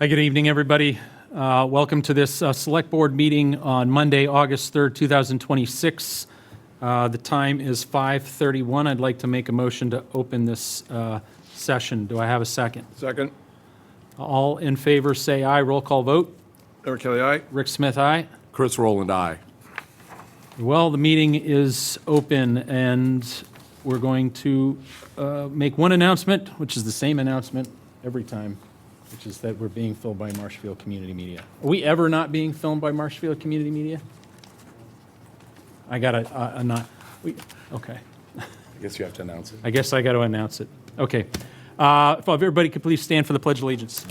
Hi, good evening, everybody. Welcome to this Select Board meeting on Monday, August 3rd, 2026. The time is 5:31. I'd like to make a motion to open this session. Do I have a second? Second. All in favor, say aye. Roll call vote. Eric Kelly, aye. Rick Smith, aye. Chris Rowland, aye. Well, the meeting is open, and we're going to make one announcement, which is the same announcement every time, which is that we're being filmed by Marshfield Community Media. Are we ever not being filmed by Marshfield Community Media? I got a not. Okay. I guess you have to announce it. I guess I got to announce it. Okay. If everybody could please stand for the Pledge of Allegiance.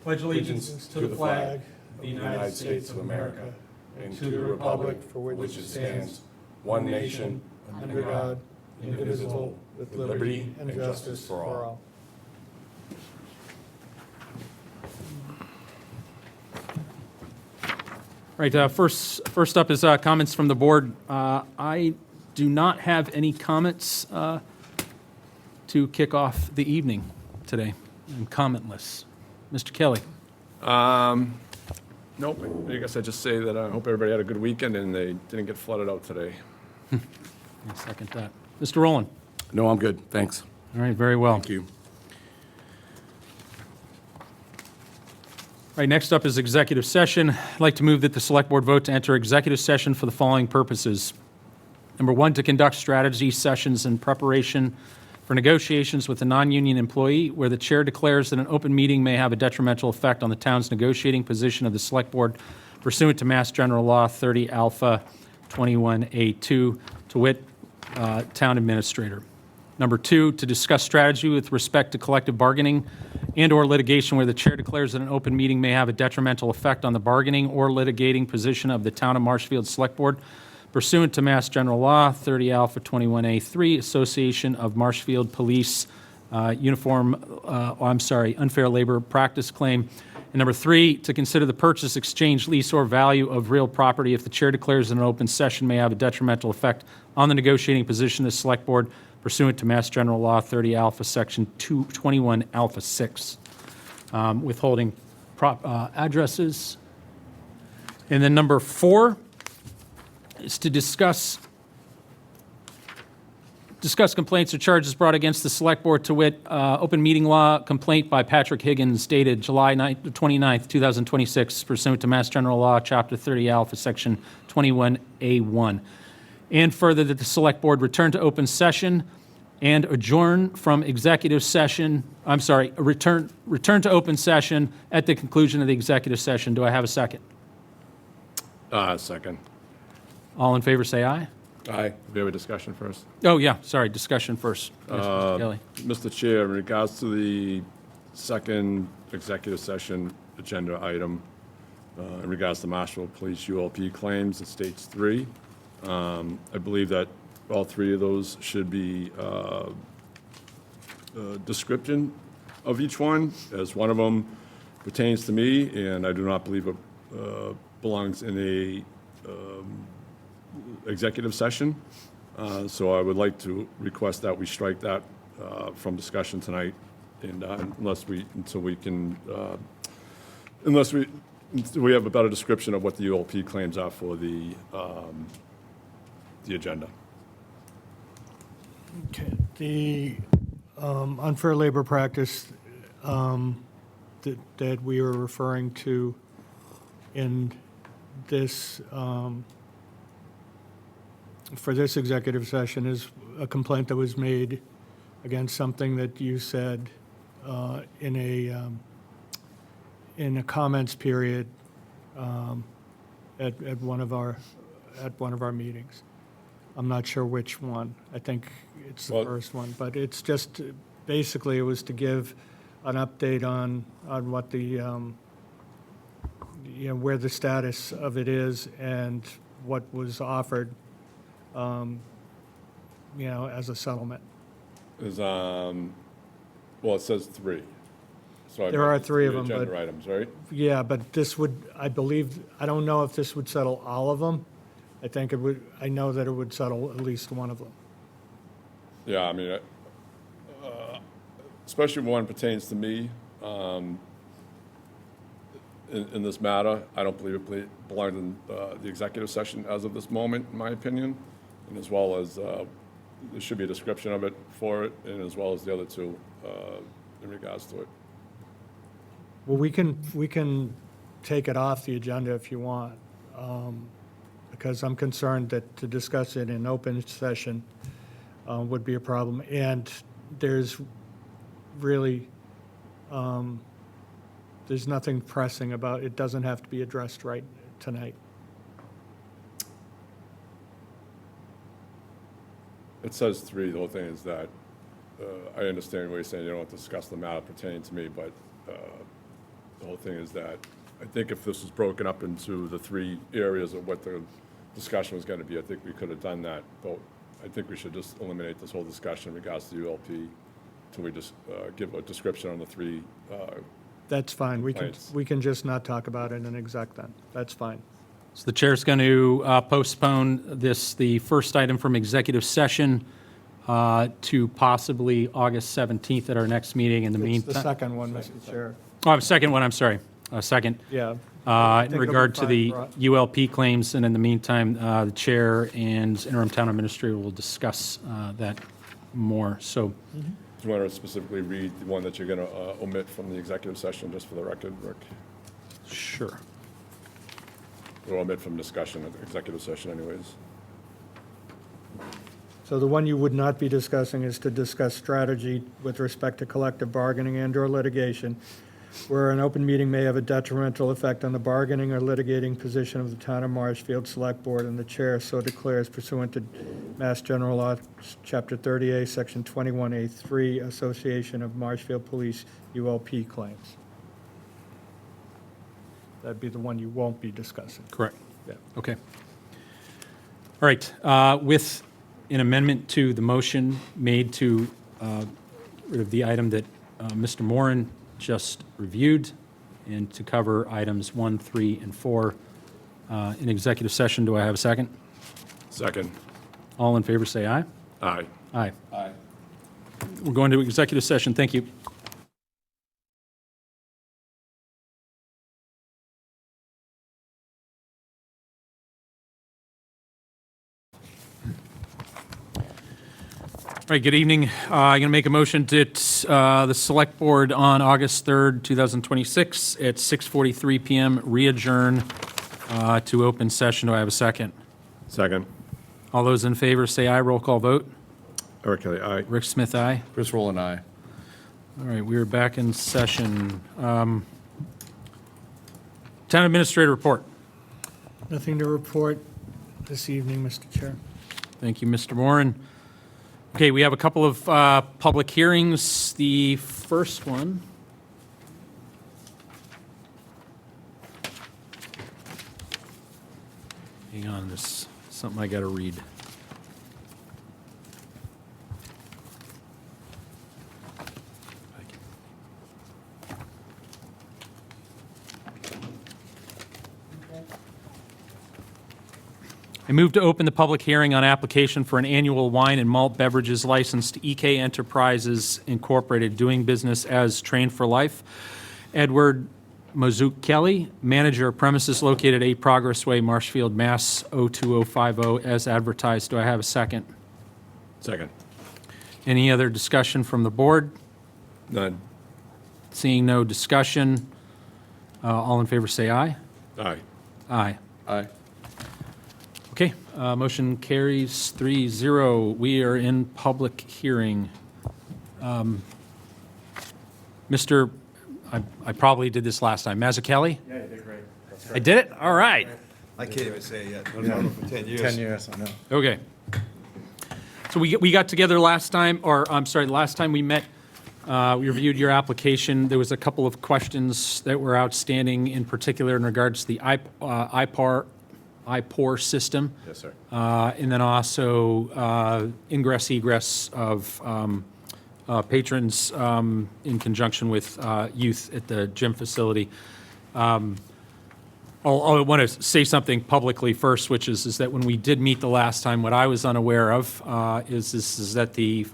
Pledge allegiance to the flag of the United States of America and to the republic for which it stands, one nation, under God, indivisible, with liberty and justice for all. Right, first up is comments from the board. I do not have any comments to kick off the evening today. I'm commentless. Mr. Kelly. Nope. I guess I just say that I hope everybody had a good weekend and they didn't get flooded out today. I second that. Mr. Rowland. No, I'm good. Thanks. All right, very well. Thank you. All right, next up is executive session. I'd like to move that the Select Board vote to enter executive session for the following purposes. Number one, to conduct strategy sessions in preparation for negotiations with a non-union employee where the chair declares that an open meeting may have a detrimental effect on the town's negotiating position of the Select Board pursuant to Mass General Law 30 Alpha 21A2, to wit, town administrator. Number two, to discuss strategy with respect to collective bargaining and/or litigation where the chair declares that an open meeting may have a detrimental effect on the bargaining or litigating position of the town of Marshfield Select Board pursuant to Mass General Law 30 Alpha 21A3, Association of Marshfield Police Unfair Labor Practice Claim. And number three, to consider the purchase, exchange, lease, or value of real property if the chair declares that an open session may have a detrimental effect on the negotiating position of the Select Board pursuant to Mass General Law 30 Alpha Section 221 Alpha 6, withholding addresses. And then number four is to discuss complaints or charges brought against the Select Board, to wit, open meeting law complaint by Patrick Higgins dated July 29th, 2026, pursuant to Mass General Law, Chapter 30 Alpha, Section 21A1. And further, that the Select Board return to open session and adjourn from executive session, return to open session at the conclusion of the executive session. Do I have a second? Second. All in favor, say aye. Aye. We have a discussion first. Oh, yeah, sorry, discussion first. Yes, Mr. Kelly. Mr. Chair, in regards to the second executive session agenda item, in regards to Marshfield Police ULP claims, it states 3. I believe that all 3 of those should be a description of each one, as one of them pertains to me, and I do not believe it belongs in a executive session. So I would like to request that we strike that from discussion tonight, and unless we have a better description of what the ULP claims are for the agenda. Okay. The unfair labor practice that we are referring to in this, for this executive session, is a complaint that was made against something that you said in a comments period at one of our meetings. I'm not sure which one. I think it's the first one, but it's just basically it was to give an update on what the where the status of it is and what was offered as a settlement. Is well, it says 3. So There are 3 of them, agenda but items, right? yeah, but this would, I believe, I don't know if this would settle all of them. I think it would. I know that it would settle at least one of them. Yeah, I mean, especially one pertains to me, in this matter. I don't believe it belongs in the executive session as of this moment, in my opinion, and as well as there should be a description of it for it, and as well as the other two in regards to it. Well, we can take it off the agenda if you want, because I'm concerned that to discuss it in open session would be a problem. And there's really, there's nothing pressing about, it doesn't have to be addressed right tonight. It says 3. The whole thing is that I understand what you're saying. You don't want to discuss the matter pertaining to me, but the whole thing is that I think if this was broken up into the 3 areas of what the discussion was going to be, I think we could have done that. But I think we should just eliminate this whole discussion in regards to ULP until we just give a description on the 3. That's fine. Complaints. We can just not talk about it in exec then. That's fine. So the chair's going to postpone the first item from executive session to possibly August 17th at our next meeting. In the It's meantime, the second one, Mr. Chair. second one, I'm sorry. Second. Yeah. In it'll regard be to the fine, ULP claims, and in the meantime, the chair and interim town administrator will discuss that more. So, Do you want to specifically read the one that you're going to omit from the executive session, just for the record, Rick? sure. Or omit from discussion at the executive session anyways. So the one you would not be discussing is to discuss strategy with respect to collective bargaining and/or litigation, where an open meeting may have a detrimental effect on the bargaining or litigating position of the town of Marshfield Select Board, and the chair so declares pursuant to Mass General Law, Chapter 30A, Section 21A3, Association of Marshfield Police ULP claims. That'd be the one you won't be discussing. Correct. Yeah. Okay. All right. With an amendment to the motion made to rid of the item that Mr. Moran just reviewed, and to cover items 1, 3, and 4 in executive session, do I have a second? Second. All in favor, say aye. Aye. Aye. Aye. We're going to executive session. Thank you. All right, good evening. I'm going to make a motion that the Select Board on August 3rd, 2026 at 6:43 PM re-adjourn to open session. Do I have a second? Second. All those in favor say aye. Roll call vote. Eric Kelly, aye. Rick Smith, aye. Chris Rowland, aye. All right, we are back in session. Town Administrator report. Nothing to report this evening, Mr. Chair. Thank you, Mr. Moran. Okay, we have a couple of public hearings. The first one. Hang on, there's something I got to read. I move to open the public hearing on application for an annual wine and malt beverages license to EK Enterprises Incorporated, doing business as Train for Life. Edward Mazouk Kelly, manager of premises located at 8 Progress Way, Marshfield, Mass. 02050, as advertised. Do I have a second? Second. Any other discussion from the board? None. Seeing no discussion, all in favor say aye. Aye. Aye. Aye. Okay, motion carries 3-0. We are in public hearing. Mr., I probably did this last time. Mazzucchelli? Yeah, you did great. That's I did it? All right. I can't even say it yet. I've known him for 10 years. 10 years, I know. Okay. So we got together last time, or I'm sorry, the last time we met, we reviewed your application. There was a couple of questions that were outstanding, in particular in regards to the IPOR system. Yes, sir. And then also ingress egress of patrons in conjunction with youth at the gym facility. I want to say something publicly first, which is that when we did meet the last time, what I was unaware of is that the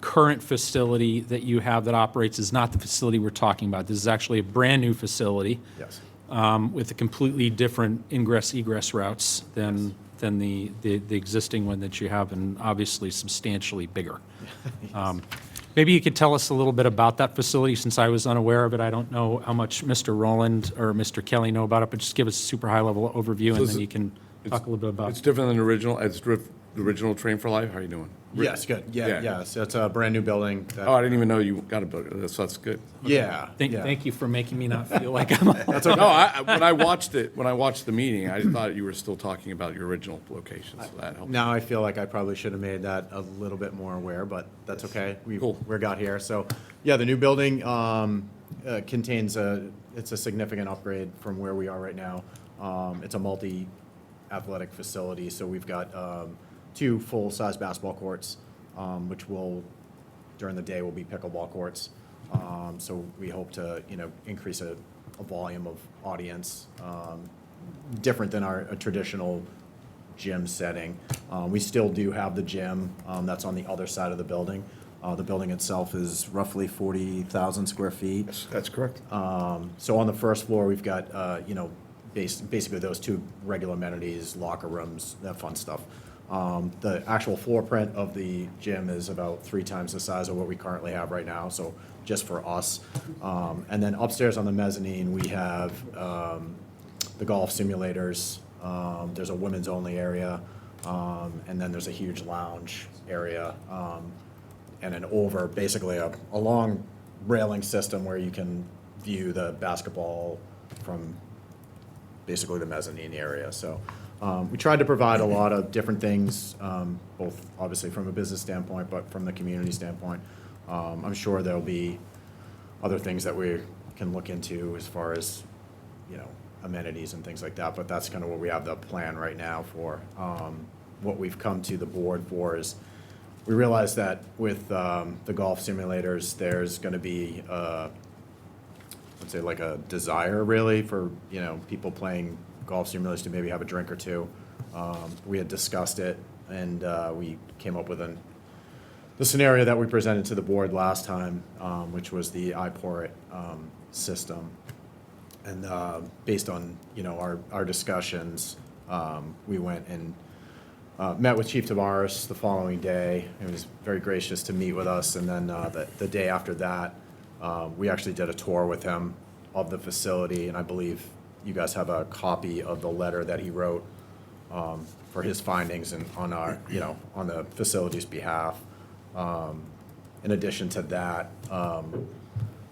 current facility that you have that operates is not the facility we're talking about. This is actually a brand-new facility. Yes. With a completely different ingress-egress routes than the existing one that you have, and obviously substantially bigger. Maybe you could tell us a little bit about that facility, since I was unaware of it. I don't know how much Mr. Rowland or Mr. Kelly know about it, but just give us a super high-level overview, and then you can talk a little bit about. It's different than the original, the original Train for Life. How are you doing? Yes, good. Yeah. Yeah. So it's a brand-new building. Oh, I didn't even know you got a building. That's good. Yeah. Thank you for making me not feel like I'm. No, when I watched the meeting, I thought you were still talking about your original location, so that helped. Now I feel like I probably should have made that a little bit more aware, but that's okay. Cool. We got here. So, yeah, the new building contains it's a significant upgrade from where we are right now. It's a multi-athletic facility, so we've got 2 full-size basketball courts, which will, during the day, will be pickleball courts. So we hope to, increase a volume of audience, different than a traditional gym setting. We still do have the gym that's on the other side of the building. The building itself is roughly 40,000 square feet. That's correct. So on the first floor, we've got, basically those 2 regular amenities, locker rooms, that fun stuff. The actual floor print of the gym is about 3 times the size of what we currently have right now, so just for us. And then upstairs on the mezzanine, we have the golf simulators. There's a women's only area, and then there's a huge lounge area, and basically a long railing system where you can view the basketball from basically the mezzanine area. So we tried to provide a lot of different things, both obviously from a business standpoint, but from the community standpoint. I'm sure there'll be other things that we can look into as far as, amenities and things like that, but that's kind of what we have the plan right now for. What we've come to the board for is, we realize that with the golf simulators, there's going to be, let's say, like a desire really for, people playing golf simulators to maybe have a drink or 2. We had discussed it, and we came up with the scenario that we presented to the board last time, which was the iPort system. And based on our discussions, we went and met with Chief Tavares the following day. He was very gracious to meet with us, and then the day after that, we actually did a tour with him of the facility, and I believe you guys have a copy of the letter that he wrote for his findings and on our, on the facility's behalf. In addition to that,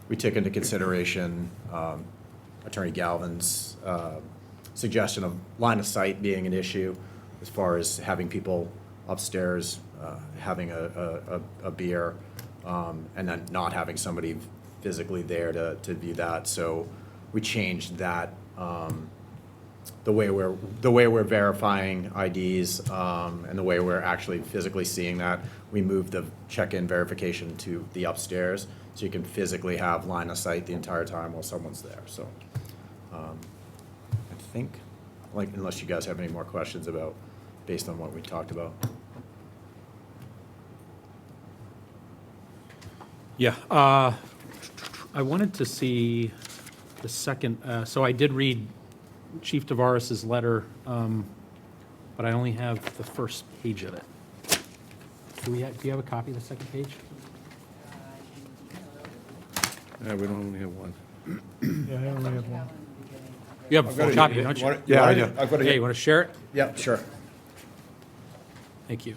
we took into consideration Attorney Galvin's suggestion of line of sight being an issue as far as having people upstairs having a beer, and then not having somebody physically there to view that. So we changed that. The way we're verifying IDs and the way we're actually physically seeing that, we moved the check-in verification to the upstairs, so you can physically have line of sight the entire time while someone's there. So I think, unless you guys have any more questions based on what we talked about. Yeah, I wanted to see the second, so I did read Chief Tavares's letter, but I only have the first page of it. Do you have a copy of the second page? Yeah, we don't only have one. Yeah, I only have one. You have a full copy, don't you? Yeah, I do. I've got Okay, you want to share it? Yeah, sure. Thank you.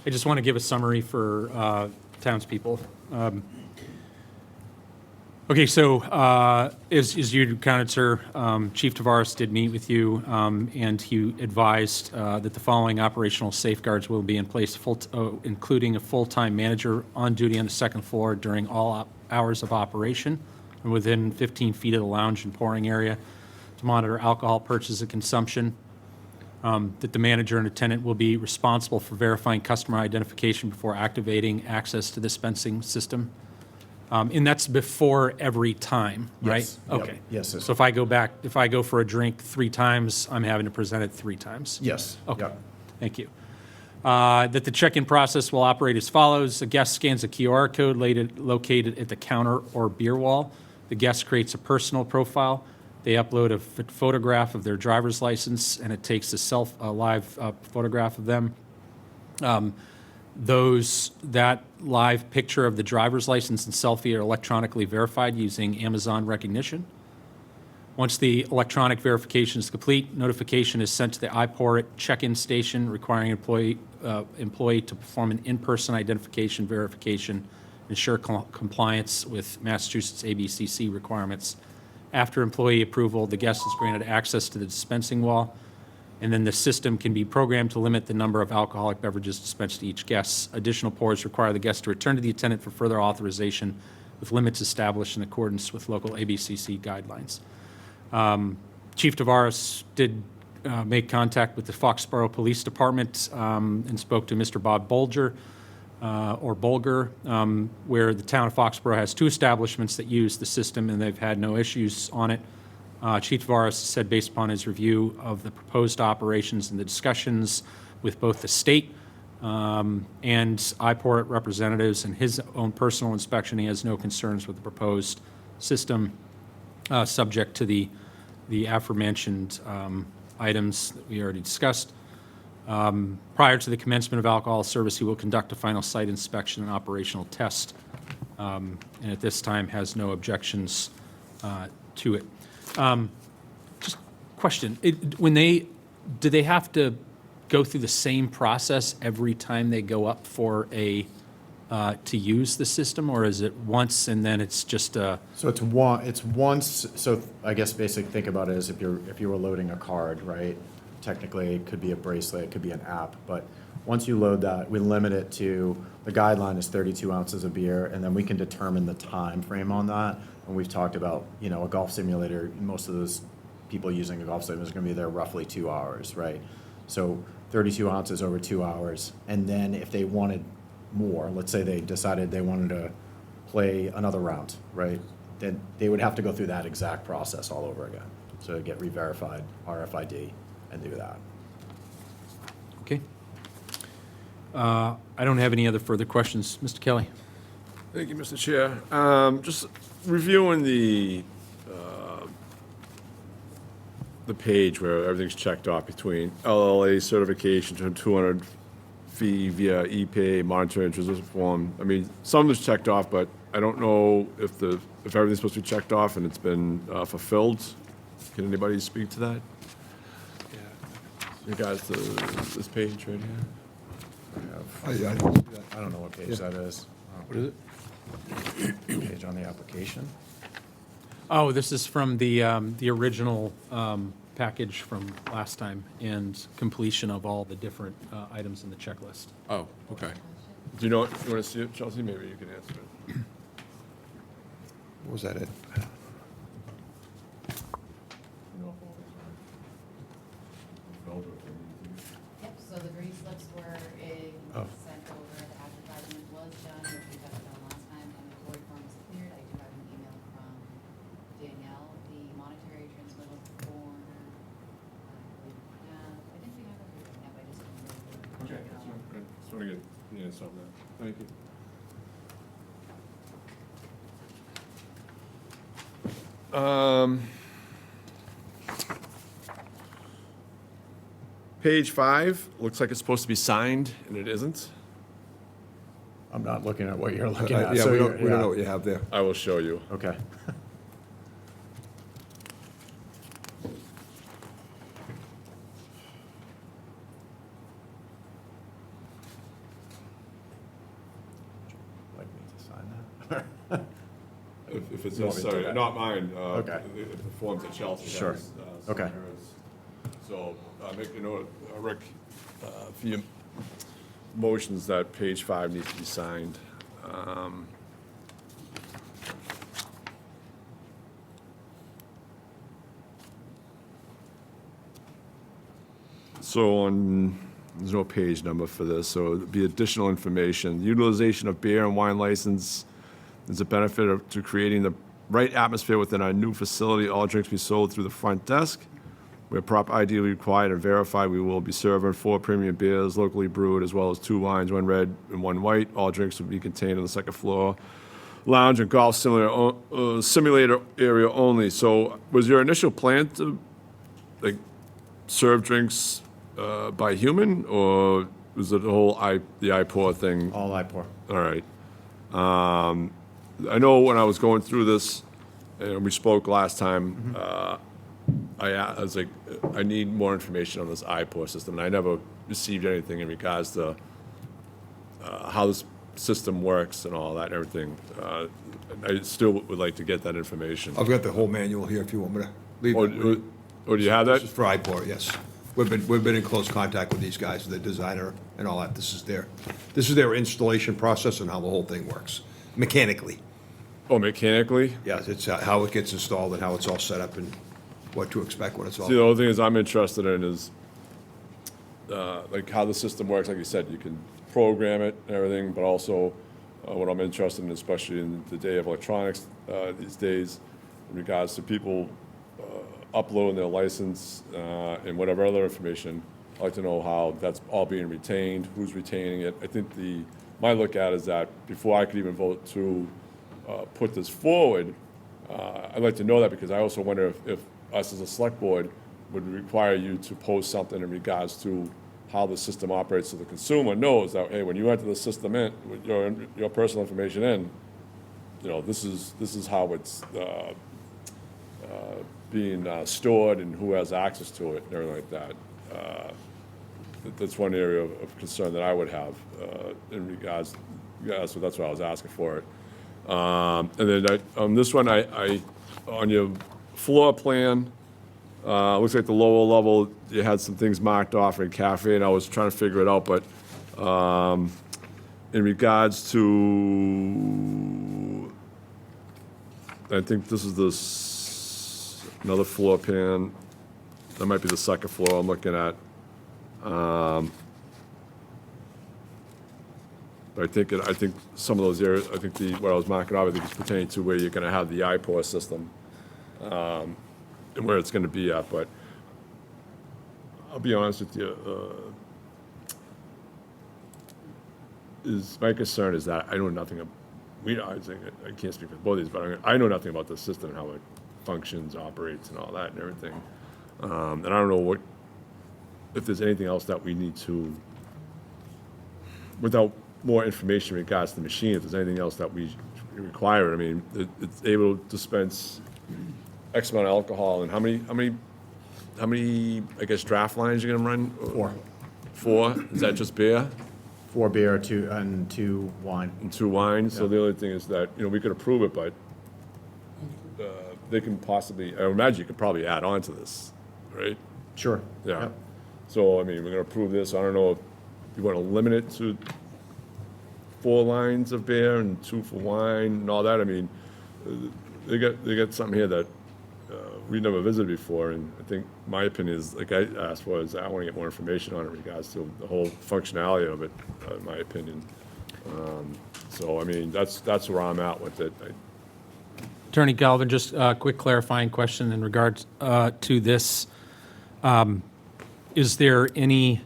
I just want to give a summary for townspeople. Okay, so as you counted, sir, Chief Tavares did meet with you, and he advised that the following operational safeguards will be in place, including a full-time manager on duty on the second floor during all hours of operation and within 15 feet of the lounge and pouring area to monitor alcohol purchase and consumption. That the manager and attendant will be responsible for verifying customer identification before activating access to the dispensing system. And that's before every time, right? Yes. Yep. Okay. Yes, So if I go for a drink 3 times, I'm having to present it 3 times? Yes. Okay, Yep. thank you. That the check-in process will operate as follows. A guest scans a QR code located at the counter or beer wall. The guest creates a personal profile. They upload a photograph of their driver's license, and it takes a live photograph of them. That live picture of the driver's license and selfie are electronically verified using Amazon Recognition. Once the electronic verification is complete, notification is sent to the iPort check-in station requiring employee to perform an in-person identification verification, ensure compliance with Massachusetts ABCC requirements. After employee approval, the guest is granted access to the dispensing wall, and then the system can be programmed to limit the number of alcoholic beverages dispensed to each guest. Additional pours require the guest to return to the attendant for further authorization with limits established in accordance with local ABCC guidelines. Chief Tavares did make contact with the Foxborough Police Department and spoke to Mr. Bob Bolger, where the town of Foxborough has 2 establishments that use the system, and they've had no issues on it. Chief Tavares said based upon his review of the proposed operations and the discussions with both the state and iPort representatives and his own personal inspection, he has no concerns with the proposed system, subject to the aforementioned items that we already discussed. Prior to the commencement of alcohol service, he will conduct a final site inspection and operational test, and at this time has no objections to it. Just question, do they have to go through the same process every time they go up for to use the system, or is it once and then it's just a? So it's once, so I guess basically think about it as if you were loading a card, right? Technically, it could be a bracelet, it could be an app, but once you load that, we limit it to, the guideline is 32 ounces of beer, and then we can determine the time frame on that. And we've talked about, a golf simulator, most of those people using a golf simulator is gonna be there roughly 2 hours, right? So 32 ounces over 2 hours, and then if they wanted more, let's say they decided they wanted to play another round, right? Then they would have to go through that exact process all over again. So get re-verified, RFID, and do that. Okay. I don't have any other further questions. Mr. Kelly? Thank you, Mr. Chair. Just reviewing the page where everything's checked off between LLA certification to 200 fee via e-pay, monitoring, transition form. I mean, some is checked off, but I don't know if everything's supposed to be checked off and it's been fulfilled. Can anybody speak to that? You guys, this page right here? I don't know what page that is. What is it? Page on the application? Oh, this is from the original package from last time and completion of all the different items in the checklist. Oh, okay. Do you want to see it, Chelsea? Maybe you can answer it. Was that it? Yep, so the green slips were sent over, the advertisement was done, which we got done last time, and the void form is cleared. I do have an email from Danielle, the monetary transmittal form. I think we have everything, yeah, but I just didn't really. Okay, that's all right. Just want to get the answer on that. Thank you. Page 5, looks like it's supposed to be signed, and it isn't. I'm not looking at what you're looking at. Yeah, so we you're- don't know what you have there. I will show you. Okay. Like me to sign that? If it's, You want me to do sorry, that? not mine. Okay. If the forms that Chelsea Sure. has. Okay. some errors. So, make a note, Rick, for your motions that page 5 needs to be signed. So on, there's no page number for this, so it'd be additional information. Utilization of beer and wine license There's a benefit to creating the right atmosphere within our new facility. All drinks be sold through the front desk. Where proper ID required and verified, we will be serving 4 premium beers, locally brewed, as well as 2 wines, 1 red and 1 white. All drinks will be contained on the second floor lounge and golf simulator area only. So was your initial plan to like serve drinks by human, or was it the whole the iPour thing? All iPour. All right. I know when I was going through this, and we spoke last time, I was like, I need more information on this iPour system, and I never received anything in regards to how this system works and all that and everything. I still would like to get that information. I've got the whole manual here if you want me to leave it. Or do you have that? This is for iPour, yes. We've been in close contact with these guys, the designer and all that. This is their installation process and how the whole thing works, mechanically. Oh, mechanically? Yes, it's how it gets installed and how it's all set up and what to expect when it's all. See, the only thing is I'm interested in is like how the system works. Like you said, you can program it and everything, but also what I'm interested in, especially in the day of electronics these days, in regards to people uploading their license and whatever other information. I'd like to know how that's all being retained, who's retaining it. I think my look at it is that before I could even vote to put this forward, I'd like to know that, because I also wonder if us as a select board would require you to post something in regards to how the system operates, so the consumer knows that, hey, when you enter the system in, with your personal information in, this is how it's being stored and who has access to it and everything like that. That's one area of concern that I would have in regards. Yeah, so that's what I was asking for it. And then on this one, I on your floor plan, looks like the lower level, you had some things marked off in cafe, and I was trying to figure it out, but in regards to, I think this is another floor plan. That might be the second floor I'm looking at. But I think some of those areas, I think what I was marking off, I think it's pertaining to where you're going to have the iPour system and where it's going to be at. But I'll be honest with you, my concern is that I know nothing. I can't speak for both of these, but I know nothing about the system and how it functions, operates, and all that and everything. And I don't know if there's anything else that we need to, without more information in regards to the machine, if there's anything else that we require. I mean, it's able to dispense X amount of alcohol, and how many, I guess, draft lines you're gonna run? 4. 4? Is that just beer? 4 beer, 2 wine. And 2 wines? So the only thing is that, we could approve it, but they can possibly, I imagine you could probably add on to this, right? Sure. Yeah. Yep. So, I mean, we're gonna approve this. I don't know if you wanna limit it to 4 lines of beer and 2 for wine and all that. I mean, they got something here that we never visited before, and I think my opinion is, like I asked for, is I want to get more information on it in regards to the whole functionality of it, in my opinion. So, I mean, that's where I'm at with it. Attorney Galvin, just a quick clarifying question in regards to this. Is there any,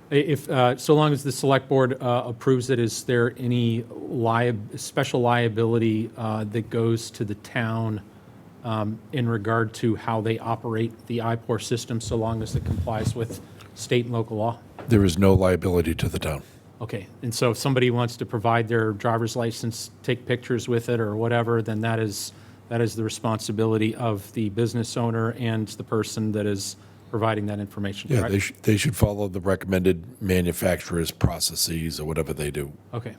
so long as the select board approves it, is there any special liability that goes to the town in regard to how they operate the iPour system, so long as it complies with state and local law? There is no liability to the town. Okay, and so if somebody wants to provide their driver's license, take pictures with it or whatever, then that is the responsibility of the business owner and the person that is providing that information, Yeah, correct? they should follow the recommended manufacturer's processes or whatever they do. Okay.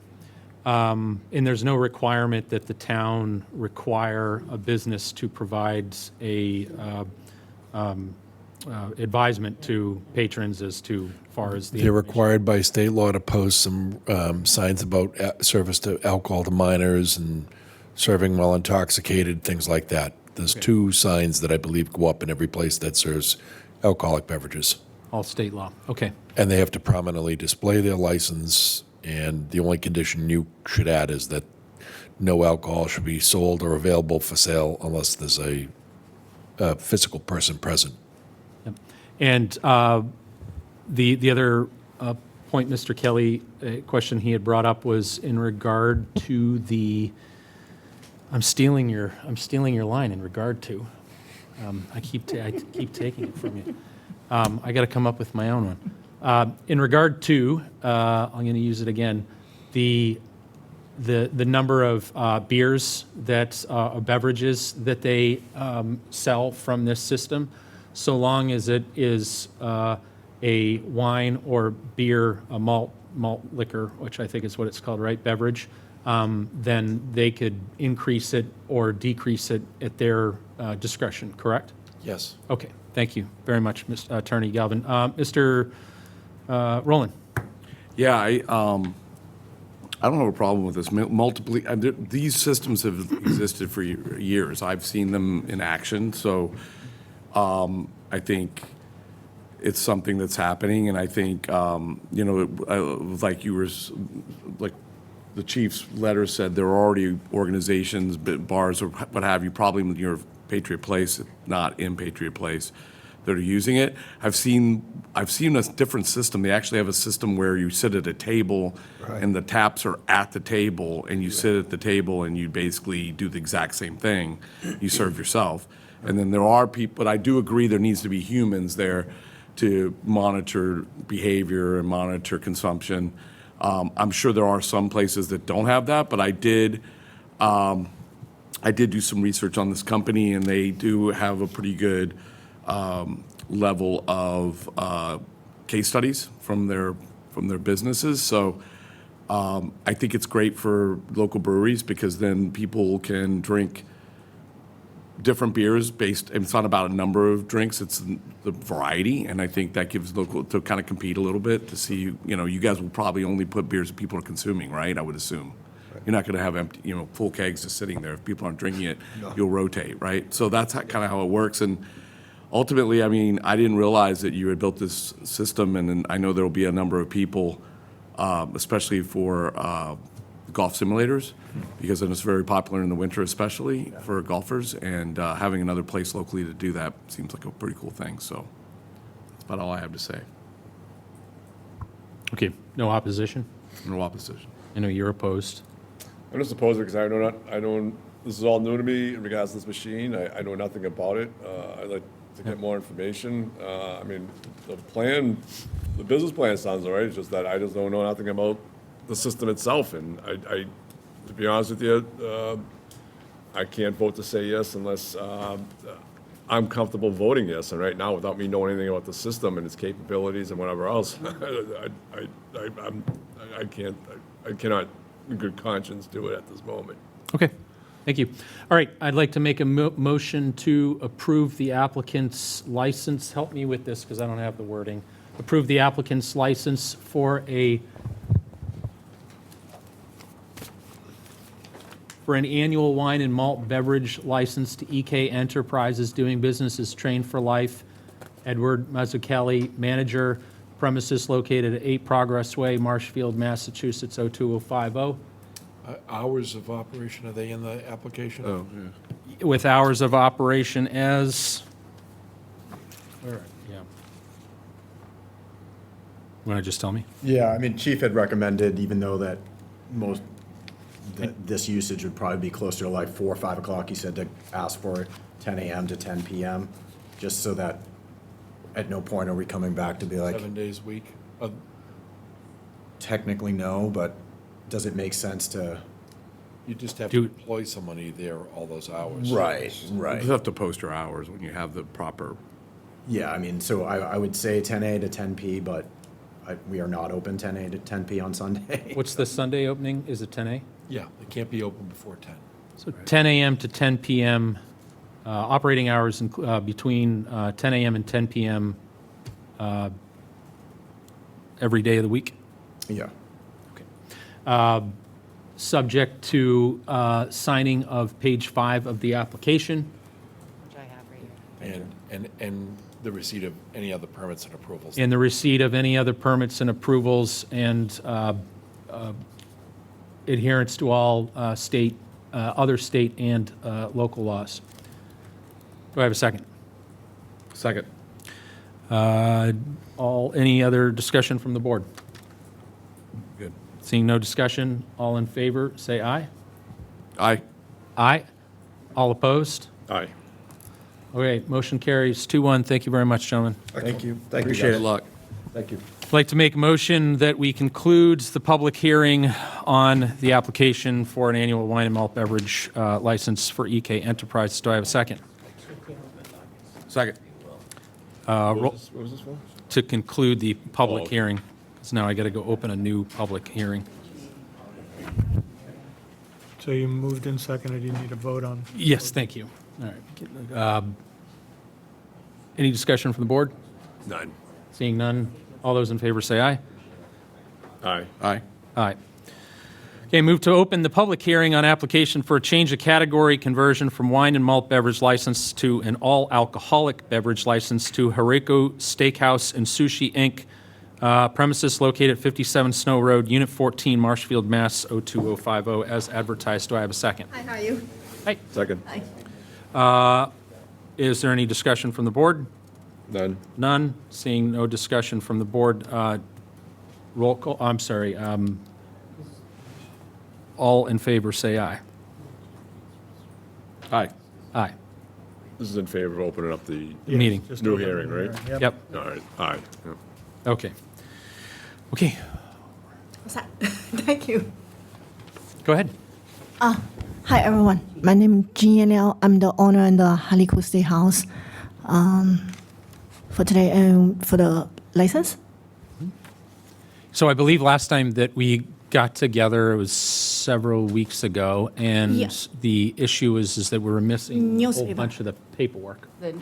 And there's no requirement that the town require a business to provide a advisement to patrons as to far as the. They're required by state law to post some signs about service to alcohol to minors and serving while intoxicated, things like that. There's 2 signs that I believe go up in every place that serves alcoholic beverages. All state law, okay. And they have to prominently display their license, and the only condition you should add is that no alcohol should be sold or available for sale unless there's a physical person present. And the other point, Mr. Kelly, a question he had brought up was in regard to the, I'm stealing your line in regard to. I keep taking it from you. I got to come up with my own one. In regard to, I'm going to use it again, the number of beers that, beverages that they sell from this system, so long as it is a wine or beer, a malt liquor, which I think is what it's called, right, beverage, then they could increase it or decrease it at their discretion, correct? Yes. Okay, thank you very much, Mr. Attorney Galvin. Mr. Rowland? Yeah, I don't have a problem with this. These systems have existed for years. I've seen them in action, so I think it's something that's happening, and I think, like the chief's letter said, there are already organizations, bars or what have you, probably in your Patriot Place, not in Patriot Place, that are using it. I've seen a different system. They actually have a system where you sit at a table and the taps are at the table, and you sit at the table and you basically do the exact same thing. You serve yourself. And then there are people, but I do agree there needs to be humans there to monitor behavior and monitor consumption. I'm sure there are some places that don't have that, but I did do some research on this company, and they do have a pretty good level of case studies from their businesses. So I think it's great for local breweries, because then people can drink different beers based, and it's not about a number of drinks, it's the variety, and I think that gives local, to kind of compete a little bit, to see, you guys will probably only put beers that people are consuming, right? I would assume. You're not going to have empty, full kegs just sitting there. If people aren't drinking it, you'll rotate, right? So that's kind of how it works. And ultimately, I mean, I didn't realize that you had built this system, and then I know there will be a number of people, especially for golf simulators, because then it's very popular in the winter, especially for golfers, and having another place locally to do that seems like a pretty cool thing. So that's about all I have to say. Okay, no opposition? No opposition. I know you're opposed. I'm just opposed because I don't, this is all new to me in regards to this machine. I know nothing about it. I'd like to get more information. I mean, the business plan sounds all right, it's just that I just don't know nothing about the system itself, and I to be honest with you, I can't vote to say yes unless I'm comfortable voting yes, and right now, without me knowing anything about the system and its capabilities and whatever else, I cannot in good conscience do it at this moment. Okay, thank you. All right, I'd like to make a motion to approve the applicant's license. Help me with this, because I don't have the wording. Approve the applicant's license for an annual wine and malt beverage license to EK Enterprises doing business as Train for Life. Edward Mazzucchelli, manager, premises located at 8 Progress Way, Marshfield, Massachusetts, 02050. Hours of operation, are they in the application? Oh, yeah. With hours of operation as, where, yeah. Want to just tell me? Yeah, I mean, Chief had recommended, even though that this usage would probably be closer to like 4 or 5 o'clock, he said to ask for 10 a.m. to 10 p.m., just so that at no point are we coming back to be like, 7 days a week? technically no, but does it make sense to? You just have Do- to employ somebody there all those hours. You just have to post your hours when you have the proper. Yeah, I mean, so I would say 10 A to 10 P, but we are not open 10 A to 10 P on Sunday. What's the Sunday opening? Is it 10 a? Yeah, it can't be open before 10. So 10 a.m. to 10 p.m., operating hours between 10 a.m. and 10 p.m. Every day of the week? Yeah. Subject to signing of page 5 of the application. Which I have right here. And the receipt of any other permits and approvals. And the receipt of any other permits and approvals and adherence to all state other state and local laws. Do I have a second? Second. Any other discussion from the board? Good. Seeing no discussion, all in favor, say aye. Aye. Aye. All opposed? Aye. Okay, motion carries 2-1. Thank you very much, gentlemen. Thank you. Thank you, Appreciate it. guys. Good luck. Thank you. I'd like to make a motion that we conclude the public hearing on the application for an annual wine and malt beverage license for EK Enterprises. Do I have a second? Second. What was this for? To conclude the public Oh. hearing, because now I got to go open a new public hearing. So you moved and seconded, you need a vote on. Yes, thank you. All right. Any discussion from the board? None. Seeing none, all those in favor say aye. Aye. Aye. Aye. Okay, move to open the public hearing on application for a change of category conversion from wine and malt beverage license to an all-alcoholic beverage license to Hareko Steakhouse and Sushi, Inc., premises located at 57 Snow Road, Unit 14, Marshfield, Mass. 02050, as advertised. Do I have a second? Hi, how are you? Hi. Second. Hi. Is there any discussion from the board? None. None. Seeing no discussion from the board, roll call, I'm sorry. All in favor, say aye. Aye. Aye. This is in favor of opening up the Yes, Meeting. just new open the hearing, right? Yep. All right. Aye. Yep. Okay. Okay, What's that? Thank you. go ahead. Hi, everyone. My name is GNL. I'm the owner in the Hareko Steakhouse. For today and for the license. So I believe last time that we got together, it was several weeks ago, and Yeah. the issue is that we were missing a whole Newspaper. bunch of the paperwork. The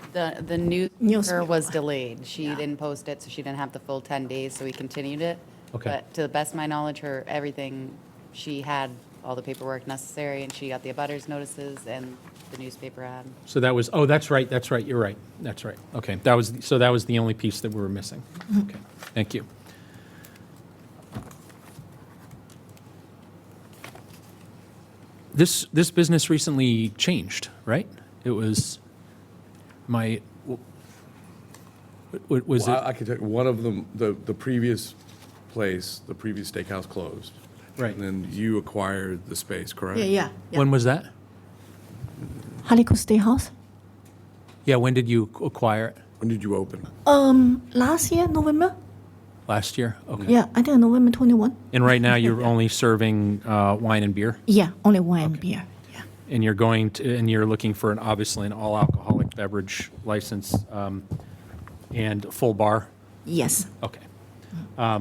newspaper Newspaper. was delayed. She Yeah. didn't post it, so she didn't have the full 10 days, so we continued it. Okay. But to the best of my knowledge, everything, she had all the paperwork necessary, and she got the abutters notices and the newspaper ad. So that was, oh, that's right, you're right, that's right. Okay, that was the only piece that we were missing. Okay, thank you. This business recently changed, right? It was was Well, it, I can tell you, one of them, the previous place, the previous steakhouse closed. Right. And then you acquired the space, correct? Yeah. when was that? Hareko Steakhouse. Yeah, when did you acquire it? When did you open? Last year, November. Last year? Okay. Yeah, I think November 21. And right now, you're only serving wine and beer? Yeah, only wine and beer. Yeah. And you're looking for obviously an all-alcoholic beverage license and a full bar? Yes. Okay. I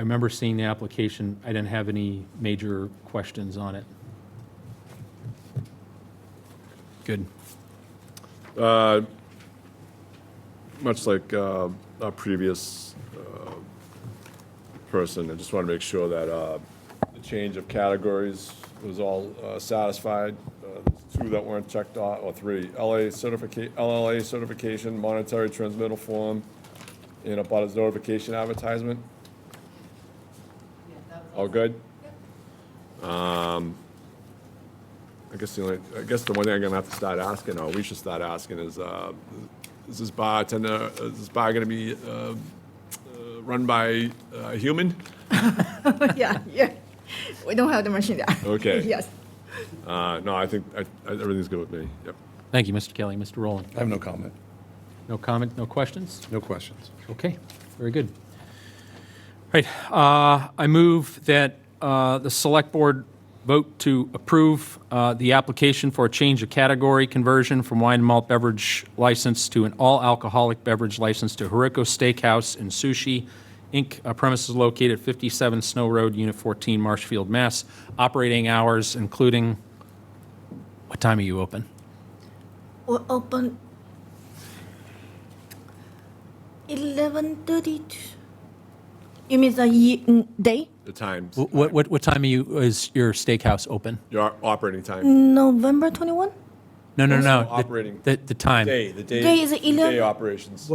remember seeing the application. I didn't have any major questions on it. Good. Much like our previous person, I just want to make sure that the change of categories was all satisfied. There's 2 that weren't checked off, or 3. LLA certification, monetary transmittal form, and a butters notification advertisement. All good? I guess the one thing I'm gonna have to start asking, or we should start asking, is this bar gonna be run by a human? yeah. We don't have the machine there. Okay. Yes. No, I think everything's good with me. Yep. Thank you, Mr. Kelly. Mr. Rowland? I have no comment. No comment, no questions? No questions. Okay, very good. All right, I move that the Select Board vote to approve the application for a change of category conversion from wine and malt beverage license to an all-alcoholic beverage license to Hareko Steakhouse and Sushi, Inc., premises located at 57 Snow Road, Unit 14, Marshfield, Mass. Operating hours including, what time are you open? We're open 11:30. You mean the day? The times, What time is your steakhouse open? your operating time, November 21? No. operating The time. the day Day is the 11. day operations.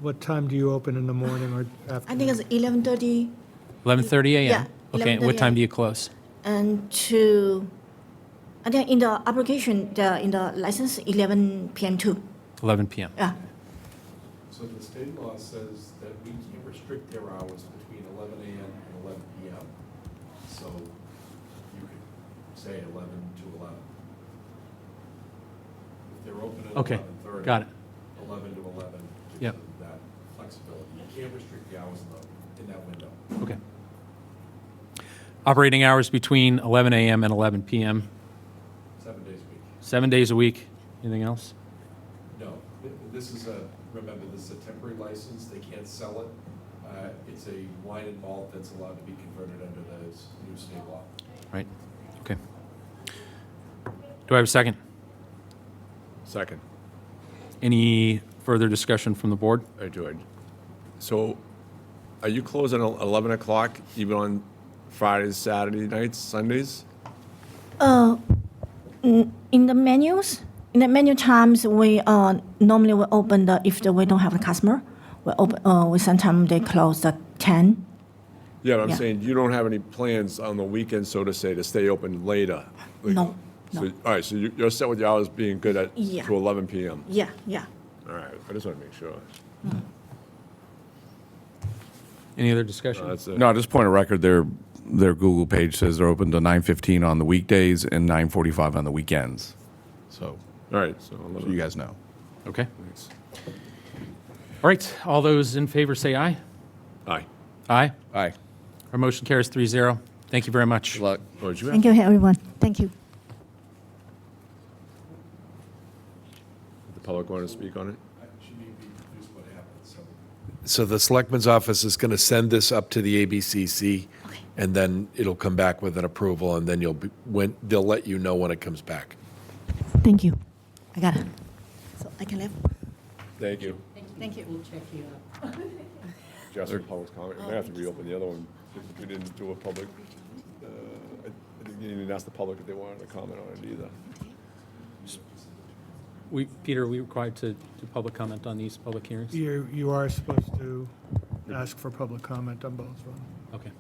What time do you open in the morning or afternoon? I think it's 11:30. 11:30 a.m.? Yeah, Okay, and 11:30 what time do you close? And to, I think in the application, in the license, 11 p.m. too. 11 p.m. Yeah. So the state law says that we can't restrict their hours between 11 a.m. and 11 p.m. So you could say 11 to 11. If they're open at Okay, 11:30. got it. 11 to 11 gives Yep. them that flexibility. You can't restrict the hours in that window. Okay. Operating hours between 11 a.m. and 11 p.m., 7 days a week. 7 days a week. Anything else? No, this is remember, this is a temporary license. They can't sell it. It's a wine and malt that's allowed to be converted under the new state law. Right. Okay. Do I have a second? Second. Any further discussion from the board? I do. So are you closing at 11 o'clock even on Fridays, Saturday nights, Sundays? In the menus, in the menu times, we normally we open if we don't have a customer. We open. We sometimes they close at 10. Yeah, but I'm Yeah. saying you don't have any plans on the weekend, so to say, to stay open later? Like- No, So, no. all right, so you're set with your hours being good at, Yeah. to 11 p.m.? Yeah, yeah. All right, I just want to make sure. Any other discussion? That's it. No, just point of record, their Google page says they're open to 9:15 on the weekdays and 9:45 on the weekends. So, All right, so so 11. you guys know. Okay. Thanks. All right. All those in favor say aye. Aye. Aye. Aye. Our motion carries 3-0. Thank you very much. Good luck. Oh, did you have? Thank you, everyone. Thank you. The public want to speak on it? So the selectman's office is going to send this up to the ABCC, Okay. and then it'll come back with an approval, and then they'll let you know when it comes back. Thank you. I got it. So I can leave. Thank you. Thank you. We'll check you out. Just for public comment, we may have to reopen the other one, if we didn't do a public, I think you didn't ask the public if they wanted to comment on it either. Peter, are we required to do public comment on these public hearings? You are supposed to ask for public comment on both of them. Okay.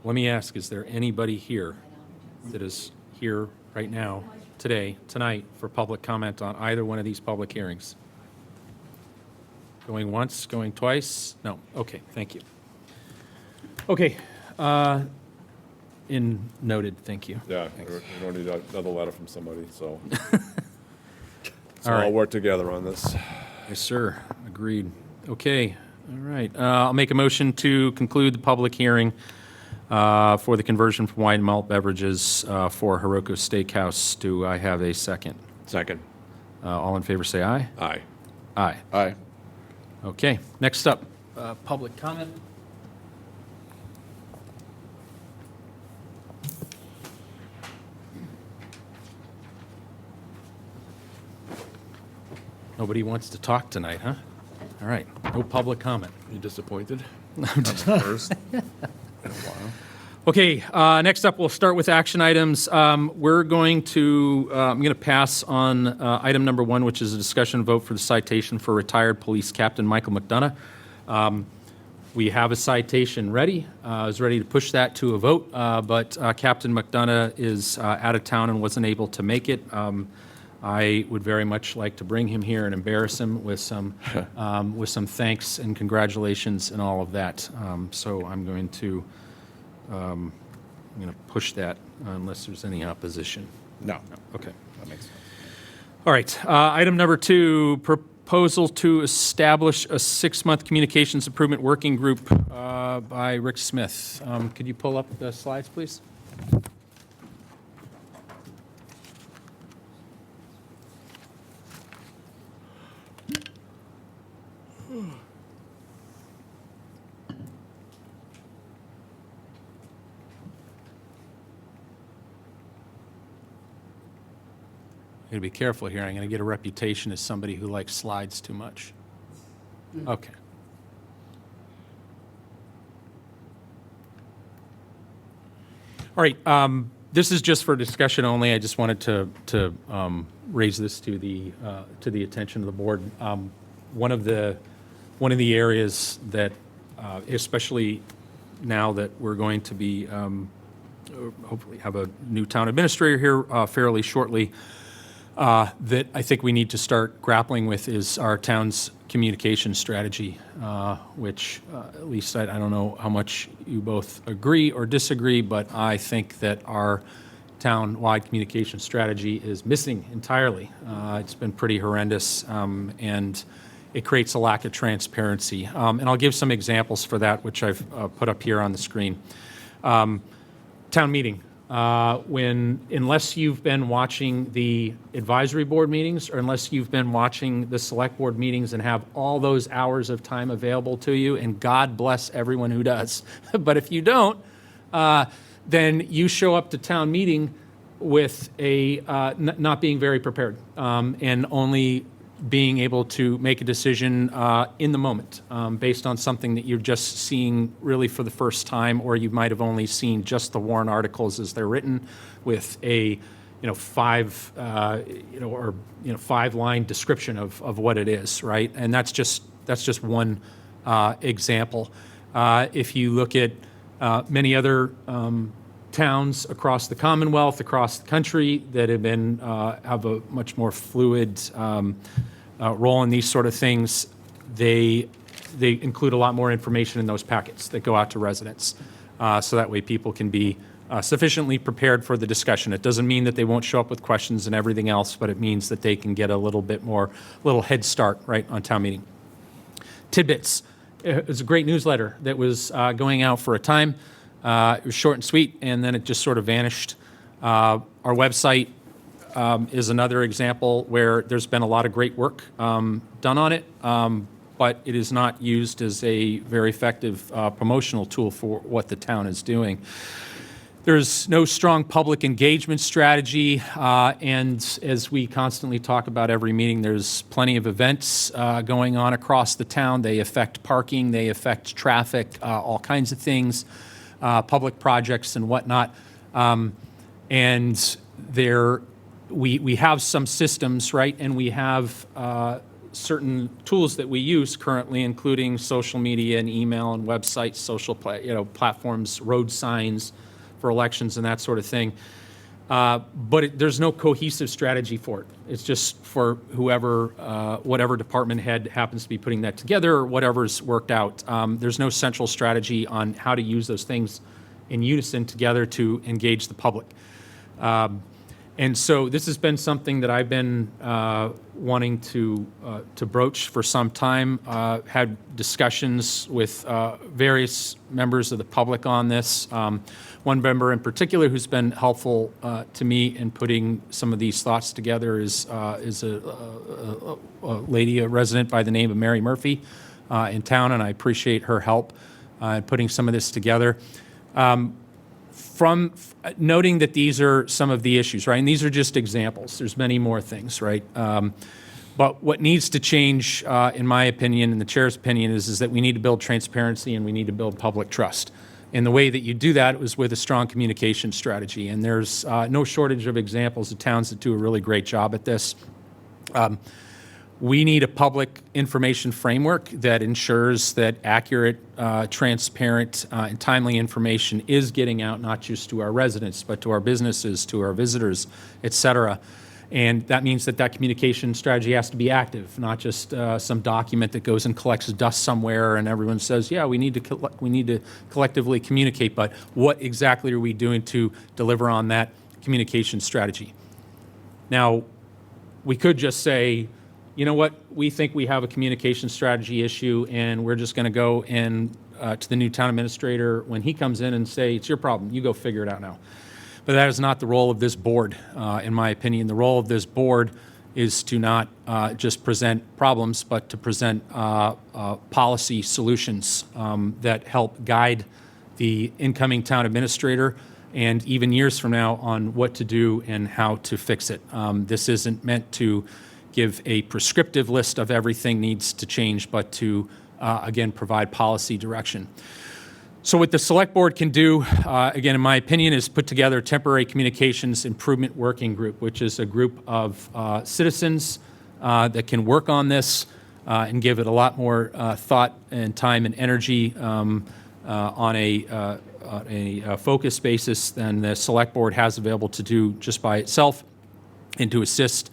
Let me ask, is there anybody here that is here right now, tonight, for public comment on either one of these public hearings? Going once, going twice? No. Okay, thank you. Okay. Noted, thank you. Yeah, we don't need another letter from somebody, so. So All right. I'll work together on this. Yes, sir. Agreed. Okay, all right. I'll make a motion to conclude the public hearing for the conversion from wine and malt beverages for Hiroko Steakhouse. Do I have a second? Second. All in favor, say aye. Aye. Aye. Aye. Okay, next up, public comment. Nobody wants to talk tonight, huh? All right, no public comment. You disappointed? First. Okay, next up, we'll start with action items. We're going to, I'm going to pass on item number 1, which is a discussion vote for the citation for retired police captain Michael McDonough. We have a citation ready. I was ready to push that to a vote, but Captain McDonough is out of town and wasn't able to make it. I would very much like to bring him here and embarrass him with some thanks and congratulations and all of that. So I'm going to push that unless there's any opposition. No, Okay. that makes sense. All right. Item number 2, proposal to establish a 6-month communications improvement working group by Rick Smith. Could you pull up the slides, please? I'm going to be careful here. I'm going to get a reputation as somebody who likes slides too much. Okay. All right. This is just for discussion only. I just wanted to raise this to the attention of the board. One of the areas that, especially now that we're going to be, hopefully have a new town administrator here fairly shortly, that I think we need to start grappling with is our town's communication strategy, which at least I don't know how much you both agree or disagree, but I think that our town-wide communication strategy is missing entirely. It's been pretty horrendous, and it creates a lack of transparency. And I'll give some examples for that, which I've put up here on the screen. Town meeting. Unless you've been watching the advisory board meetings or unless you've been watching the select board meetings and have all those hours of time available to you, and God bless everyone who does. But if you don't, then you show up to town meeting with not being very prepared, and only being able to make a decision in the moment based on something that you're just seeing really for the first time, or you might have only seen just the warrant articles as they're written with a five-line description of what it is, right? And that's just one example. If you look at many other towns across the Commonwealth, across the country that have a much more fluid role in these sort of things, they include a lot more information in those packets that go out to residents, so that way people can be sufficiently prepared for the discussion. It doesn't mean that they won't show up with questions and everything else, but it means that they can get a little head start right on town meeting. Tidbits. It was a great newsletter that was going out for a time. It was short and sweet, and then it just sort of vanished. Our website is another example where there's been a lot of great work done on it, but it is not used as a very effective promotional tool for what the town is doing. There's no strong public engagement strategy, and as we constantly talk about every meeting, there's plenty of events going on across the town. They affect parking, they affect traffic, all kinds of things, public projects and whatnot. And we have some systems, right? And we have certain tools that we use currently, including social media and email and websites, social platforms, road signs for elections and that sort of thing. But there's no cohesive strategy for it. It's just for whatever department head happens to be putting that together or whatever's worked out. There's no central strategy on how to use those things in unison together to engage the public. And so this has been something that I've been wanting to broach for some time. Had discussions with various members of the public on this. One member in particular who's been helpful to me in putting some of these thoughts together is a lady, a resident by the name of Mary Murphy in town, and I appreciate her help in putting some of this together. From noting that these are some of the issues, right? And these are just examples. There's many more things, right? But what needs to change, in my opinion, and the chair's opinion, is that we need to build transparency and we need to build public trust. And the way that you do that was with a strong communication strategy. And there's no shortage of examples of towns that do a really great job at this. We need a public information framework that ensures that accurate, transparent, and timely information is getting out, not just to our residents, but to our businesses, to our visitors, et cetera. And that means that communication strategy has to be active, not just some document that goes and collects dust somewhere and everyone says, yeah, we need to collectively communicate, but what exactly are we doing to deliver on that communication strategy? Now, we could just say, you know what, we think we have a communication strategy issue and we're just going to go in to the new town administrator when he comes in and say, it's your problem, you go figure it out now. But that is not the role of this board, in my opinion. The role of this board is to not just present problems, but to present policy solutions that help guide the incoming town administrator and even years from now on what to do and how to fix it. This isn't meant to give a prescriptive list of everything needs to change, but to, again, provide policy direction. So what the select board can do, again, in my opinion, is put together a temporary communications improvement working group, which is a group of citizens that can work on this and give it a lot more thought and time and energy on a focus basis than the select board has available to do just by itself, and to assist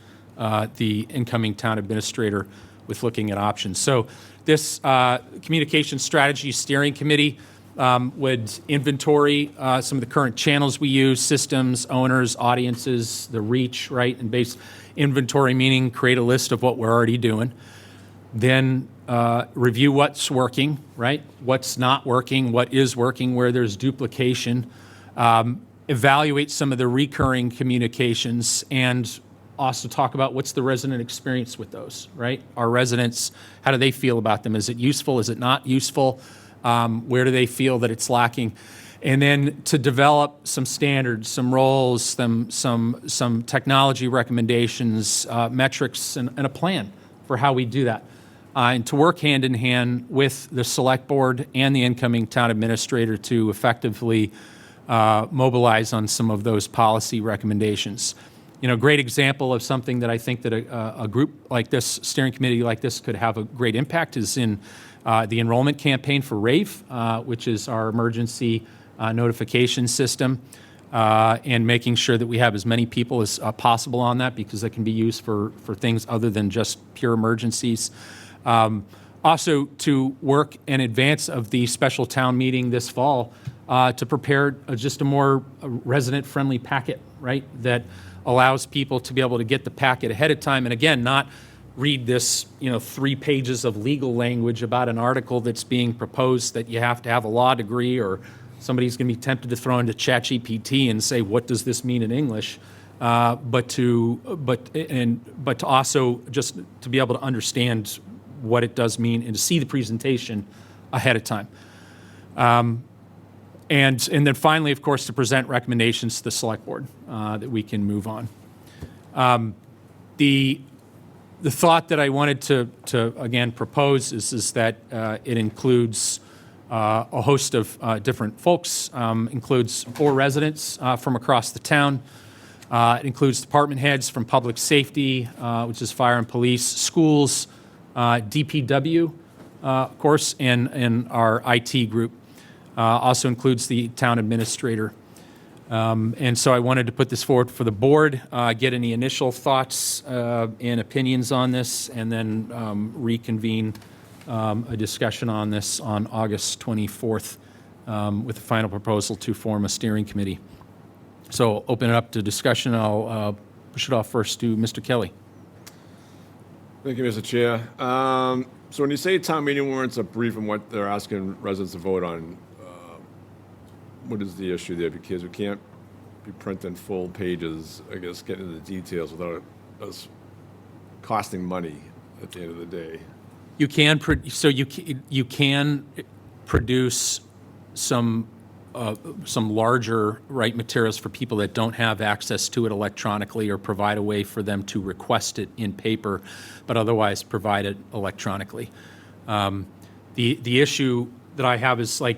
the incoming town administrator with looking at options. So this communication strategy steering committee would inventory some of the current channels we use, systems, owners, audiences, the reach, right? And base inventory meaning create a list of what we're already doing. Then review what's working, right? What's not working, what is working, where there's duplication. Evaluate some of the recurring communications, and also talk about what's the resident experience with those, right? Our residents, how do they feel about them? Is it useful? Is it not useful? Where do they feel that it's lacking? And then to develop some standards, some roles, some technology recommendations, metrics, and a plan for how we do that. And to work hand in hand with the select board and the incoming town administrator to effectively mobilize on some of those policy recommendations. You know, great example of something that I think that a group like this, steering committee like this, could have a great impact is in the enrollment campaign for RAVE, which is our emergency notification system, and making sure that we have as many people as possible on that, because that can be used for things other than just pure emergencies. Also, to work in advance of the special town meeting this fall to prepare just a more resident-friendly packet, right, that allows people to be able to get the packet ahead of time, and again, not read this, 3 pages of legal language about an article that's being proposed that you have to have a law degree, or somebody's going to be tempted to throw into ChatGPT and say, what does this mean in English? But to also just to be able to understand what it does mean and to see the presentation ahead of time. And then finally, of course, to present recommendations to the select board that we can move on. The thought that I wanted to again propose is that it includes a host of different folks, includes 4 residents from across the town. It includes department heads from public safety, which is fire and police, schools, DPW, of course, and our IT group. Also includes the town administrator. And so I wanted to put this forward for the board, get any initial thoughts and opinions on this, and then reconvene a discussion on this on August 24th with a final proposal to form a steering committee. So I'll open it up to discussion. I'll push it off first to Mr. Kelly. Thank you, Mr. Chair. So when you say town meeting warrants are brief on what they're asking residents to vote on, what is the issue there? Because we can't be printing full pages, I guess, getting into the details without us costing money at the end of the day. You can you can produce some larger materials for people that don't have access to it electronically, or provide a way for them to request it in paper, but otherwise provide it electronically. The issue that I have is, like,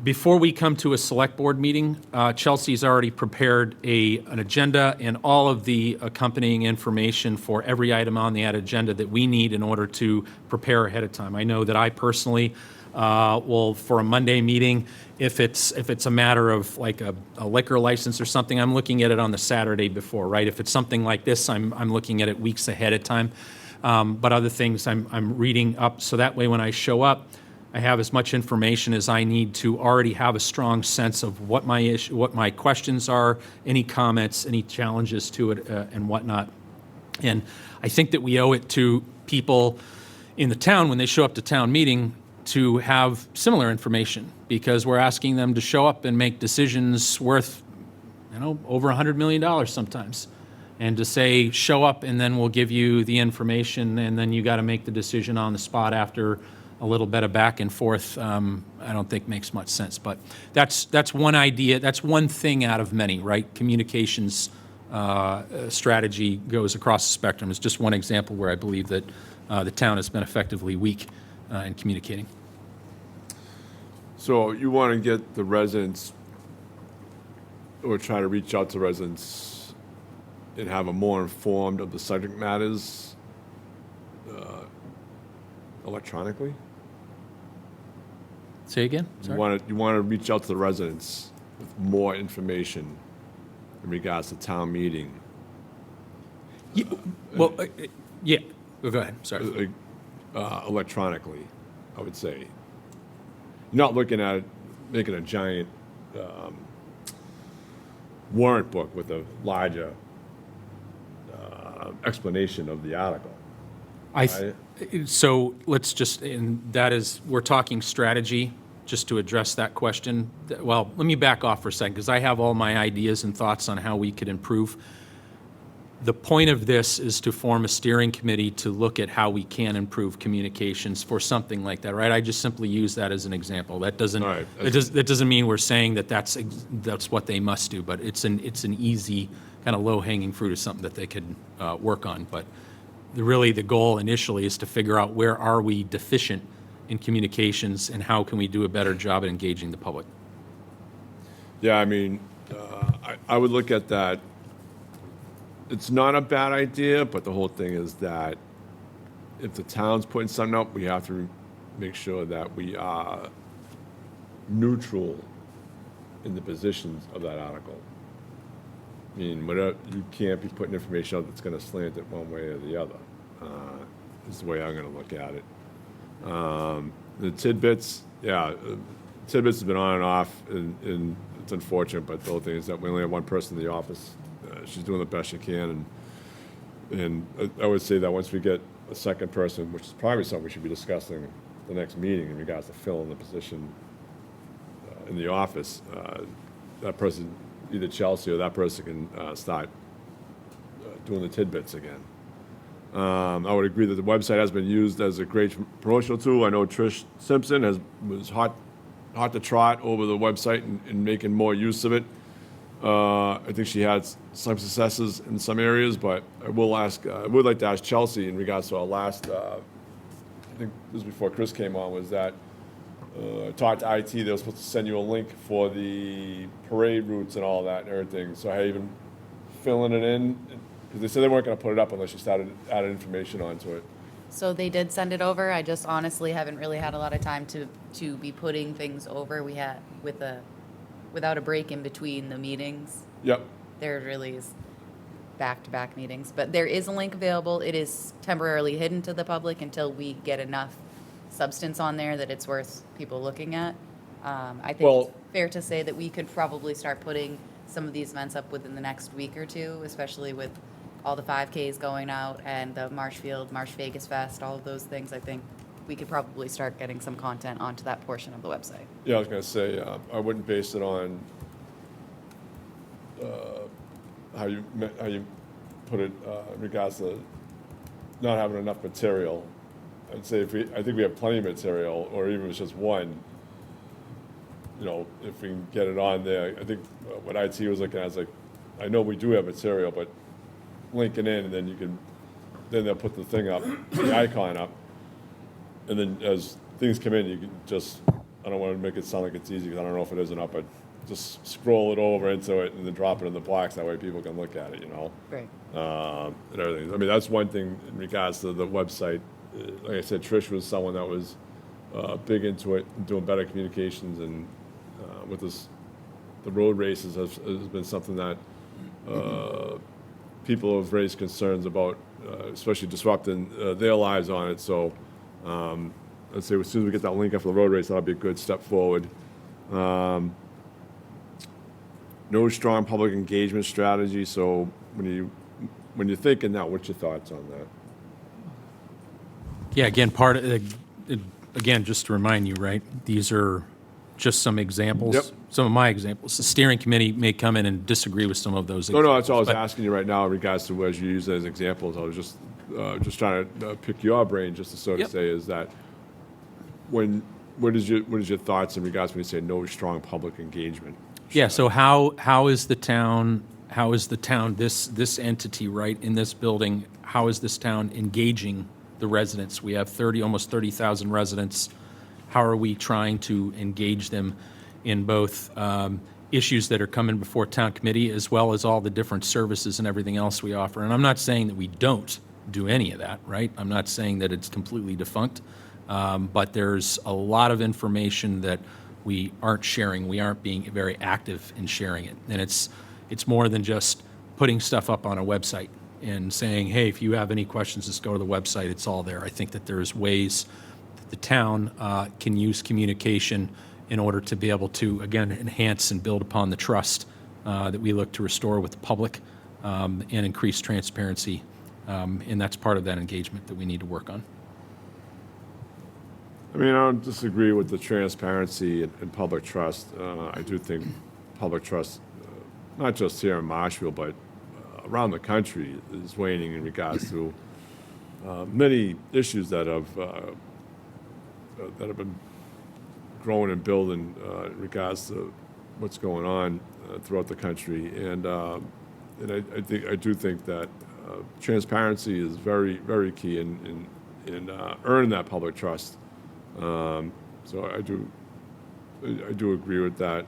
before we come to a select board meeting, Chelsea's already prepared an agenda and all of the accompanying information for every item on the agenda that we need in order to prepare ahead of time. I know that I personally will, for a Monday meeting, if it's a matter of like a liquor license or something, I'm looking at it on the Saturday before, right? If it's something like this, I'm looking at it weeks ahead of time. But other things I'm reading up, so that way when I show up, I have as much information as I need to already have a strong sense of what my questions are, any comments, any challenges to it, and whatnot. And I think that we owe it to people in the town when they show up to town meeting to have similar information, because we're asking them to show up and make decisions worth, over $100 million sometimes. And to say, show up and then we'll give you the information, and then you got to make the decision on the spot after a little bit of back and forth, I don't think makes much sense. But that's one idea. That's one thing out of many, right? Communications strategy goes across the spectrum. It's just one example where I believe that the town has been effectively weak in communicating. So you want to get the residents, or try to reach out to residents and have them more informed of the subject matters electronically? Say again? You Sorry. want to reach out to the residents with more information in regards to town meeting. Well, yeah. Oh, go ahead. Sorry. Electronically, I would say. You're not looking at making a giant warrant book with a larger explanation of the article. So let's just, and that is, we're talking strategy, just to address that question. Well, let me back off for a second, because I have all my ideas and thoughts on how we could improve. The point of this is to form a steering committee to look at how we can improve communications for something like that, right? I just simply use that as an example. That doesn't, All right. that doesn't mean we're saying that that's what they must do, but it's an easy, kind of low-hanging fruit, is something that they could work on. But really, the goal initially is to figure out where are we deficient in communications and how can we do a better job at engaging the public. Yeah, I mean, I would look at that. It's not a bad idea, but the whole thing is that if the town's putting something up, we have to make sure that we are neutral in the positions of that article. I mean, you can't be putting information out that's going to slant it one way or the other, is the way I'm going to look at it. The tidbits, tidbits has been on and off, and it's unfortunate, but the whole thing is that we only have one person in the office. She's doing the best she can, and I would say that once we get a second person, which is probably something we should be discussing the next meeting in regards to filling the position in the office, that person, either Chelsea or that person, can start doing the tidbits again. I would agree that the website has been used as a great promotional tool. I know Trish Simpson was hot to trot over the website and making more use of it. I think she had some successes in some areas, but I would like to ask Chelsea in regards to our last, I think this was before Chris came on, was that talked to IT, they were supposed to send you a link for the parade routes and all that and everything. So I even filling it in, because they said they weren't going to put it up unless you started adding information onto it. So they did send it over. I just honestly haven't really had a lot of time to be putting things over. We had without a break in between the meetings. Yep. There really is back-to-back meetings, but there is a link available. It is temporarily hidden to the public until we get enough substance on there that it's worth people looking at. I think it's fair to say that we could probably start putting some of these events up within the next week or two, especially with all the 5Ks going out and the Marshfield, Marsh Vegas Fest, all of those things. I think we could probably start getting some content onto that portion of the website. Yeah, I was going to say, I wouldn't base it on how you put it in regards to not having enough material. I'd say I think we have plenty of material, or even if it's just one, if we can get it on there. I think what IT was looking at is like, I know we do have material, but link it in, and then they'll put the thing up, the icon up, and then as things come in, you can just, I don't want to make it sound like it's easy, because I don't know if it is or not, but just scroll it over into it and then drop it in the box. That way people can look at it, Great. and everything. I mean, that's one thing in regards to the website. Like I said, Trish was someone that was big into it, doing better communications, and with this, the road races has been something that people have raised concerns about, especially disrupting their lives on it. So let's say as soon as we get that link up for the road race, that'll be a good step forward. No strong public engagement strategy. So when you're thinking that, what's your thoughts on that? Yeah, again, just to remind you, right, these are just some examples. Yep. Some of my examples. The steering committee may come in and disagree with some of those No, examples. that's all I was but- asking you right now in regards to as you use it as examples. I was just trying to pick your brain, just to sort of Yep. say, is that what is your thoughts in regards when you say no strong public engagement? Yeah, so how is the town, this entity, right, in this building, how is this town engaging the residents? We have almost 30,000 residents. How are we trying to engage them in both issues that are coming before town committee, as well as all the different services and everything else we offer? And I'm not saying that we don't do any of that, right? I'm not saying that it's completely defunct. But there's a lot of information that we aren't sharing. We aren't being very active in sharing it. And it's more than just putting stuff up on a website and saying, hey, if you have any questions, just go to the website. It's all there. I think that there's ways that the town can use communication in order to be able to, again, enhance and build upon the trust that we look to restore with the public and increase transparency. And that's part of that engagement that we need to work on. I mean, I don't disagree with the transparency and public trust. I do think public trust, not just here in Marshfield, but around the country, is waning in regards to many issues that have been growing and building in regards to what's going on throughout the country. And I do think that transparency is very, very key in earning that public trust. So I do agree with that.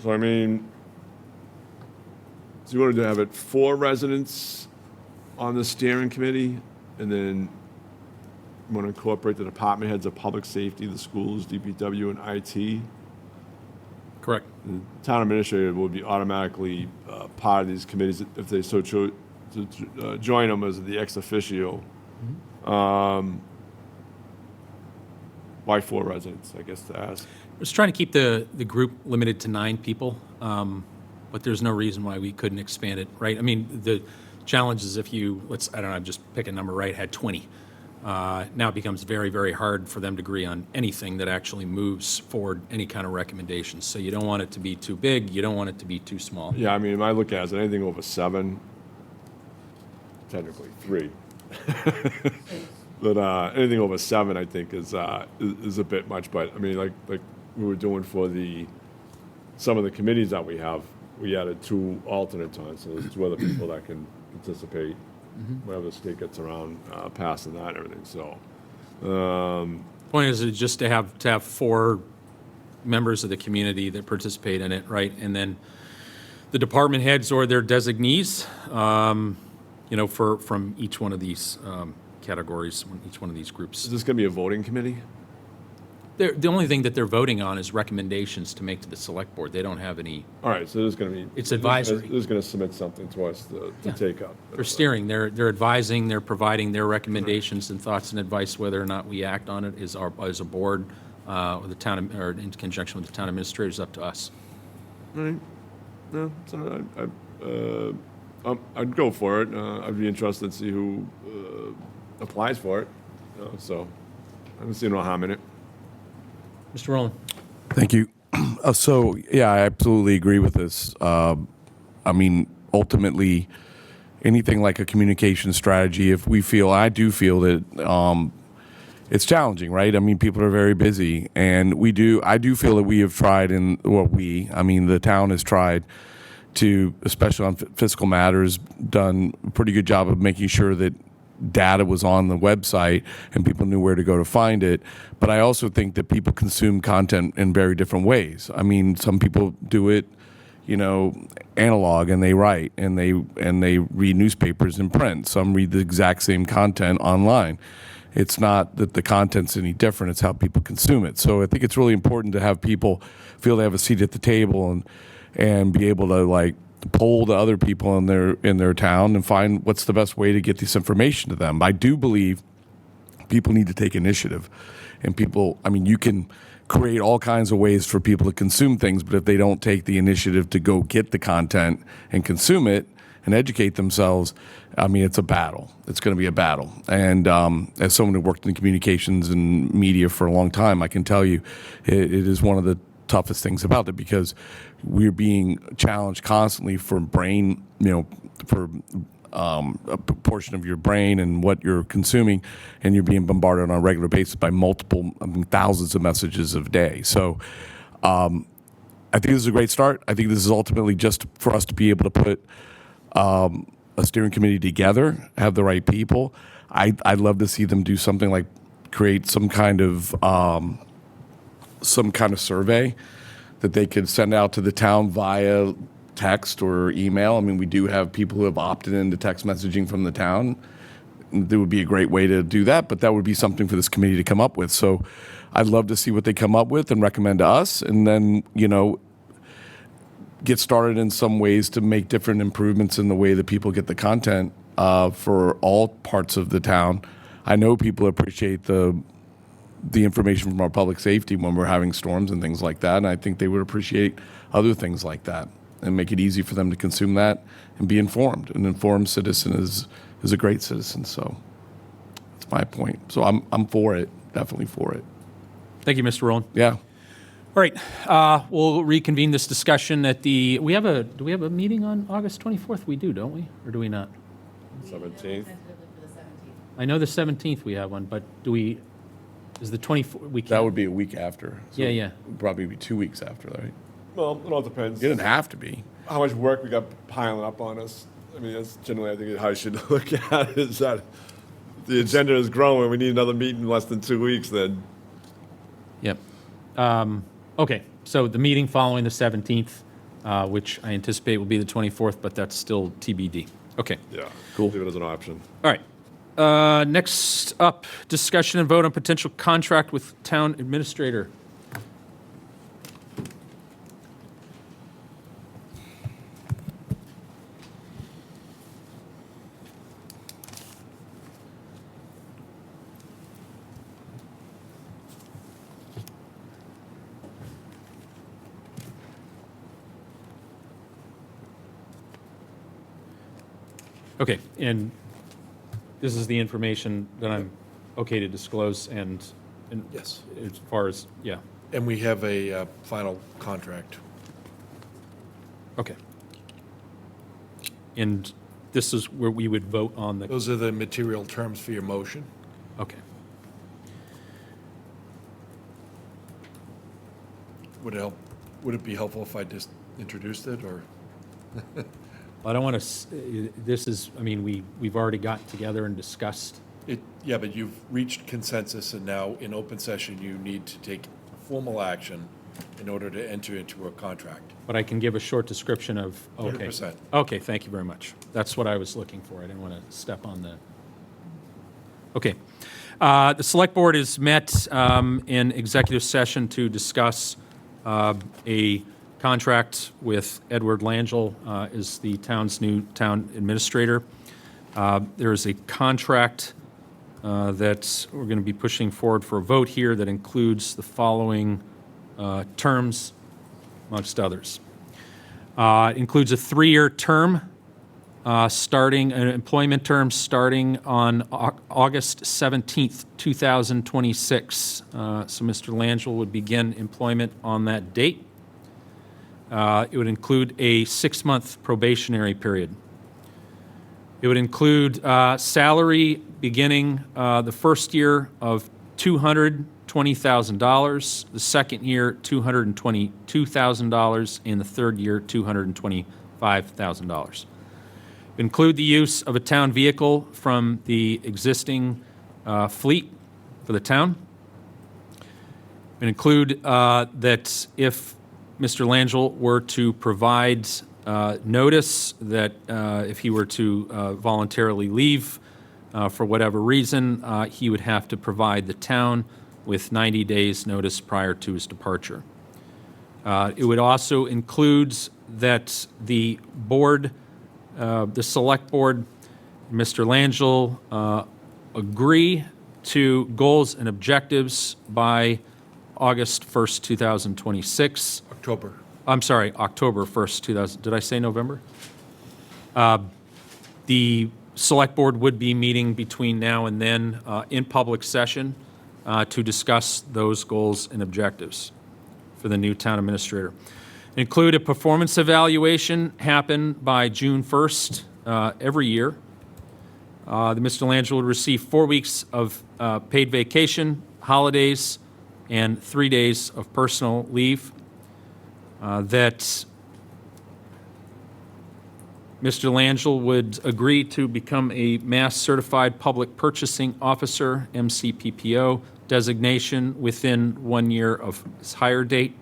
So I mean, so you wanted to have it 4 residents on the steering committee, and then you want to incorporate the department heads of public safety, the schools, DPW, and IT. Correct. The town administrator would be automatically part of these committees if they so chose to join them as the ex officio. Why 4 residents, I guess, to ask? I was trying to keep the group limited to 9 people, but there's no reason why we couldn't expand it, right? I mean, the challenge is if you, I don't know, just pick a number, right, had 20. Now it becomes very, very hard for them to agree on anything that actually moves forward any kind of recommendations. So you don't want it to be too big, you don't want it to be too small. Yeah, I mean, when I look at it, anything over 7, technically 3. But anything over 7, I think, is a bit much. But I mean, like we were doing for some of the committees that we have, we added 2 alternate times, so there's 2 other people that can participate whenever the state gets around passing that and everything. So, Point is just to have 4 members of the community that participate in it, right? And then the department heads or their designees, from each one of these categories, each one of these groups. is this going to be a voting committee? The only thing that they're voting on is recommendations to make to the select board. They don't have any, All right, so there's going to be. It's advisory. They're just going to submit something to us to take up. they're steering, they're advising, they're providing their recommendations and thoughts and advice. Whether or not we act on it as a board or the town, or in conjunction with the town administrator, is up to us. All right. No, I'd go for it. I'd be interested to see who applies for it. So I don't see no harm in it. Mr. Rowland. Thank you. So, yeah, I absolutely agree with this. I mean, ultimately, anything like a communication strategy, if we feel, I do feel that it's challenging, right? I mean, people are very busy, and I do feel that we have tried, the town has tried to, especially on fiscal matters, done a pretty good job of making sure that data was on the website and people knew where to go to find it. But I also think that people consume content in very different ways. I mean, some people do it, analog, and they write and they read newspapers in print. Some read the exact same content online. It's not that the content's any different, it's how people consume it. So I think it's really important to have people feel they have a seat at the table and be able to poll the other people in their town and find what's the best way to get this information to them. I do believe people need to take initiative, and you can create all kinds of ways for people to consume things, but if they don't take the initiative to go get the content and consume it and educate themselves, it's a battle. It's going to be a battle. And as someone who worked in communications and media for a long time, I can tell you it is one of the toughest things about it, because we're being challenged constantly for brain, for a portion of your brain and what you're consuming, and you're being bombarded on a regular basis by thousands of messages a day. So I think this is a great start. I think this is ultimately just for us to be able to put a steering committee together, have the right people. I'd love to see them do something like create some kind of survey that they could send out to the town via text or email. I mean, we do have people who have opted into text messaging from the town. There would be a great way to do that, but that would be something for this committee to come up with. So I'd love to see what they come up with and recommend to us, and then, get started in some ways to make different improvements in the way that people get the content for all parts of the town. I know people appreciate the information from our public safety when we're having storms and things like that, and I think they would appreciate other things like that and make it easy for them to consume that and be informed. An informed citizen is a great citizen, so that's my point. So I'm for it, definitely for it. Thank you, Mr. Rowland. Yeah. All right, we'll reconvene this discussion at do we have a meeting on August 24th? We do, don't we? Or do we not? 17th. Tentatively for the 17th. I know the 17th we have one, but is the 24th, we can't? That would be a week after. So Yeah. it would probably be 2 weeks after, right? Well, it all depends. It didn't have to be. How much work we got piling up on us. I mean, that's generally, I think, how you should look at it, is that the agenda is growing. We need another meeting in less than 2 weeks, then. Yep. Okay, so the meeting following the 17th, which I anticipate will be the 24th, but that's still TBD. Okay, Yeah. Cool. Leave it as an option. all right. Next up, discussion and vote on potential contract with town administrator. Okay, and this is the information that I'm okay to disclose and Yes. as far as, yeah, And we have a final contract. okay. And this is where we would vote on the, Those are the material terms for your motion. okay. Would it be helpful if I just introduced it, or? I don't want to, this is, I mean, we've already got together and discussed. Yeah, but you've reached consensus, and now in open session, you need to take formal action in order to enter into a contract. But I can give a short description of, okay. 100%. Okay, thank you very much. That's what I was looking for. I didn't want to step on the. Okay. The Select Board is met in executive session to discuss a contract with Edward Langell as the town's new town administrator. There is a contract that we're going to be pushing forward for a vote here that includes the following terms, amongst others. It includes a 3-year term, an employment term starting on August 17th, 2026. So Mr. Langell would begin employment on that date. It would include a 6-month probationary period. It would include salary beginning the first year of $220,000, the second year $222,000, and the third year $225,000. Include the use of a town vehicle from the existing fleet for the town. And include that if Mr. Langell were to provide notice that if he were to voluntarily leave for whatever reason, he would have to provide the town with 90 days' notice prior to his departure. It would also include that the board, the Select Board, Mr. Langell, agree to goals and objectives by August 1st, 2026. October. I'm sorry, October 1st, 2000. Did I say November? The Select Board would be meeting between now and then in public session to discuss those goals and objectives for the new town administrator. Include a performance evaluation happen by June 1st every year. The Mr. Langell would receive 4 weeks of paid vacation, holidays, and 3 days of personal leave. That Mr. Langell would agree to become a Mass Certified Public Purchasing Officer, MCPPO, designation within 1 year of his hire date.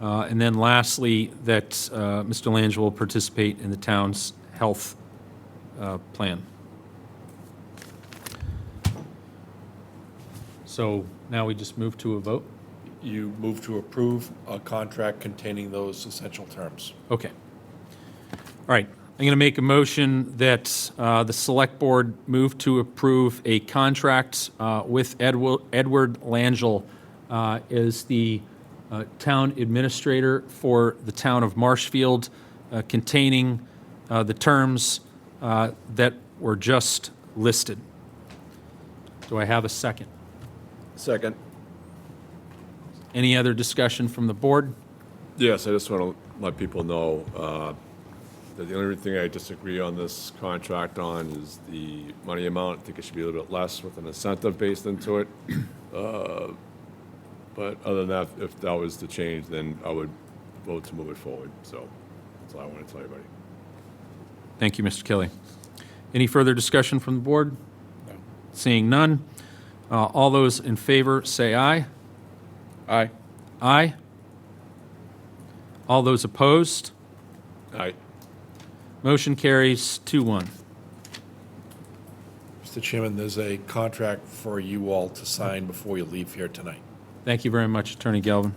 And then lastly, that Mr. Lange will participate in the town's health plan. So now we just move to a vote? You move to approve a contract containing those essential terms. Okay. All right. I'm going to make a motion that the Select Board move to approve a contract with Edward Langell as the town administrator for the town of Marshfield, containing the terms that were just listed. Do I have a second? Second. Any other discussion from the board? Yes, I just want to let people know that the only thing I disagree on this contract on is the money amount. I think it should be a little bit less with an incentive based into it. But other than that, if that was to change, then I would vote to move it forward. So that's all I want to tell everybody. Thank you, Mr. Kelly. Any further discussion from the board? No. Seeing none. All those in favor say aye. Aye. Aye. All those opposed? Aye. Motion carries 2-1. Mr. Chairman, there's a contract for you all to sign before you leave here tonight. Thank you very much, Attorney Galvin.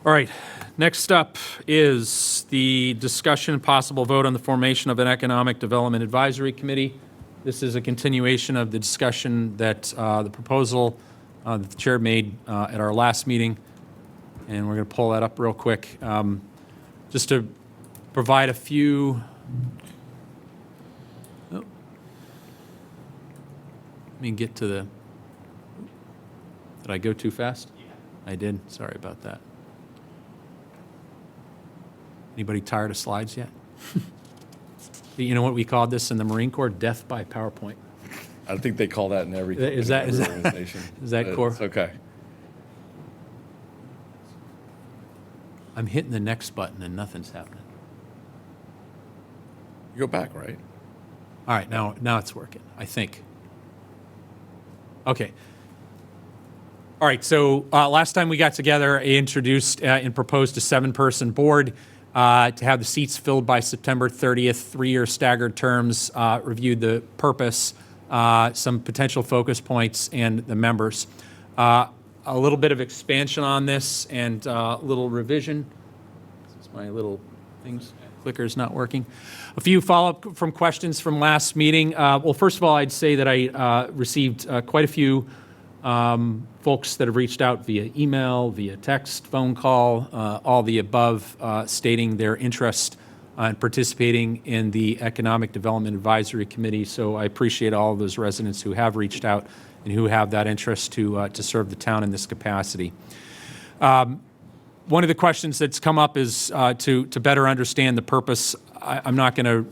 All right, next up is the discussion and possible vote on the formation of an Economic Development Advisory Committee. This is a continuation of the discussion that the proposal that the chair made at our last meeting, and we're going to pull that up real quick. Just to provide a few... Oh. Let me get to the... Did I go too fast? Yeah. I did. Sorry about that. Anybody tired of slides yet? You know what we called this in the Marine Corps? Death by PowerPoint. I think they call that in every Is that- is that- organization. is that core? It's okay. I'm hitting the next button and nothing's happening. You go back, right? All right, now it's working, I think. Okay. All right, so last time we got together, I introduced and proposed a 7-person board to have the seats filled by September 30th, 3-year staggered terms, reviewed the purpose, some potential focus points, and the members. A little bit of expansion on this and a little revision. This is my little things. Clicker's not working. A few follow-up from questions from last meeting. Well, first of all, I'd say that I received quite a few folks that have reached out via email, via text, phone call, all the above, stating their interest in participating in the Economic Development Advisory Committee. So I appreciate all of those residents who have reached out and who have that interest to serve the town in this capacity. One of the questions that's come up is to better understand the purpose. I'm not going to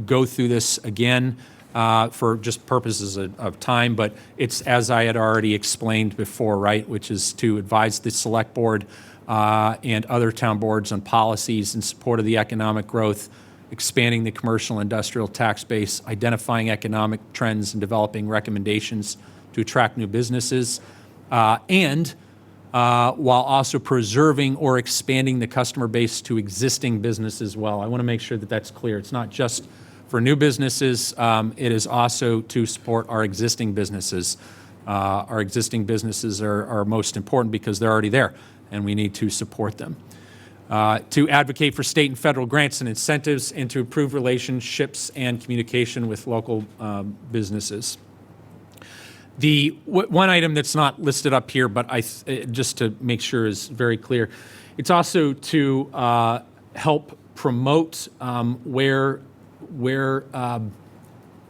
go through this again for just purposes of time, but it's as I had already explained before, right, which is to advise the Select Board and other town boards on policies in support of the economic growth, expanding the commercial industrial tax base, identifying economic trends, and developing recommendations to attract new businesses, and while also preserving or expanding the customer base to existing businesses as well. I want to make sure that that's clear. It's not just for new businesses. It is also to support our existing businesses. Our existing businesses are most important because they're already there, and we need to support them. To advocate for state and federal grants and incentives, and to improve relationships and communication with local businesses. The one item that's not listed up here, but just to make sure is very clear, it's also to help promote where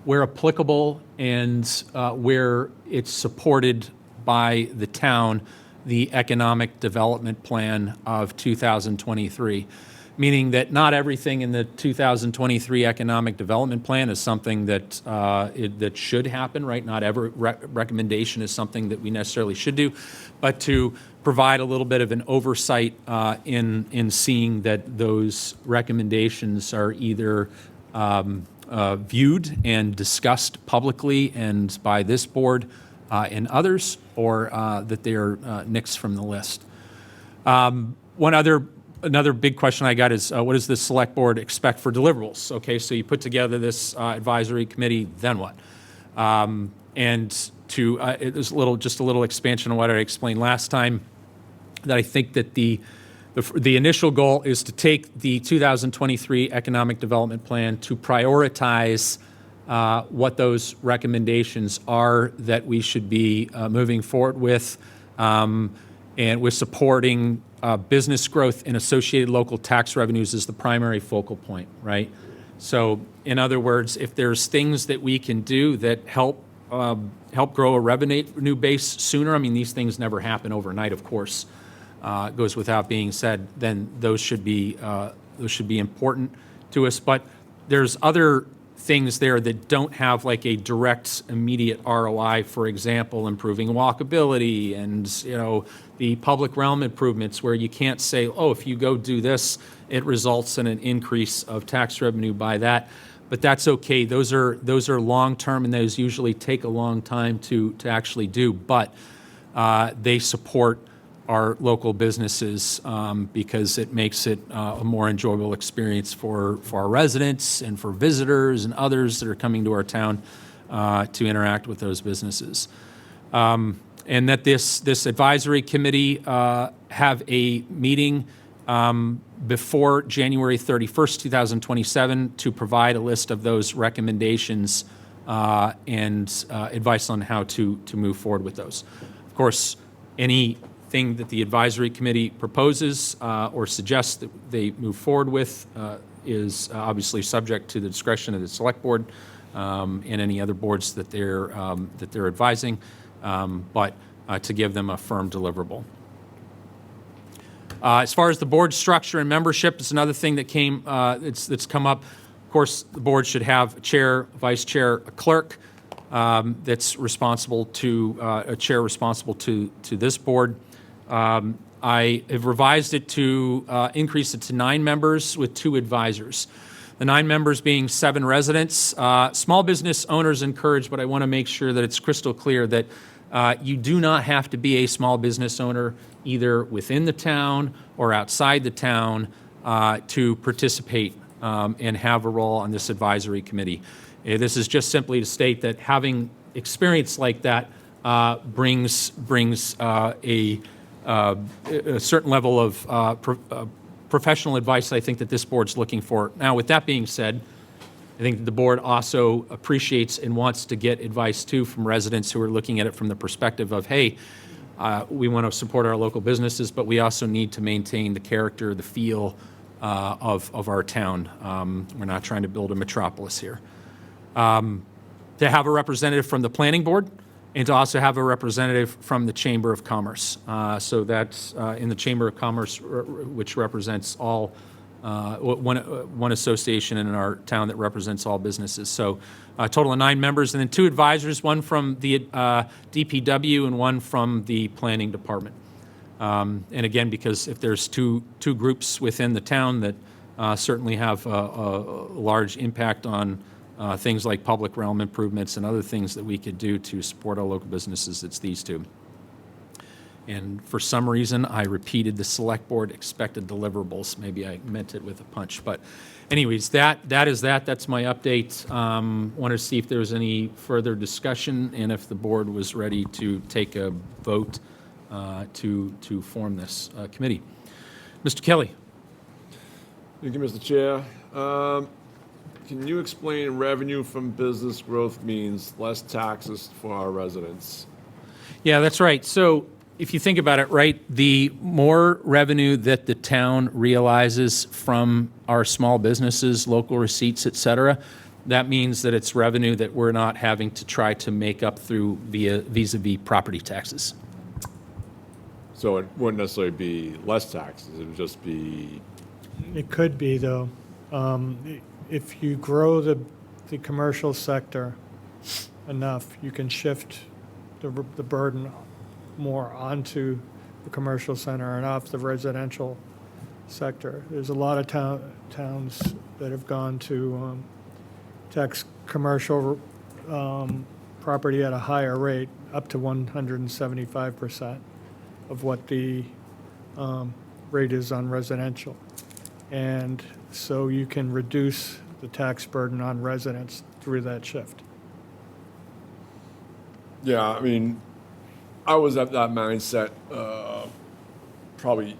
applicable and where it's supported by the town, the Economic Development Plan of 2023. Meaning that not everything in the 2023 Economic Development Plan is something that that should happen, right? Not every recommendation is something that we necessarily should do, but to provide a little bit of an oversight in seeing that those recommendations are either viewed and discussed publicly and by this board and others, or that they are nixed from the list. Another big question I got is, what does the select board expect for deliverables? Okay, so you put together this advisory committee, then what? It was just a little expansion on what I explained last time, that I think that the initial goal is to take the 2023 Economic Development Plan to prioritize what those recommendations are that we should be moving forward with, and with supporting business growth and associated local tax revenues as the primary focal point, right? So, in other words, if there's things that we can do that help grow a revenue base sooner, I mean, these things never happen overnight, of course, goes without being said, then those should be important to us. But there's other things there that don't have like a direct, immediate ROI. For example, improving walkability and, the public realm improvements, where you can't say, oh, if you go do this, it results in an increase of tax revenue by that. But that's okay. Those are long-term, and those usually take a long time to actually do. But they support our local businesses because it makes it a more enjoyable experience for our residents and for visitors and others that are coming to our town to interact with those businesses. And that this advisory committee have a meeting before January 31st, 2027, to provide a list of those recommendations and advice on how to move forward with those. Of course, anything that the advisory committee proposes or suggests that they move forward with is obviously subject to the discretion of the select board and any other boards that they're advising, but to give them a firm deliverable. As far as the board structure and membership, it's another thing that that's come up. Of course, the board should have a chair, vice chair, a clerk that's responsible to a chair responsible to this board. I have revised it to increase it to 9 members with 2 advisors. The 9 members being 7 residents. Small business owners encouraged, but I want to make sure that it's crystal clear that you do not have to be a small business owner either within the town or outside the town to participate and have a role on this advisory committee. This is just simply to state that having experience like that brings a certain level of professional advice I think that this board's looking for. Now, with that being said, I think the board also appreciates and wants to get advice, too, from residents who are looking at it from the perspective of, hey, we want to support our local businesses, but we also need to maintain the character, the feel of our town. We're not trying to build a metropolis here. To have a representative from the planning board and to also have a representative from the Chamber of Commerce. So that's in the Chamber of Commerce, which represents all, one association in our town that represents all businesses. So a total of 9 members, and then 2 advisors, one from the DPW and one from the planning department. And again, because if there's two groups within the town that certainly have a large impact on things like public realm improvements and other things that we could do to support our local businesses, it's these 2. And for some reason, I repeated the select board expected deliverables. Maybe I meant it with a punch. But anyways, that is that. That's my update. Wanted to see if there was any further discussion and if the board was ready to take a vote to form this committee. Mr. Kelly. Thank you, Mr. Chair. Can you explain revenue from business growth means less taxes for our residents? Yeah, that's right. So if you think about it, right, the more revenue that the town realizes from our small businesses, local receipts, et cetera, that means that it's revenue that we're not having to try to make up through vis-a-vis property taxes. So it wouldn't necessarily be less taxes, it would just be, It could be, though. If you grow the commercial sector enough, you can shift the burden more onto the commercial center and off the residential sector. There's a lot of towns that have gone to tax commercial property at a higher rate, up to 175% of what the rate is on residential. And so you can reduce the tax burden on residents through that shift. Yeah, I mean, I was at that mindset probably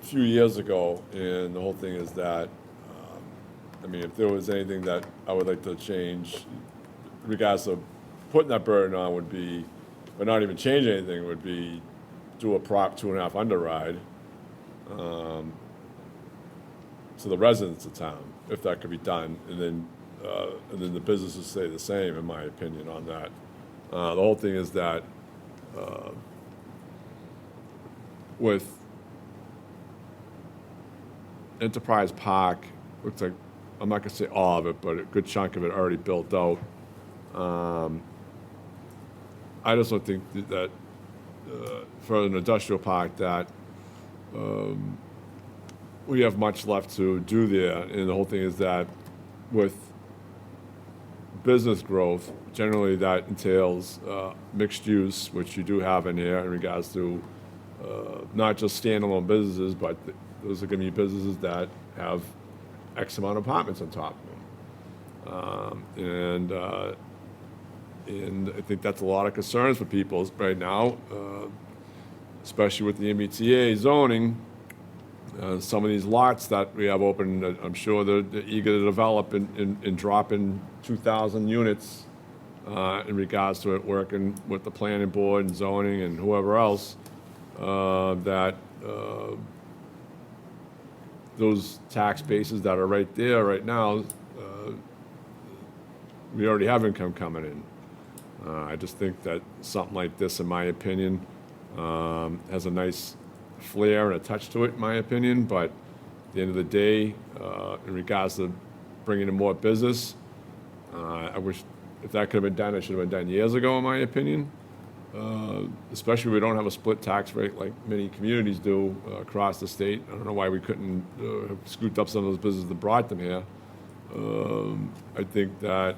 a few years ago, and the whole thing is that, I mean, if there was anything that I would like to change, regardless of putting that burden on, would be, but not even change anything, would be do a Prop 2.5 underride to the residents of town, if that could be done, and then the businesses stay the same, in my opinion, on that. The whole thing is that with Enterprise Park, looks like, I'm not gonna say all of it, but a good chunk of it already built out. I just don't think that for an industrial park that we have much left to do there. And the whole thing is that with business growth, generally that entails mixed use, which you do have in here in regards to not just standalone businesses, but those are going to be businesses that have X amount of apartments on top of them. And I think that's a lot of concerns for people right now, especially with the MBTA zoning. Some of these lots that we have open, I'm sure they're eager to develop and drop in 2,000 units in regards to it, working with the planning board and zoning and whoever else, that those tax bases that are right there right now, we already have income coming in. I just think that something like this, in my opinion, has a nice flair and a touch to it, in my opinion, but at the end of the day, in regards to bringing in more business, I wish if that could have been done, it should have been done years ago, in my opinion. Especially we don't have a split tax rate like many communities do across the state. I don't know why we couldn't have scooped up some of those businesses that brought them here. I think that,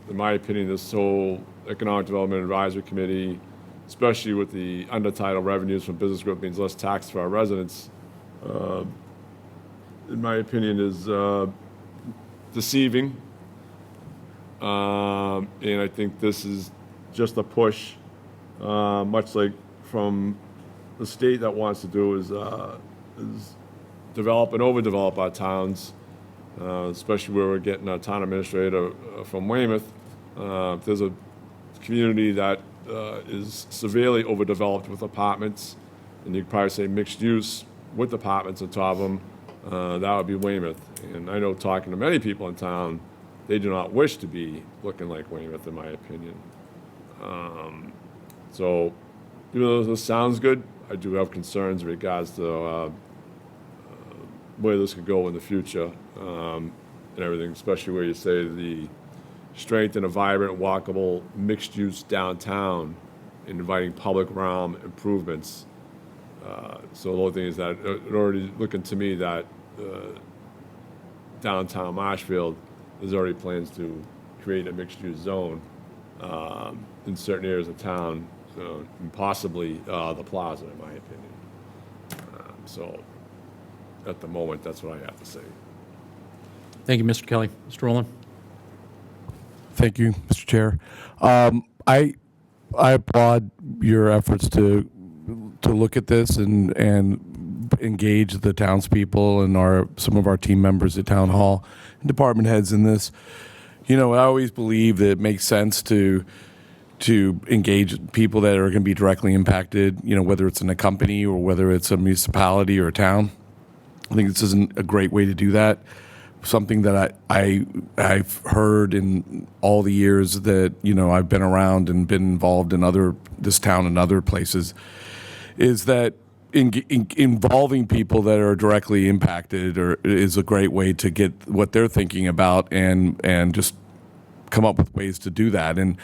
in my opinion, this whole Economic Development Advisory Committee, especially with the undertitle revenues from business growth means less tax for our residents, in my opinion, is deceiving. And I think this is just a push, much like from the state that wants to do is develop and overdevelop our towns, especially where we're getting a town administrator from Weymouth. If there's a community that is severely overdeveloped with apartments, and you could probably say mixed use with apartments on top of them, that would be Weymouth. And I know talking to many people in town, they do not wish to be looking like Weymouth, in my opinion. So, even though this sounds good, I do have concerns in regards to where this could go in the future and everything, especially where you say the strength in a vibrant, walkable, mixed-use downtown, and inviting public realm improvements. So the whole thing is that it already looking to me that downtown Marshfield, there's already plans to create a mixed-use zone in certain areas of town, and possibly the plaza, in my opinion. So at the moment, that's what I have to say. Thank you, Mr. Kelly. Mr. Rowland? Thank you, Mr. Chair. I applaud your efforts to look at this and engage the townspeople and some of our team members at Town Hall and department heads in this. You know, I always believe that it makes sense to engage people that are going to be directly impacted, you know, whether it's in a company or whether it's a municipality or a town. I think this isn't a great way to do that. Something that I've heard in all the years that, you know, I've been around and been involved in this town and other places is that involving people that are directly impacted is a great way to get what they're thinking about and just come up with ways to do that. And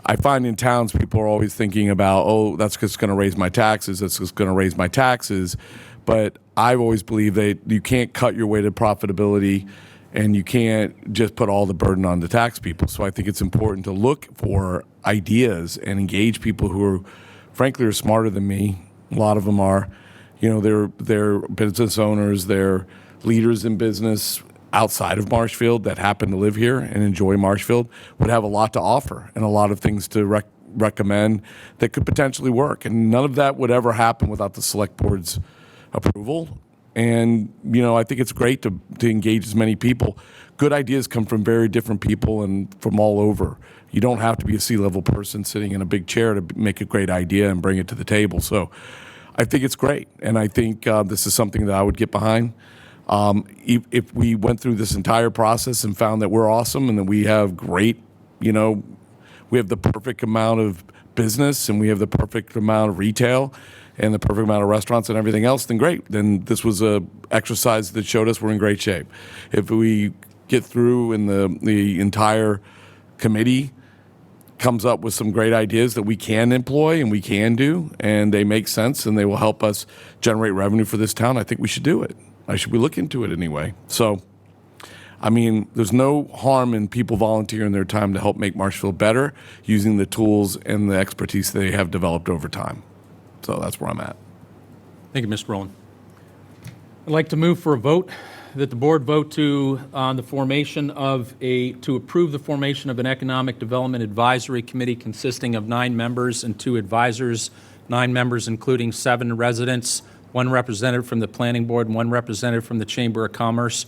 I find in towns people are always thinking about, oh, that's just going to raise my taxes, that's just going to raise my taxes. But I've always believed that you can't cut your way to profitability and you can't just put all the burden on the tax people. So I think it's important to look for ideas and engage people who are, frankly, are smarter than me A lot of them are. They're business owners, they're leaders in business outside of Marshfield that happen to live here and enjoy Marshfield, would have a lot to offer and a lot of things to recommend that could potentially work. And none of that would ever happen without the select board's approval. And, I think it's great to engage as many people. Good ideas come from very different people and from all over. You don't have to be a C-level person sitting in a big chair to make a great idea and bring it to the table. So I think it's great. And I think this is something that I would get behind. If we went through this entire process and found that we're awesome and that we have great, we have the perfect amount of business and we have the perfect amount of retail and the perfect amount of restaurants and everything else, then great. Then this was a exercise that showed us we're in great shape. If we get through and the entire committee comes up with some great ideas that we can employ and we can do, and they make sense and they will help us generate revenue for this town, I think we should do it. I should we look into it anyway. So, there's no harm in people volunteering their time to help make Marshfield better using the tools and the expertise they have developed over time. So that's where I'm at. Thank you, Mr. Rowland. I'd like to move for a vote that the board vote to approve the formation of an economic development advisory committee consisting of 9 members and 2 advisors, 9 members including 7 residents, 1 representative from the planning board, and 1 representative from the Chamber of Commerce,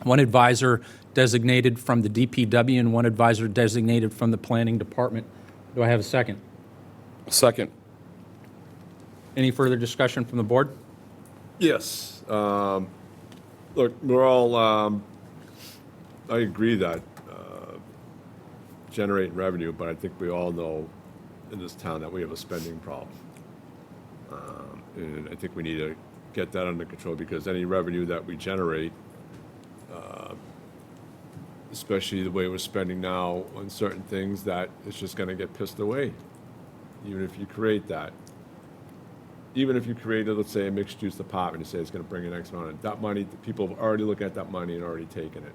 1 advisor designated from the DPW, and 1 advisor designated from the planning department. Do I have a second? Second. Any further discussion from the board? Yes. Look, we're all, I agree that generating revenue, but I think we all know in this town that we have a spending problem. And I think we need to get that under control because any revenue that we generate, especially the way we're spending now on certain things, that it's just going to get pissed away, even if you create that. Even if you created, let's say, a mixed-use department and say it's going to bring in X amount of that money, people have already looked at that money and already taken it.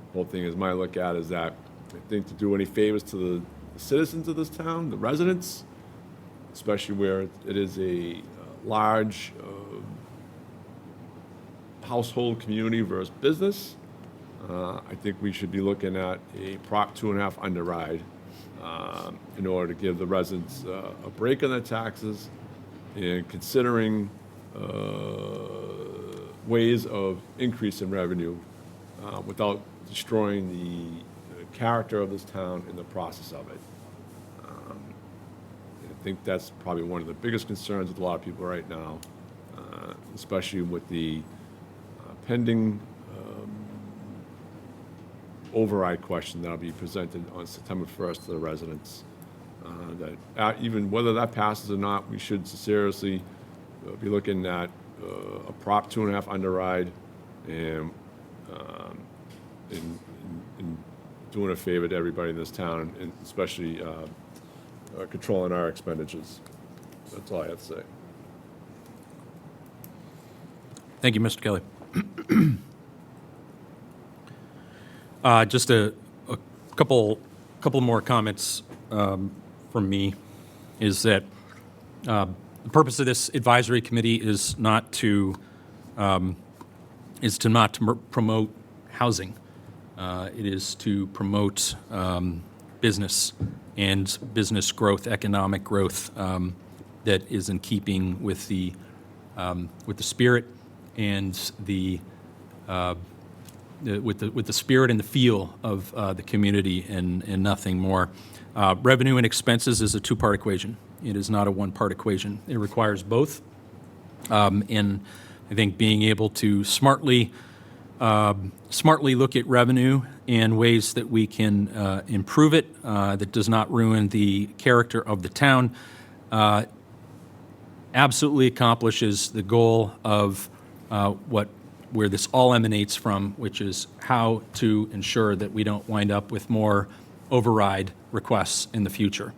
The whole thing is my look at is that I think to do any favors to the citizens of this town, the residents, especially where it is a large household community versus business, I think we should be looking at a Prop 2.5 underride in order to give the residents a break on their taxes and considering ways of increasing revenue without destroying the character of this town in the process of it. I think that's probably one of the biggest concerns with a lot of people right now, especially with the pending override question that'll be presented on September 1st to the residents. That even whether that passes or not, we should seriously be looking at a Prop 2.5 underride and doing a favor to everybody in this town, and especially controlling our expenditures. That's all I have to say. Thank you, Mr. Kelly. Just a couple more comments from me is that the purpose of this advisory committee is not to promote housing. It is to promote business and business growth, economic growth that is in keeping with the spirit and with the spirit and the feel of the community and nothing more. Revenue and expenses is a 2-part equation. It is not a 1-part equation. It requires both. And I think being able to smartly look at revenue and ways that we can improve it that does not ruin the character of the town absolutely accomplishes the goal of where this all emanates from, which is how to ensure that we don't wind up with more override requests in the future.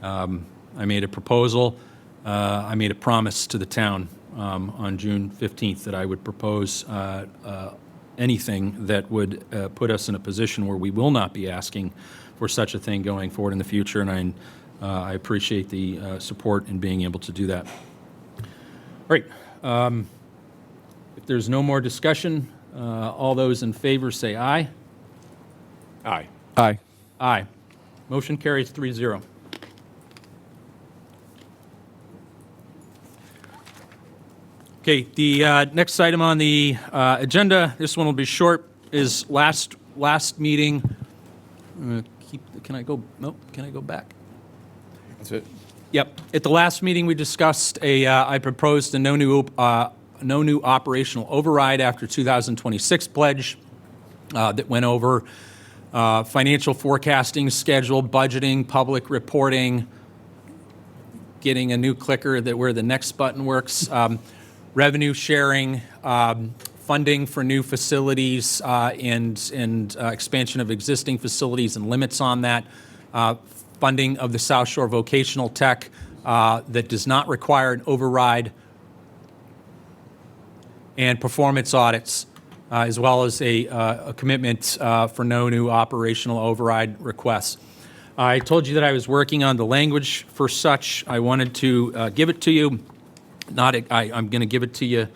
I made a proposal, I made a promise to the town on June 15th that I would propose anything that would put us in a position where we will not be asking for such a thing going forward in the future, and I appreciate the support in being able to do that. Great. If there's no more discussion, all those in favor say aye. Aye. Aye. Aye. Motion carries 3-0. Okay, the next item on the agenda, this one will be short, is last meeting. Can I go, nope, can I go back? That's it. Yep. At the last meeting, we discussed I proposed a no new operational override after 2026 pledge that went over financial forecasting, schedule, budgeting, public reporting, getting a new clicker where the next button works, revenue sharing, funding for new facilities and expansion of existing facilities and limits on that, funding of the South Shore Vocational Tech that does not require an override, and performance audits, as well as a commitment for no new operational override requests. I told you that I was working on the language for such. I wanted to give it to you. I'm going to give it to you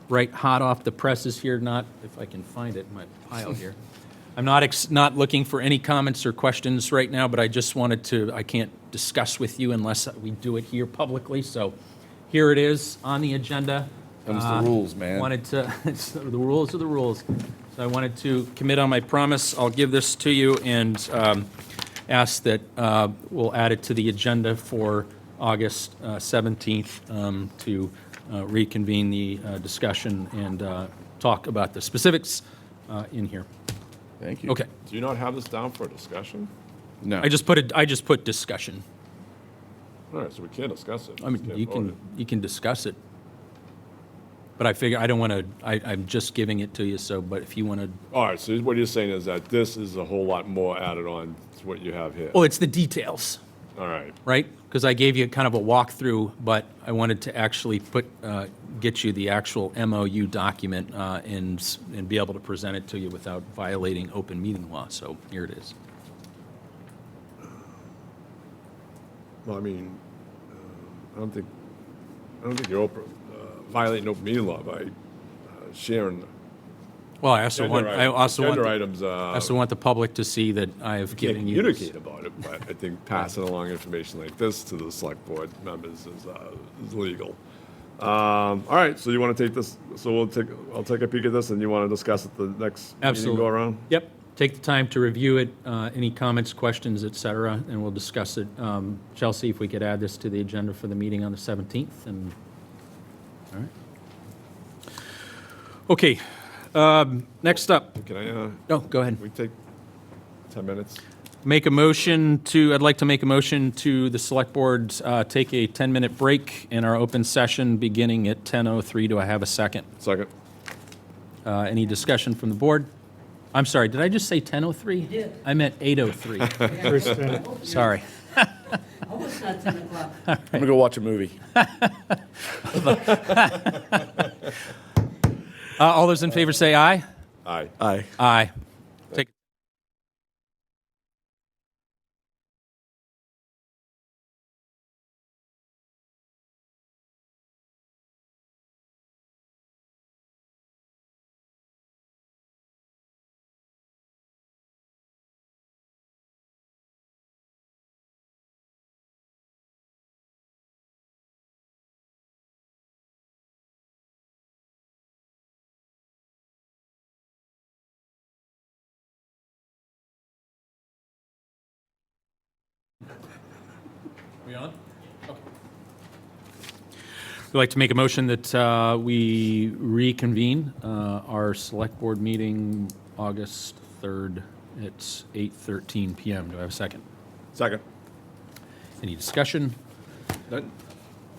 right hot off the presses here, not if I can find it in my pile here. I'm not looking for any comments or questions right now, but I just wanted to, I can't discuss with you unless we do it here publicly. So here it is on the agenda. Them's the rules, man. The rules are the rules. So I wanted to commit on my promise. I'll give this to you and ask that we'll add it to the agenda for August 17th to reconvene the discussion and talk about the specifics in here. Thank you. Okay. Do you not have this down for a discussion? No. I just put discussion. All right, so we can't discuss it. I mean, you can discuss it. But I figure I don't want to, I'm just giving it to you, so, but if you want to, All right, so what you're saying is that this is a whole lot more added on to what you have here. well, it's the details, All right. right? Because I gave you kind of a walkthrough, but I wanted to actually get you the actual MOU document and be able to present it to you without violating open meeting law, so here it is. Well, I mean, I don't think you're violating open meeting law by sharing Well, I also want, agenda items. I also want the public to see that I have Can't given you. communicate about it, but I think passing along information like this to the select board members is legal. All right, so you want to take this, so I'll take a peek at this, and you want to discuss it the next meeting Absolutely. go around? Yep. Take the time to review it, any comments, questions, et cetera, and we'll discuss it. Chelsea, if we could add this to the agenda for the meeting on the 17th, and, all right. Okay, next up. Can I, Oh, go ahead. we take 10 minutes? I'd like to make a motion to the select board, take a 10-minute break in our open session beginning at 10:03. Do I have a second? Second. Any discussion from the board? I'm sorry, did I just say 10:03? You did. I meant 8:03. First minute. Sorry. Almost not 10 o'clock. I'm gonna go watch a movie. All those in favor say aye. Aye. Aye. Aye. Take. We on? Okay. We'd like to make a motion that we reconvene our select board meeting August 3rd at 8:13 PM. Do I have a second? Second. Any discussion? None?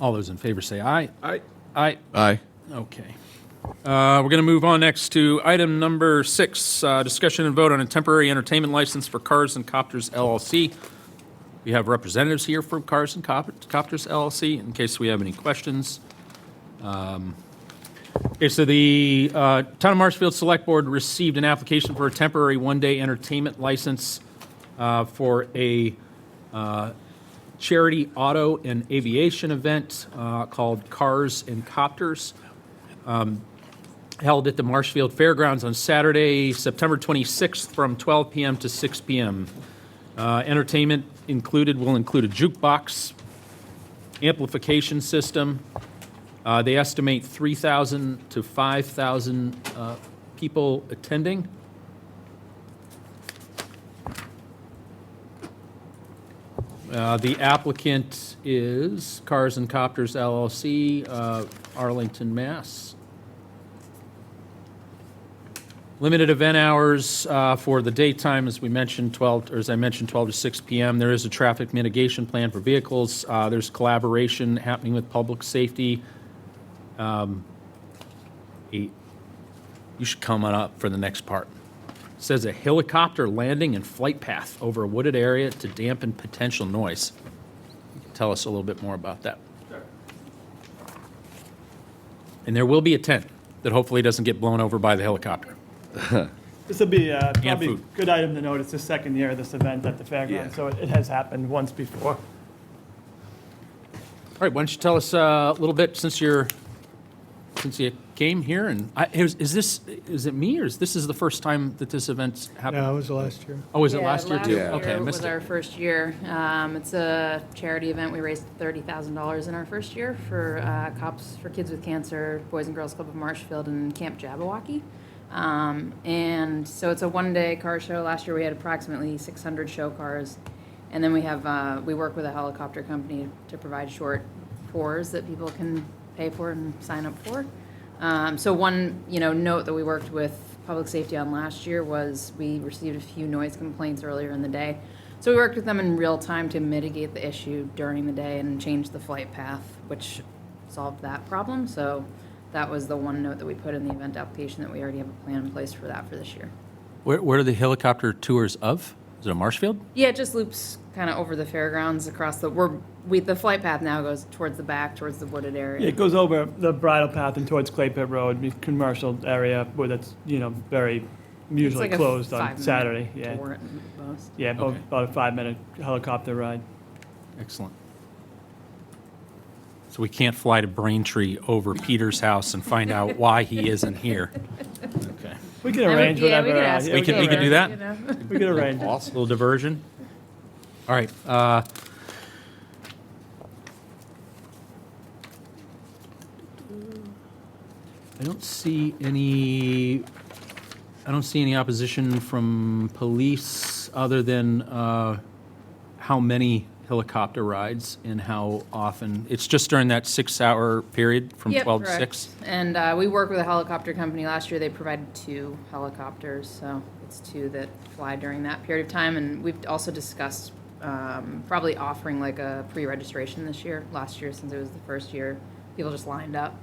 All those in favor say aye. Aye. Aye. Aye. Okay. We're going to move on next to item number 6, discussion and vote on a temporary entertainment license for Cars and Copters LLC. We have representatives here from Cars and Copters LLC in case we have any questions. Okay, so the Town of Marshfield Select Board received an application for a temporary one-day entertainment license for a charity auto and aviation event called Cars and Copters, held at the Marshfield Fairgrounds on Saturday, September 26th from 12 p.m. to 6 p.m. Entertainment will include a jukebox, amplification system. They estimate 3,000 to 5,000 people attending. The applicant is Cars and Copters LLC, Arlington, Mass. Limited event hours for the daytime, as I mentioned, 12 to 6 p.m. There is a traffic mitigation plan for vehicles. There's collaboration happening with public safety. You should come on up for the next part. It says a helicopter landing and flight path over a wooded area to dampen potential noise. You can tell us a little bit more about that. And there will be a tent that hopefully doesn't get blown over by the helicopter. This will be probably a food. good item to note. It's the second year of this event at the fairground, so it has happened once before. All right, why don't you tell us a little bit since you came here, and is it me, or this is the first time that this event's happened? Yeah, it was last year. Oh, was it last year too? Last Okay, I year missed was it. our first year. It's a charity event. We raised $30,000 in our first year for Cops for Kids with Cancer, Boys and Girls Club of Marshfield, and Camp Jabberwocky. And so it's a one-day car show. Last year we had approximately 600 show cars. And then we work with a helicopter company to provide short tours that people can pay for and sign up for. So one, note that we worked with public safety on last year was we received a few noise complaints earlier in the day. So we worked with them in real time to mitigate the issue during the day and change the flight path, which solved that problem. So that was the one note that we put in the event application, that we already have a plan in place for that for this year. Where are the helicopter tours of? Is it a Marshfield? Yeah, it just loops kind of over the fairgrounds across the flight path now goes towards the back, towards the wooded area. Yeah, it goes over the bridle path and towards Clay Pit Road, the commercial area where that's, very usually It's like a closed on 5-minute Saturday. Yeah, tour at most. yeah, Okay. about a 5-minute helicopter ride. Excellent. So we can't fly to Braintree over Peter's house and find out why he isn't here. Okay. We can arrange Yeah, whatever. we could ask. yeah, We can do that? We can arrange it. A little diversion. All right. I don't see any opposition from police other than how many helicopter rides and how often. It's just during that 6-hour period from Yep, 12 to correct. 6? And we worked with a helicopter company last year. They provided 2 helicopters, so it's 2 that fly during that period of time. And we've also discussed probably offering like a pre-registration this year. Last year, since it was the first year, people just lined up.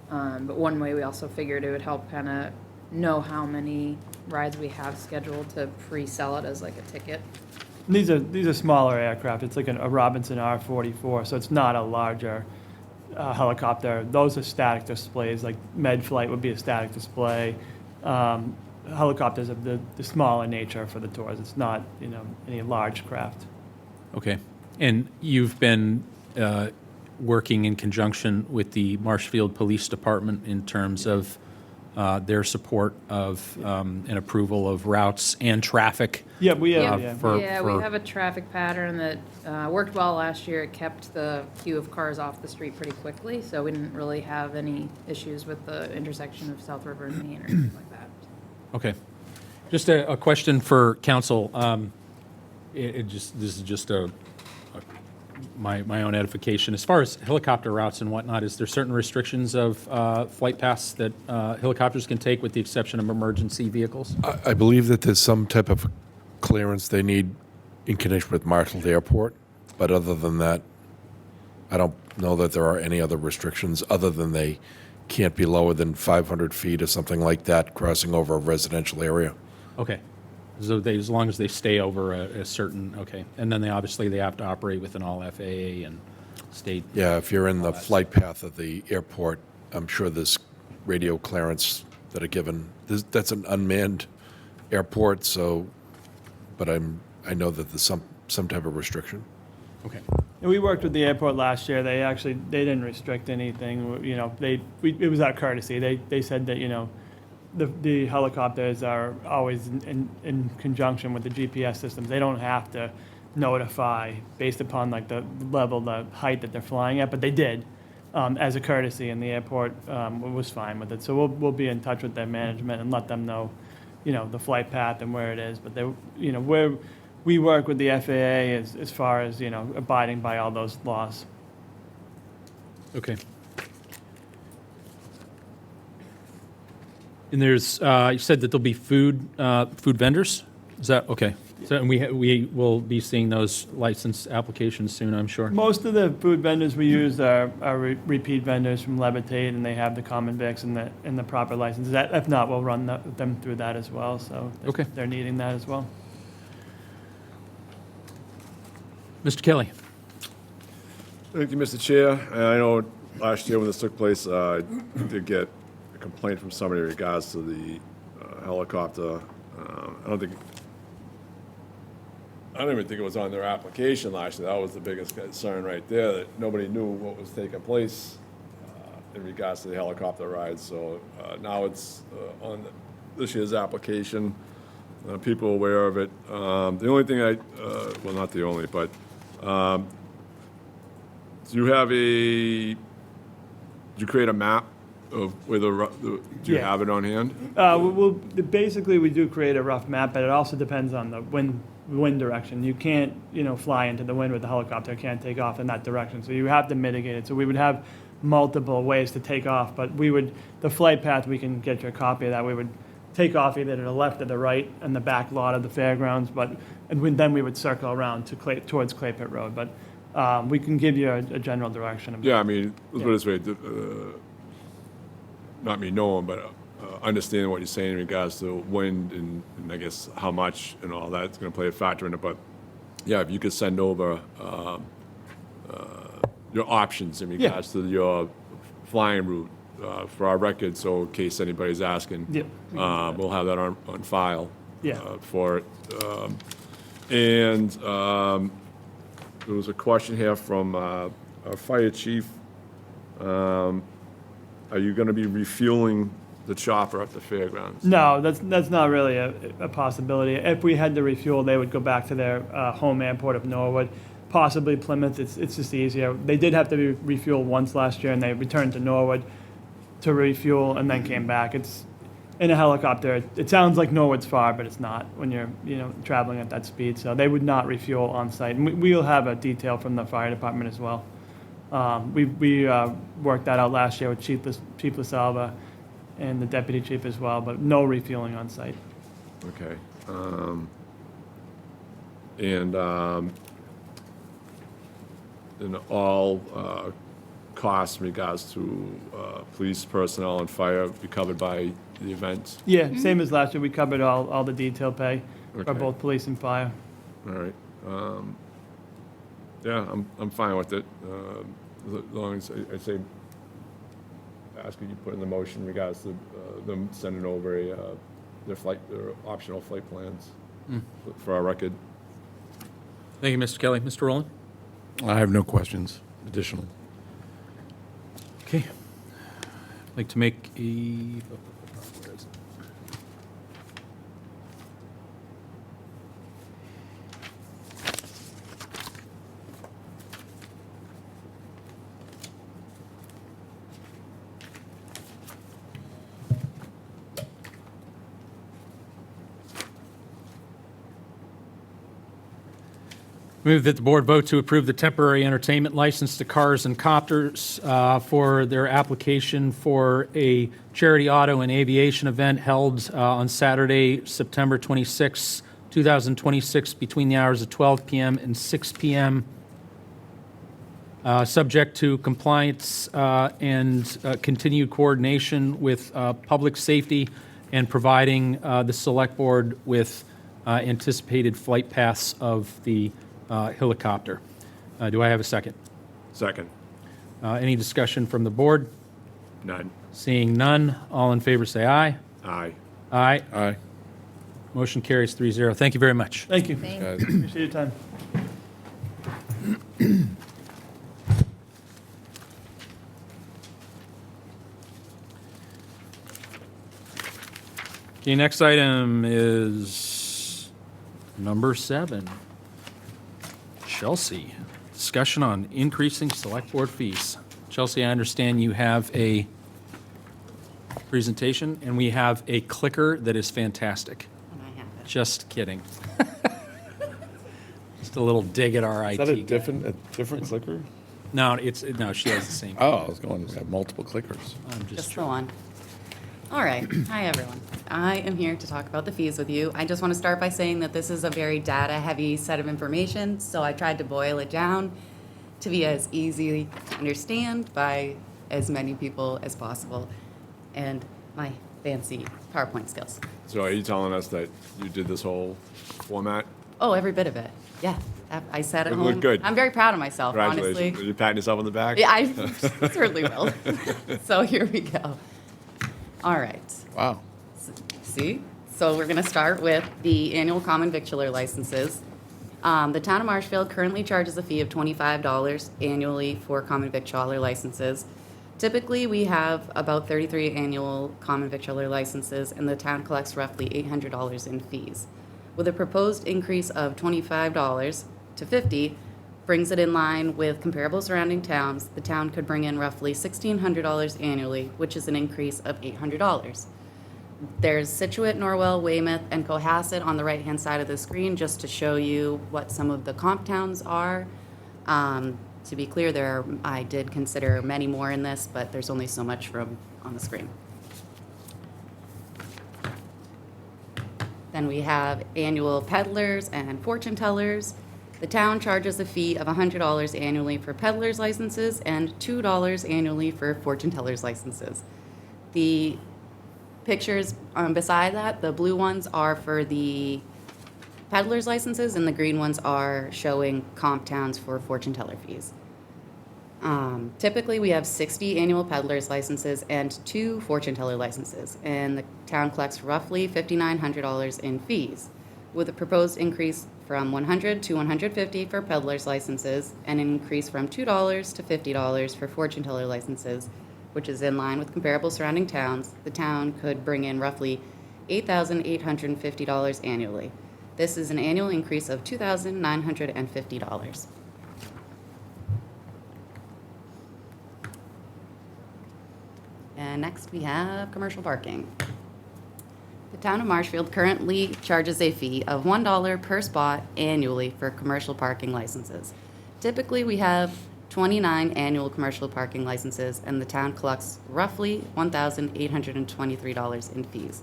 But one way we also figured it would help kind of know how many rides we have scheduled to pre-sell it as like a ticket. These are smaller aircraft. It's like a Robinson R-44, so it's not a larger helicopter. Those are static displays, like Medflight would be a static display. Helicopters of the smaller nature for the tours. It's not, any large craft. Okay. And you've been working in conjunction with the Marshfield Police Department in terms of their support of and approval of routes and traffic? Yeah, we have, Yeah. yeah. We have a traffic pattern that worked well last year. It kept the queue of cars off the street pretty quickly, so we didn't really have any issues with the intersection of South River and Main or anything like that. Okay. Just a question for council. This is just my own edification. As far as helicopter routes and whatnot, is there certain restrictions of flight paths that helicopters can take with the exception of emergency vehicles? I believe that there's some type of clearance they need in connection with Marshfield Airport, but other than that, I don't know that there are any other restrictions other than they can't be lower than 500 feet or something like that crossing over a residential area. Okay. So as long as they stay over a certain, okay. And then they have to operate within all FAA and state. Yeah, if you're in the flight path of the airport, I'm sure there's radio clearance that are given. That's an unmanned airport, so, but I know that there's some type of restriction. Okay. And we worked with the airport last year. They didn't restrict anything. You know, it was out of courtesy. They said that, you know, the helicopters are always in conjunction with the GPS systems. They don't have to notify based upon like the level, the height that they're flying at, but they did as a courtesy, and the airport was fine with it. So we'll be in touch with their management and let them know, you know, the flight path and where it is. But they, you know, we work with the FAA as far as, you know, abiding by all those laws. Okay. And there's, you said that there'll be food vendors? Is that, okay. So, and we will be seeing those license applications soon, I'm sure. Most of the food vendors we use are repeat vendors from Levitate, and they have the common vics and the proper licenses. If not, we'll run them through that as well, so Okay. they're needing that as well. Mr. Kelly? Thank you, Mr. Chair. I know last year when this took place, I did get a complaint from somebody in regards to the helicopter. I don't even think it was on their application last year. That was the biggest concern right there, that nobody knew what was taking place in regards to the helicopter ride. So now it's on this year's application. People are aware of it. The only thing well, not the only, but do you create a map of where do you Yeah. have it on hand? Basically, we do create a rough map, but it also depends on the wind direction. You can't, you know, fly into the wind with the helicopter. It can't take off in that direction. So you have to mitigate it. So we would have multiple ways to take off, but the flight path, we can get you a copy of that. We would take off either to the left or the right in the back lot of the fairgrounds, then we would circle around towards Clay Pit Road. But we can give you a general direction. Yeah, I mean, let's put it this way, not me knowing, but understanding what you're saying in regards to wind and I guess how much and all that's going to play a factor in it. But yeah, if you could send over your options in regards to your flying route for our record, so in case anybody's asking, Yep. we'll have that on file Yeah. for it. And there was a question here from our fire chief. Are you going to be refueling the chopper at the fairgrounds? No, that's not really a possibility. If we had to refuel, they would go back to their home airport of Norwood, possibly Plymouth. It's just easier. They did have to be refueled once last year, and they returned to Norwood to refuel and then came back. It's in a helicopter. It sounds like Norwood's far, but it's not when you're, you know, traveling at that speed. So they would not refuel on site. And we'll have a detail from the fire department as well. We worked that out last year with Chief LaSalva and the deputy chief as well, but no refueling on site. Okay. And all costs in regards to police personnel and fire be covered by the event? Yeah, same as last year. We covered all the detail pay for Okay. both police and fire. All right. Yeah, I'm fine with it. As long as I say, ask you put in the motion in regards to them sending over their optional flight plans for our record. Thank you, Mr. Kelly. Mr. Rowland? I have no questions additional. Okay. I'd like to make a... where is it? Move that the board vote to approve the temporary entertainment license to Cars and Copters for their application for a charity auto and aviation event held on Saturday, September 26, 2026, between the hours of 12 p.m. and 6 p.m., subject to compliance and continued coordination with public safety and providing the select board with anticipated flight paths of the helicopter. Do I have a second? Second. Any discussion from the board? None. Seeing none, all in favor say aye. Aye. Aye. Aye. Motion carries 3-0. Thank you very much. Thank you. Thank Guys. Appreciate your time. Okay, next item is number 7. Chelsea, discussion on increasing select board fees. Chelsea, I understand you have a presentation, and we have a clicker that is fantastic. And I have it. Just kidding. Just a little dig at our IT. Is that a guy. different clicker? No, no, she has the same. Oh, I was going, we have multiple clickers. I'm just Just the one. All right. Hi, everyone. I am here to talk about the fees with you. I just want to start by saying that this is a very data-heavy set of information, so I tried to boil it down to be as easy to understand by as many people as possible, and my fancy PowerPoint skills. So are you telling us that you did this whole format? Oh, every bit of it. Yeah. I sat at It home. looked good. I'm very proud of myself, honestly. Congratulations. Are you patting yourself on the back? Yeah, I certainly will. So here we go. All right. Wow. See? So we're going to start with the annual common victualler licenses. The town of Marshfield currently charges a fee of $25 annually for common victualler licenses. Typically, we have about 33 annual common victualler licenses, and the town collects roughly $800 in fees. With a proposed increase of $25 to $50, brings it in line with comparable surrounding towns, the town could bring in roughly $1,600 annually, which is an increase of $800. There's Situate, Norwell, Weymouth, and Cohasset on the right-hand side of the screen, just to show you what some of the comp towns are. To be clear, I did consider many more in this, but there's only so much room on the screen. Then we have annual peddlers and fortune tellers. The town charges a fee of $100 annually for peddlers' licenses and $2 annually for fortune tellers' licenses. The pictures beside that, the blue ones are for the peddlers' licenses, and the green ones are showing comp towns for fortune teller fees. Typically, we have 60 annual peddlers' licenses and 2 fortune teller licenses, and the town collects roughly $5,900 in fees, with a proposed increase from $100 to $150 for peddlers' licenses, and an increase from $2 to $50 for fortune teller licenses, which is in line with comparable surrounding towns. The town could bring in roughly $8,850 annually. This is an annual increase of $2,950. And next we have commercial parking. The town of Marshfield currently charges a fee of $1 per spot annually for commercial parking licenses. Typically, we have 29 annual commercial parking licenses, and the town collects roughly $1,823 in fees.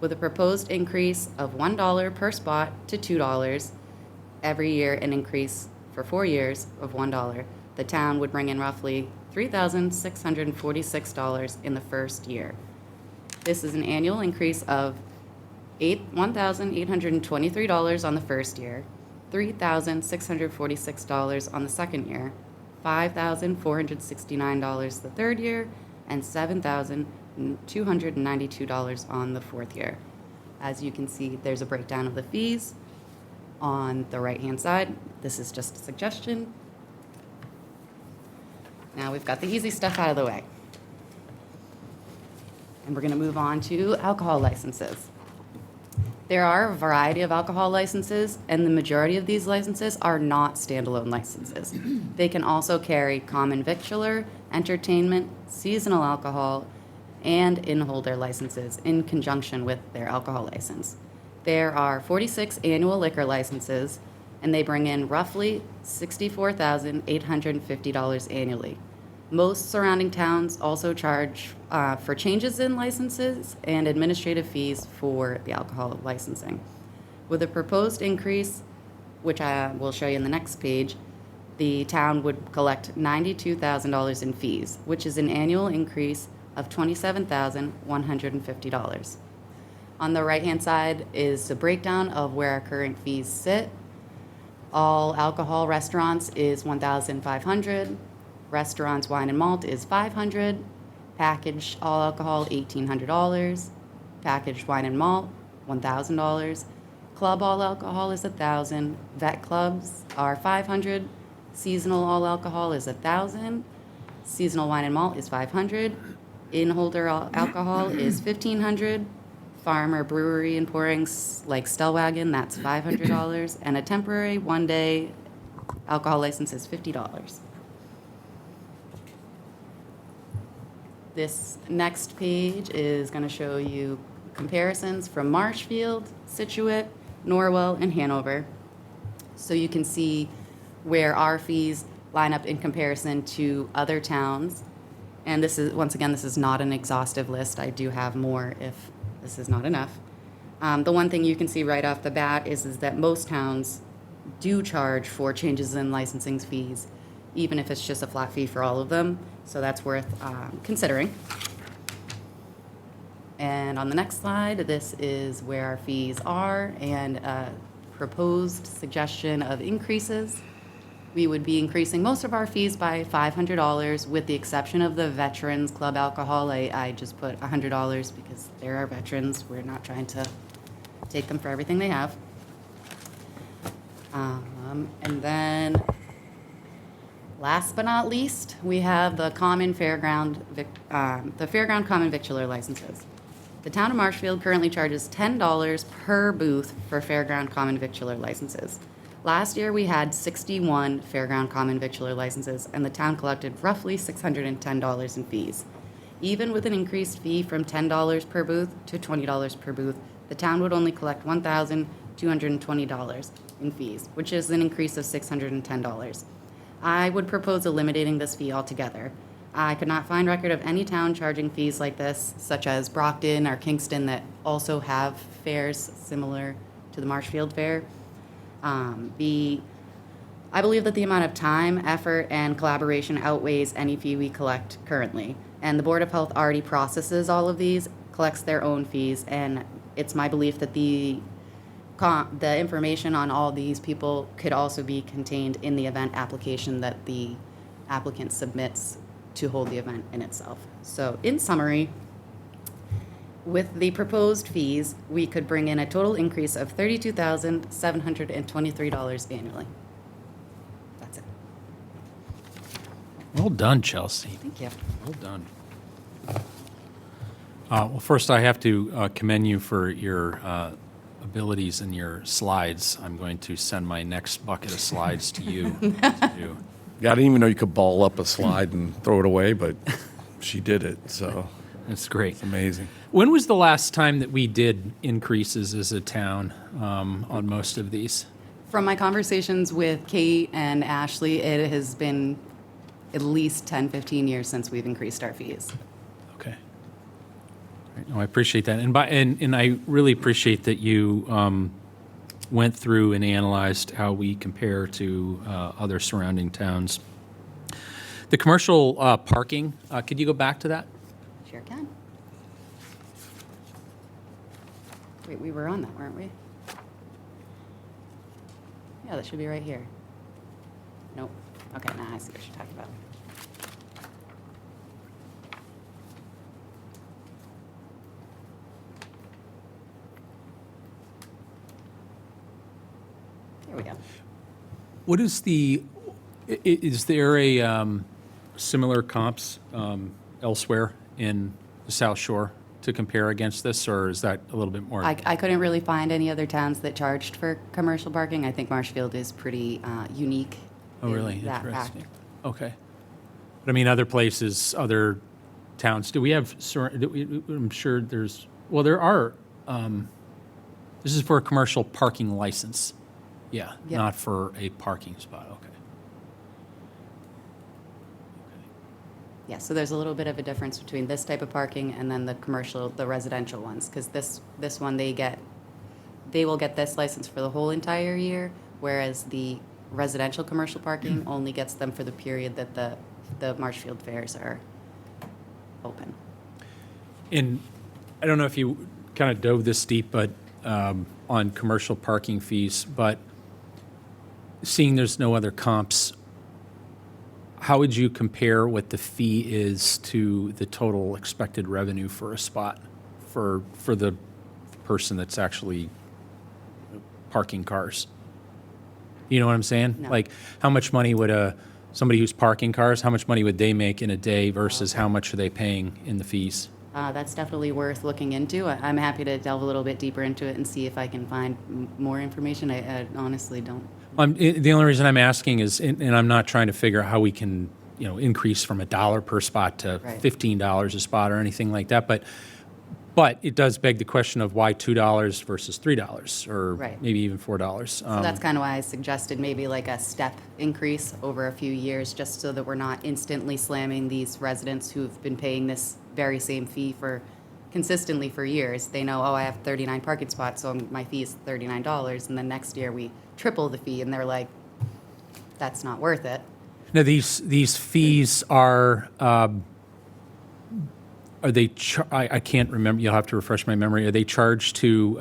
With a proposed increase of $1 per spot to $2 every year, an increase for 4 years of $1, the town would bring in roughly $3,646 in the first year. This is an annual increase of $1,823 on the first year, $3,646 on the second year, $5,469 the third year, and $7,292 on the fourth year. As you can see, there's a breakdown of the fees on the right-hand side. This is just a suggestion. Now we've got the easy stuff out of the way. And we're going to move on to alcohol licenses. There are a variety of alcohol licenses, and the majority of these licenses are not standalone licenses. They can also carry common victualler, entertainment, seasonal alcohol, and in-holder licenses in conjunction with their alcohol license. There are 46 annual liquor licenses, and they bring in roughly $64,850 annually. Most surrounding towns also charge for changes in licenses and administrative fees for the alcohol licensing. With a proposed increase, which I will show you in the next page, the town would collect $92,000 in fees, which is an annual increase of $27,150. On the right-hand side is a breakdown of where our current fees sit. All alcohol restaurants is $1,500. Restaurants, wine and malt is $500. Packaged all alcohol, $1,800. Packaged wine and malt, $1,000. Club all alcohol is $1,000. Vet clubs are $500. Seasonal all alcohol is $1,000. Seasonal wine and malt is $500. In-holder alcohol is $1,500. farm or brewery and pourings like Stellwagen, that's $500, and a temporary one-day alcohol license is $50. This next page is going to show you comparisons from Marshfield, Situate, Norwell, and Hanover. So you can see where our fees line up in comparison to other towns. And this is, once again, this is not an exhaustive list. I do have more if this is not enough. The one thing you can see right off the bat is that most towns do charge for changes in licensing fees, even if it's just a flat fee for all of them. So that's worth considering. And on the next slide, this is where our fees are and a proposed suggestion of increases. We would be increasing most of our fees by $500 with the exception of the Veterans Club alcohol. I just put $100 because they're our veterans. We're not trying to take them for everything they have. And then last but not least, we have the common fairground, the fairground common victualler licenses. The town of Marshfield currently charges $10 per booth for fairground common victualler licenses. Last year, we had 61 fairground common victualler licenses, and the town collected roughly $610 in fees. Even with an increased fee from $10 per booth to $20 per booth, the town would only collect $1,220 in fees, which is an increase of $610. I would propose eliminating this fee altogether. I could not find record of any town charging fees like this, such as Brockton or Kingston, that also have fairs similar to the Marshfield Fair. I believe that the amount of time, effort, and collaboration outweighs any fee we collect currently. And the Board of Health already processes all of these, collects their own fees, and it's my belief that the information on all these people could also be contained in the event application that the applicant submits to hold the event in itself. So in summary, with the proposed fees, we could bring in a total increase of $32,723 annually. That's it. Well done, Chelsea. Thank you. Well done. Well, first, I have to commend you for your abilities and your slides. I'm going to send my next bucket of slides to you. Yeah, I didn't even know you could ball up a slide and throw it away, but she did it, so That's great. it's amazing. When was the last time that we did increases as a town on most of these? From my conversations with Kate and Ashley, it has been at least 10, 15 years since we've increased our fees. Okay. All right, no, I appreciate that. And I really appreciate that you went through and analyzed how we compare to other surrounding towns. The commercial parking, could you go back to that? Sure can. Wait, we were on that, weren't we? Yeah, that should be right here. Nope. Okay, now I see what you're talking about. There we go. What is is there a similar comps elsewhere in the South Shore to compare against this, or is that a little bit more? I couldn't really find any other towns that charged for commercial parking. I think Marshfield is pretty unique. Oh, really? in that fact. Interesting. Okay. But I mean, other places, other towns, do we have, I'm sure there's, well, there are, this is for a commercial parking license. Yeah, Yep. not for a parking spot, okay. Yeah, so there's a little bit of a difference between this type of parking and then the commercial, the residential ones, because this one, they will get this license for the whole entire year, whereas the residential commercial parking only gets them for the period that the Marshfield fairs are open. And I don't know if you kind of dove this deep, but on commercial parking fees, but seeing there's no other comps, how would you compare what the fee is to the total expected revenue for a spot for the person that's actually parking cars? You know what I'm saying? No. Like, how much money would somebody who's parking cars, how much money would they make in a day versus how much are they paying in the fees? That's definitely worth looking into. I'm happy to delve a little bit deeper into it and see if I can find more information. I honestly don't. The only reason I'm asking is, and I'm not trying to figure out how we can, increase from $1 per spot to Right. $15 a spot or anything like that, but it does beg the question of why $2 versus $3 or Right. maybe even $4. So that's kind of why I suggested maybe like a step increase over a few years, just so that we're not instantly slamming these residents who've been paying this very same fee consistently for years. They know, oh, I have 39 parking spots, so my fee is $39, and then next year we triple the fee, and they're like, that's not worth it. Now, these fees are they, I can't remember, you'll have to refresh my memory, are they charged to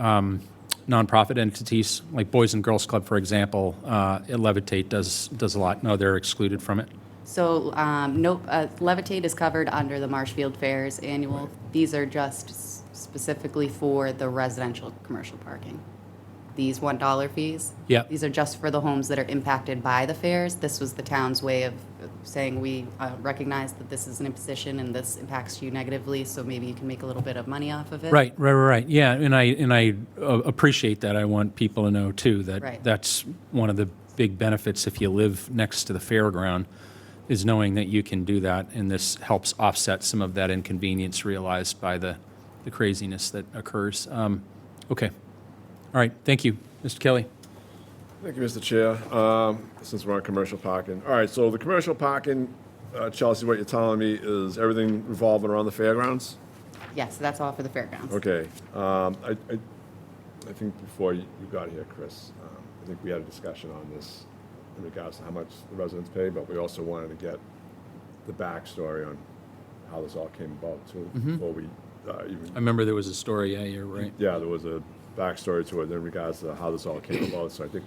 nonprofit entities, like Boys and Girls Club, for example, Levitate does a lot, no, they're excluded from it? So, nope, Levitate is covered under the Marshfield Fairs annual. These are just specifically for the residential commercial parking. These $1 fees. Yeah. These are just for the homes that are impacted by the fairs. This was the town's way of saying we recognize that this is an imposition and this impacts you negatively, so maybe you can make a little bit of money off of it. Right. Yeah, and I appreciate that. I want people to know too that Right. that's one of the big benefits if you live next to the fairground, is knowing that you can do that, and this helps offset some of that inconvenience realized by the craziness that occurs. Okay. All right. Thank you, Mr. Kelly. Thank you, Mr. Chair. Since we're on commercial parking. All right, so the commercial parking, Chelsea, what you're telling me is everything revolving around the fairgrounds? Yes, that's all for the fairgrounds. Okay. I think before you got here, Chris, I think we had a discussion on this in regards to how much the residents pay, but we also wanted to get the backstory on how this all came about too, before we even. I remember there was a story. Yeah, you're right. Yeah, there was a backstory to it in regards to how this all came about. So I think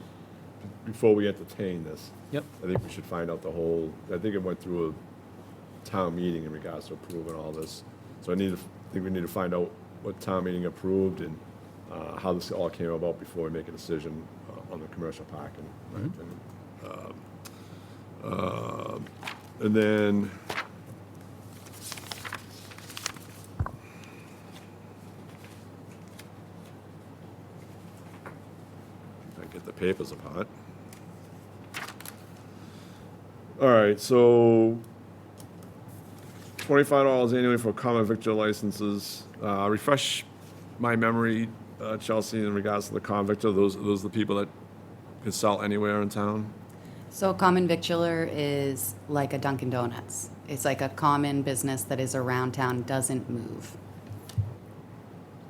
before we entertain this, Yep. I think we should find out the whole, I think it went through a town meeting in regards to approving all this. So I think we need to find out what town meeting approved and how this all came about before we make a decision on the commercial parking, in my opinion. And then, I get the papers apart. All right, so $25 annually for common victual licenses. Refresh my memory, Chelsea, in regards to the common victual. Those are the people that can sell anywhere in town? So a common victualler is like a Dunkin' Donuts. It's like a common business that is around town, doesn't move.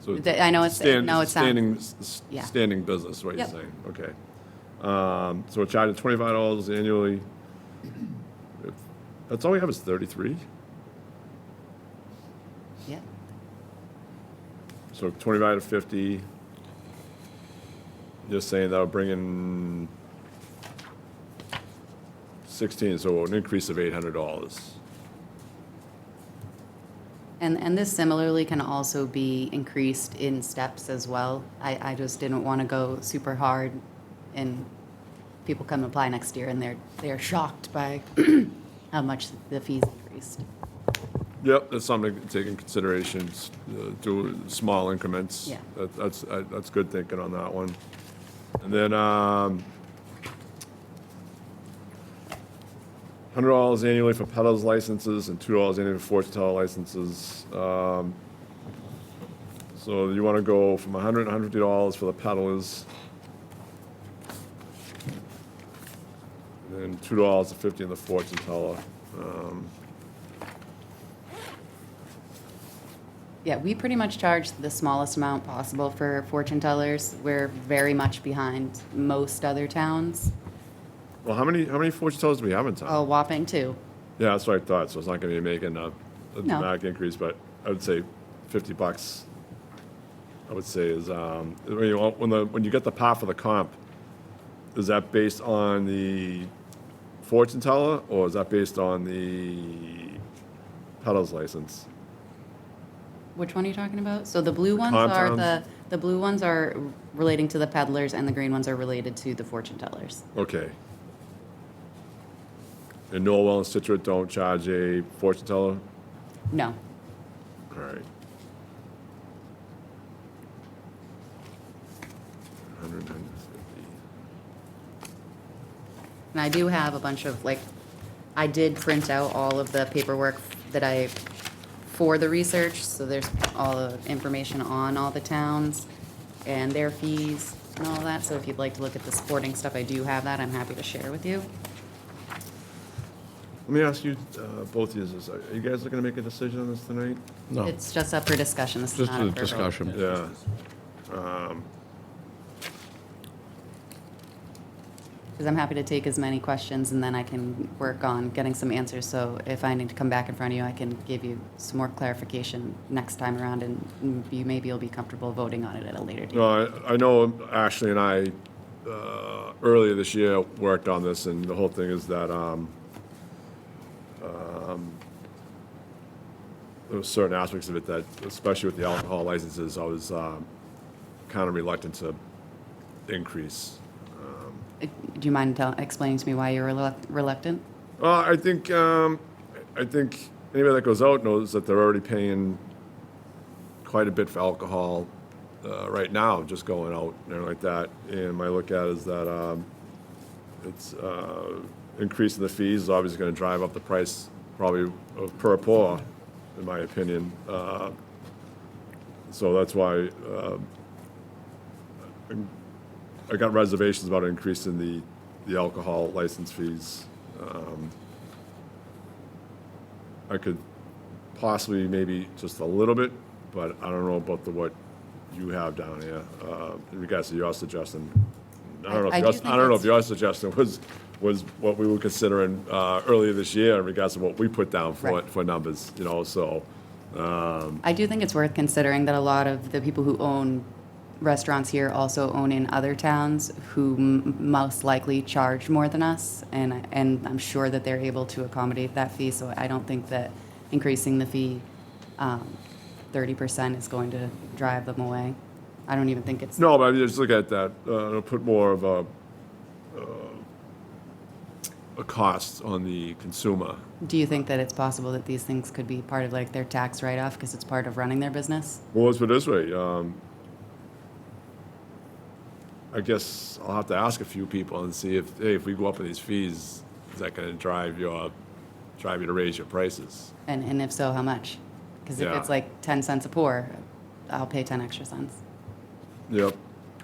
So I know it's, no, it sounds. standing, yeah. standing business, is what you're Yep. saying, okay. So we're charging $25 annually. That's all we have is 33? Yeah. So 25 to 50. You're saying that'll bring in 16, so an increase of $800. And this similarly can also be increased in steps as well. I just didn't want to go super hard and people come apply next year and they're shocked by how much the fees increased. Yep, that's something to take in consideration, do small increments. Yeah. That's good thinking on that one. And then, $100 annually for peddlers licenses and $2 annually for fortune teller licenses. So you want to go from $100 and $150 for the peddlers. And then $2.50 in the fortune teller. Yeah, we pretty much charge the smallest amount possible for fortune tellers. We're very much behind most other towns. Well, how many fortune tellers do we have in town? A whopping 2. Yeah, that's what I thought, so it's not gonna be making a No. dramatic increase, but I would say $50, I would say is, when you get the part for the comp, is that based on the fortune teller, or is that based on the peddler's license? Which one are you talking about? So the blue ones compounds? are the blue ones are relating to the peddlers and the green ones are related to the fortune tellers. Okay. And Norwell and Situate don't charge a fortune teller? No. All right. And I do have a bunch of, like, I did print out all of the paperwork for the research, so there's all the information on all the towns and their fees and all that, so if you'd like to look at the supporting stuff, I do have that, I'm happy to share with you. Let me ask you, both of you, are you guys looking to make a decision on this tonight? No, It's just up for discussion, this is just not a up for vote. discussion. Yeah. Because I'm happy to take as many questions, and then I can work on getting some answers, so if I need to come back in front of you, I can give you some more clarification next time around, and maybe you'll be comfortable voting on it at a later date. No, I know Ashley and I, earlier this year, worked on this, and the whole thing is that there were certain aspects of it that, especially with the alcohol licenses, I was kind of reluctant to increase. Do you mind explaining to me why you're reluctant? I think anybody that goes out knows that they're already paying quite a bit for alcohol right now, just going out and everything like that. And my look at it is that it's increasing the fees is obviously going to drive up the price probably per pour, in my opinion. So that's why I got reservations about increasing the alcohol license fees. I could possibly maybe just a little bit, but I don't know about what you have down here in regards to your suggestion. I don't know if your suggestion was what we were considering earlier this year in regards to what we put down for numbers, so. I do think it's worth considering that a lot of the people who own restaurants here also own in other towns who most likely charge more than us, and I'm sure that they're able to accommodate that fee, so I don't think that increasing the fee 30% is going to drive them away. I don't even think it's... No, but I mean, just look at that, put more of a cost on the consumer. Do you think that it's possible that these things could be part of like their tax write-off because it's part of running their business? Well, let's put it this way. I guess I'll have to ask a few people and see if we go up in these fees, is that going to drive you to raise your prices? And if so, how much? Because if Yeah. it's like 10 cents a pour, I'll pay 10 extra cents. Yep.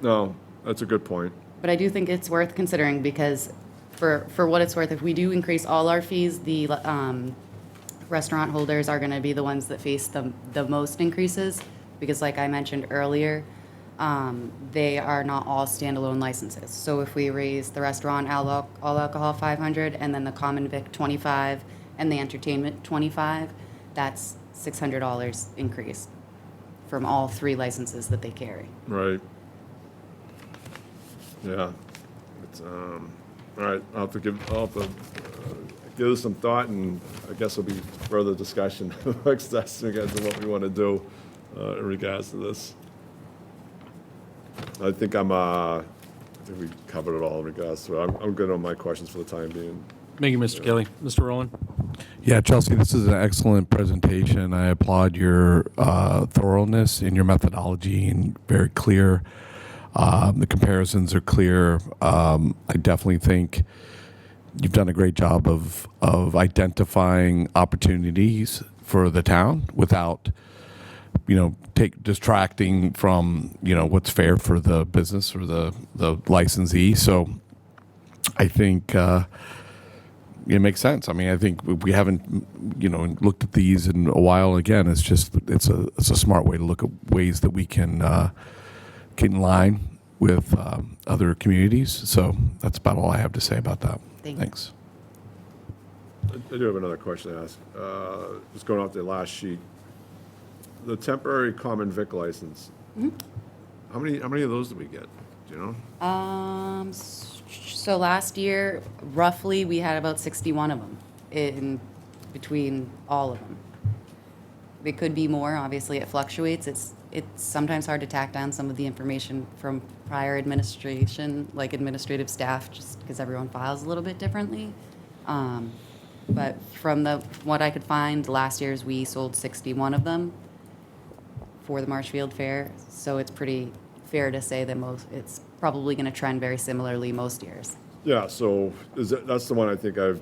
No, that's a good point. But I do think it's worth considering because for what it's worth, if we do increase all our fees, the restaurant holders are going to be the ones that face the most increases because like I mentioned earlier, they are not all standalone licenses. So if we raise the restaurant all alcohol 500 and then the common vic 25 and the entertainment 25, that's $600 increase from all three licenses that they carry. Right. Yeah. It's, all right, I'll have to give it some thought, and I guess there'll be further discussion amongst us in regards to what we want to do in regards to this. I think we covered it all in regards to it. I'm good on my questions for the time being. Thank you, Mr. Kelly. Mr. Rowland? Yeah, Chelsea, this is an excellent presentation. I applaud your thoroughness in your methodology and very clear. The comparisons are clear. I definitely think you've done a great job of identifying opportunities for the town without, distracting from, what's fair for the business or the licensee. So I think it makes sense. I mean, I think we haven't, looked at these in a while. Again, it's a smart way to look at ways that we can get in line with other communities. So that's about all I have to say about that. Thanks. I do have another question to ask. Just going off the last sheet. The temporary common vic license. Mm-hmm. How many of those did we get? Do you know? So last year, roughly, we had about 61 of them in between all of them. It could be more. Obviously, it fluctuates. It's sometimes hard to tack down some of the information from prior administration, like administrative staff, just because everyone files a little bit differently. But from what I could find, last year's we sold 61 of them for the Marshfield Fair, so it's pretty fair to say that it's probably going to trend very similarly most years. Yeah, so that's the one I think I've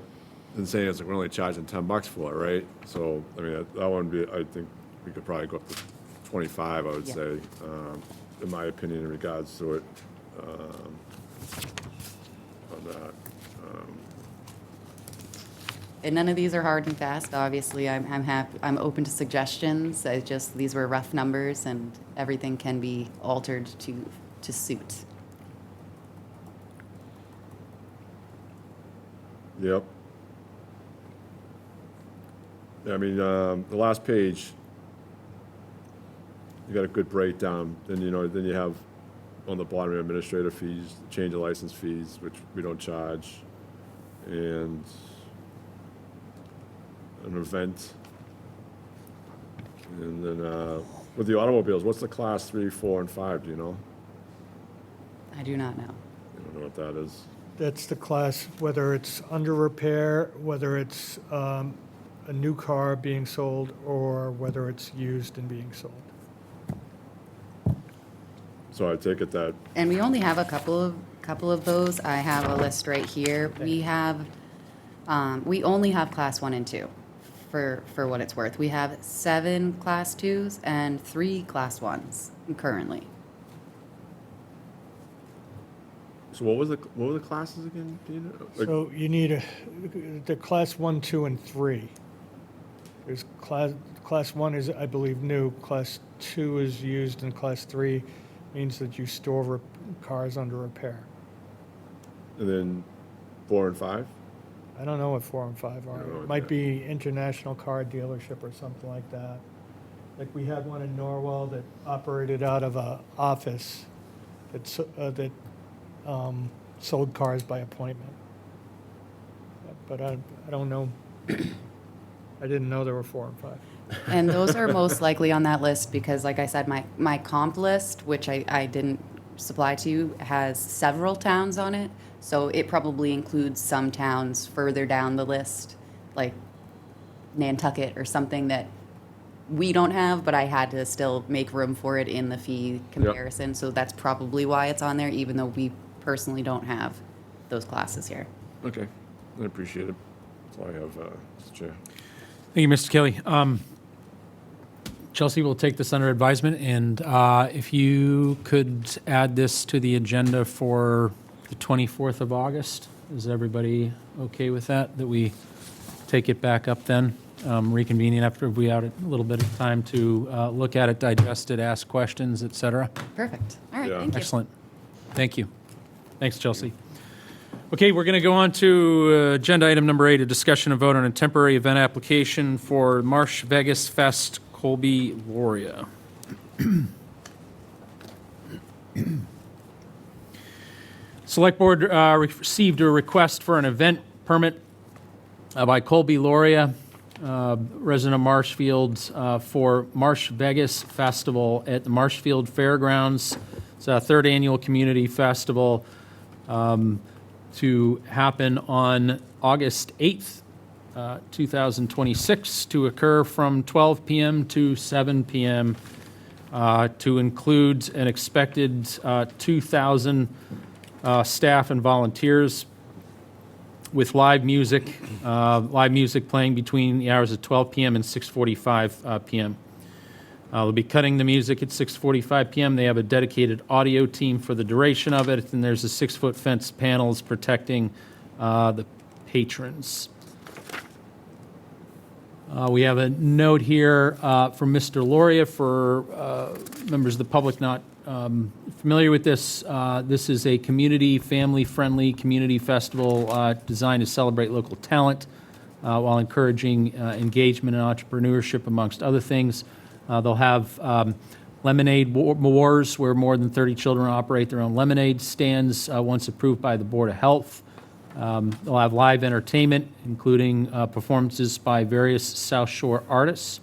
been saying, it's like we're only charging $10 for it, right? So, I mean, that one would be, I think we could probably go up to 25, I would Yeah. say, in my opinion, in regards to it. On that. And none of these are hard and fast. Obviously, I'm open to suggestions. These were rough numbers, and everything can be altered to suit. Yep. Yeah, I mean, the last page, you got a good breakdown. Then, then you have on the bottom administrative fees, change of license fees, which we don't charge, and an event. And then with the automobiles, what's the class 3, 4, and 5? Do you know? I do not know. You don't know what that is? That's the class, whether it's under repair, whether it's a new car being sold, or whether it's used and being sold. So I take it that, And we only have a couple of those. I have a list right here. We only have class 1 and 2 for what it's worth. We have 7 class 2s and 3 class 1s currently. so what were the classes again? Do you know? So you need the class 1, 2, and 3. There's class 1 is, I believe, new, class 2 is used, and class 3 means that you store cars under repair. And then 4 and 5? I don't know what 4 and 5 are. No, It might yeah. be International Car Dealership or something like that. Like we had one in Norwell that operated out of a office that sold cars by appointment. But I don't know. I didn't know there were 4 and 5. And those are most likely on that list because, like I said, my comp list, which I didn't supply to you, has several towns on it. So it probably includes some towns further down the list, like Nantucket or something that we don't have, but I had to still make room for it in the fee comparison. So that's probably why it's on there, even though we personally don't have those classes here. Okay, I appreciate it. That's all I have, Mr. Chair. Thank you, Mr. Kelly. Chelsea will take this under advisement, and if you could add this to the agenda for the 24th of August, is everybody okay with that? That we take it back up then, reconvening after we had a little bit of time to look at it, digest it, ask questions, et cetera? Perfect. All right, Yeah. thank you. Excellent. Thank you. Thanks, Chelsea. Okay, we're going to go on to agenda item number 8, a discussion and vote on a temporary event application for Marsh Vegas Fest Colby Loria. Select Board received a request for an event permit by Colby Loria, resident of Marshfield, for Marsh Vegas Festival at the Marshfield Fairgrounds. It's a 3rd annual community festival to happen on August 8th, 2026, to occur from 12 p.m. to 7 p.m., to include an expected 2,000 staff and volunteers with live music playing between the hours of 12 p.m. and 6:45 p.m. They'll be cutting the music at 6:45 p.m. They have a dedicated audio team for the duration of it, and there's a 6-foot fence panels protecting the patrons. We have a note here from Mr. Loria for members of the public not familiar with this. This is a community, family-friendly community festival designed to celebrate local talent while encouraging engagement and entrepreneurship, amongst other things. They'll have lemonade wars, where more than 30 children operate their own lemonade stands once approved by the Board of Health. They'll have live entertainment, including performances by various South Shore artists,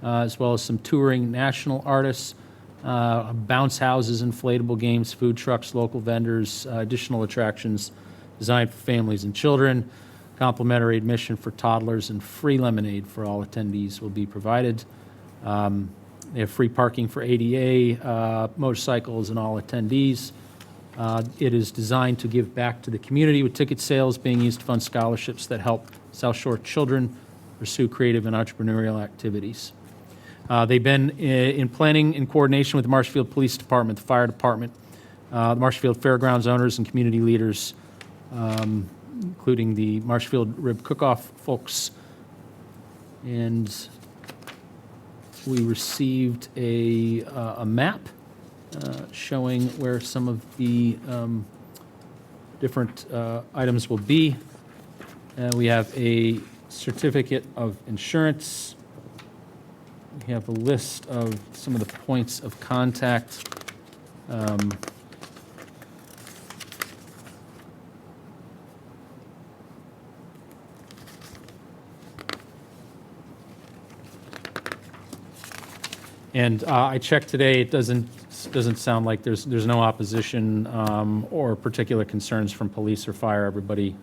as well as some touring national artists, bounce houses, inflatable games, food trucks, local vendors, additional attractions designed for families and children. Complimentary admission for toddlers and free lemonade for all attendees will be provided. They have free parking for ADA, motorcycles, and all attendees. It is designed to give back to the community with ticket sales being used to fund scholarships that help South Shore children pursue creative and entrepreneurial activities. They've been in planning in coordination with the Marshfield Police Department, the Fire Department, the Marshfield Fairgrounds owners and community leaders, including the Marshfield Rib Cook-Off folks. And we received a map showing where some of the different items will be. We have a certificate of insurance. We have a list of some of the points of contact. And I checked today, it doesn't sound like there's no opposition or particular concerns from police or fire. Everybody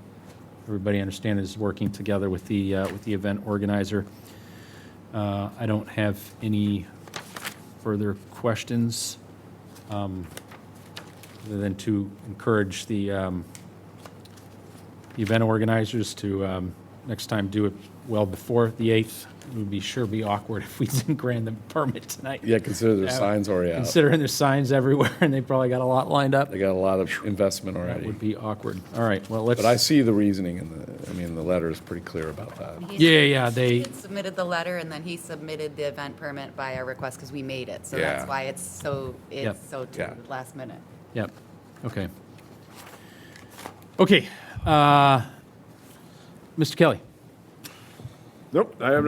understand is working together with the event organizer. I don't have any further questions other than to encourage the event organizers to next time do it well before the 8th. It would be awkward if we didn't grant them a permit tonight. Yeah, consider their signs already out. Considering there's signs everywhere, and they probably got a lot lined up. They got a lot of investment That already. would be awkward. All right, well, let's. But I see the reasoning in the letter is pretty clear about that. Yeah, they. He submitted the letter, and then he submitted the event permit by our request because we made it. So Yeah. that's why it's so Yep. to Yeah. the last minute. Yep, okay. Okay, Mr. Kelly. Nope, I have,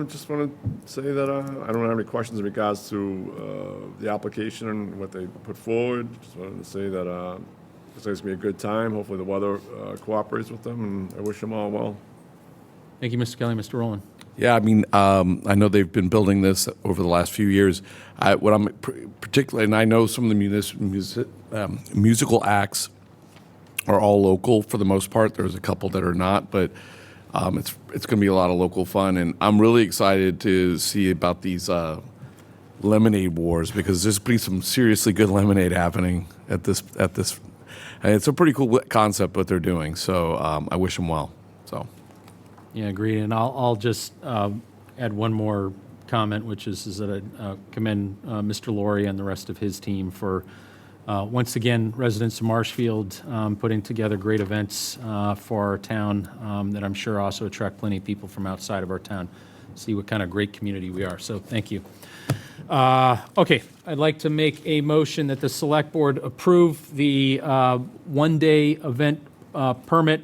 just want to say that I don't have any questions in regards to the application and what they put forward. Just wanted to say that it's going to be a good time. Hopefully the weather cooperates with them, and I wish them all well. Thank you, Mr. Kelly. Mr. Rowland. Yeah, I mean, I know they've been building this over the last few years. What I'm particularly, and I know some of the musical acts are all local for the most part. There's a couple that are not, but it's going to be a lot of local fun, and I'm really excited to see about these lemonade wars because there's been some seriously good lemonade happening at this, and it's a pretty cool concept what they're doing. So I wish them well. So. Yeah, agreed. And I'll just add one more comment, which is that I commend Mr. Laurie and the rest of his team for, once again, residents of Marshfield putting together great events for our town that I'm sure also attract plenty of people from outside of our town. See what kind of great community we are. So thank you. Okay, I'd like to make a motion that the Select Board approve the one-day event permit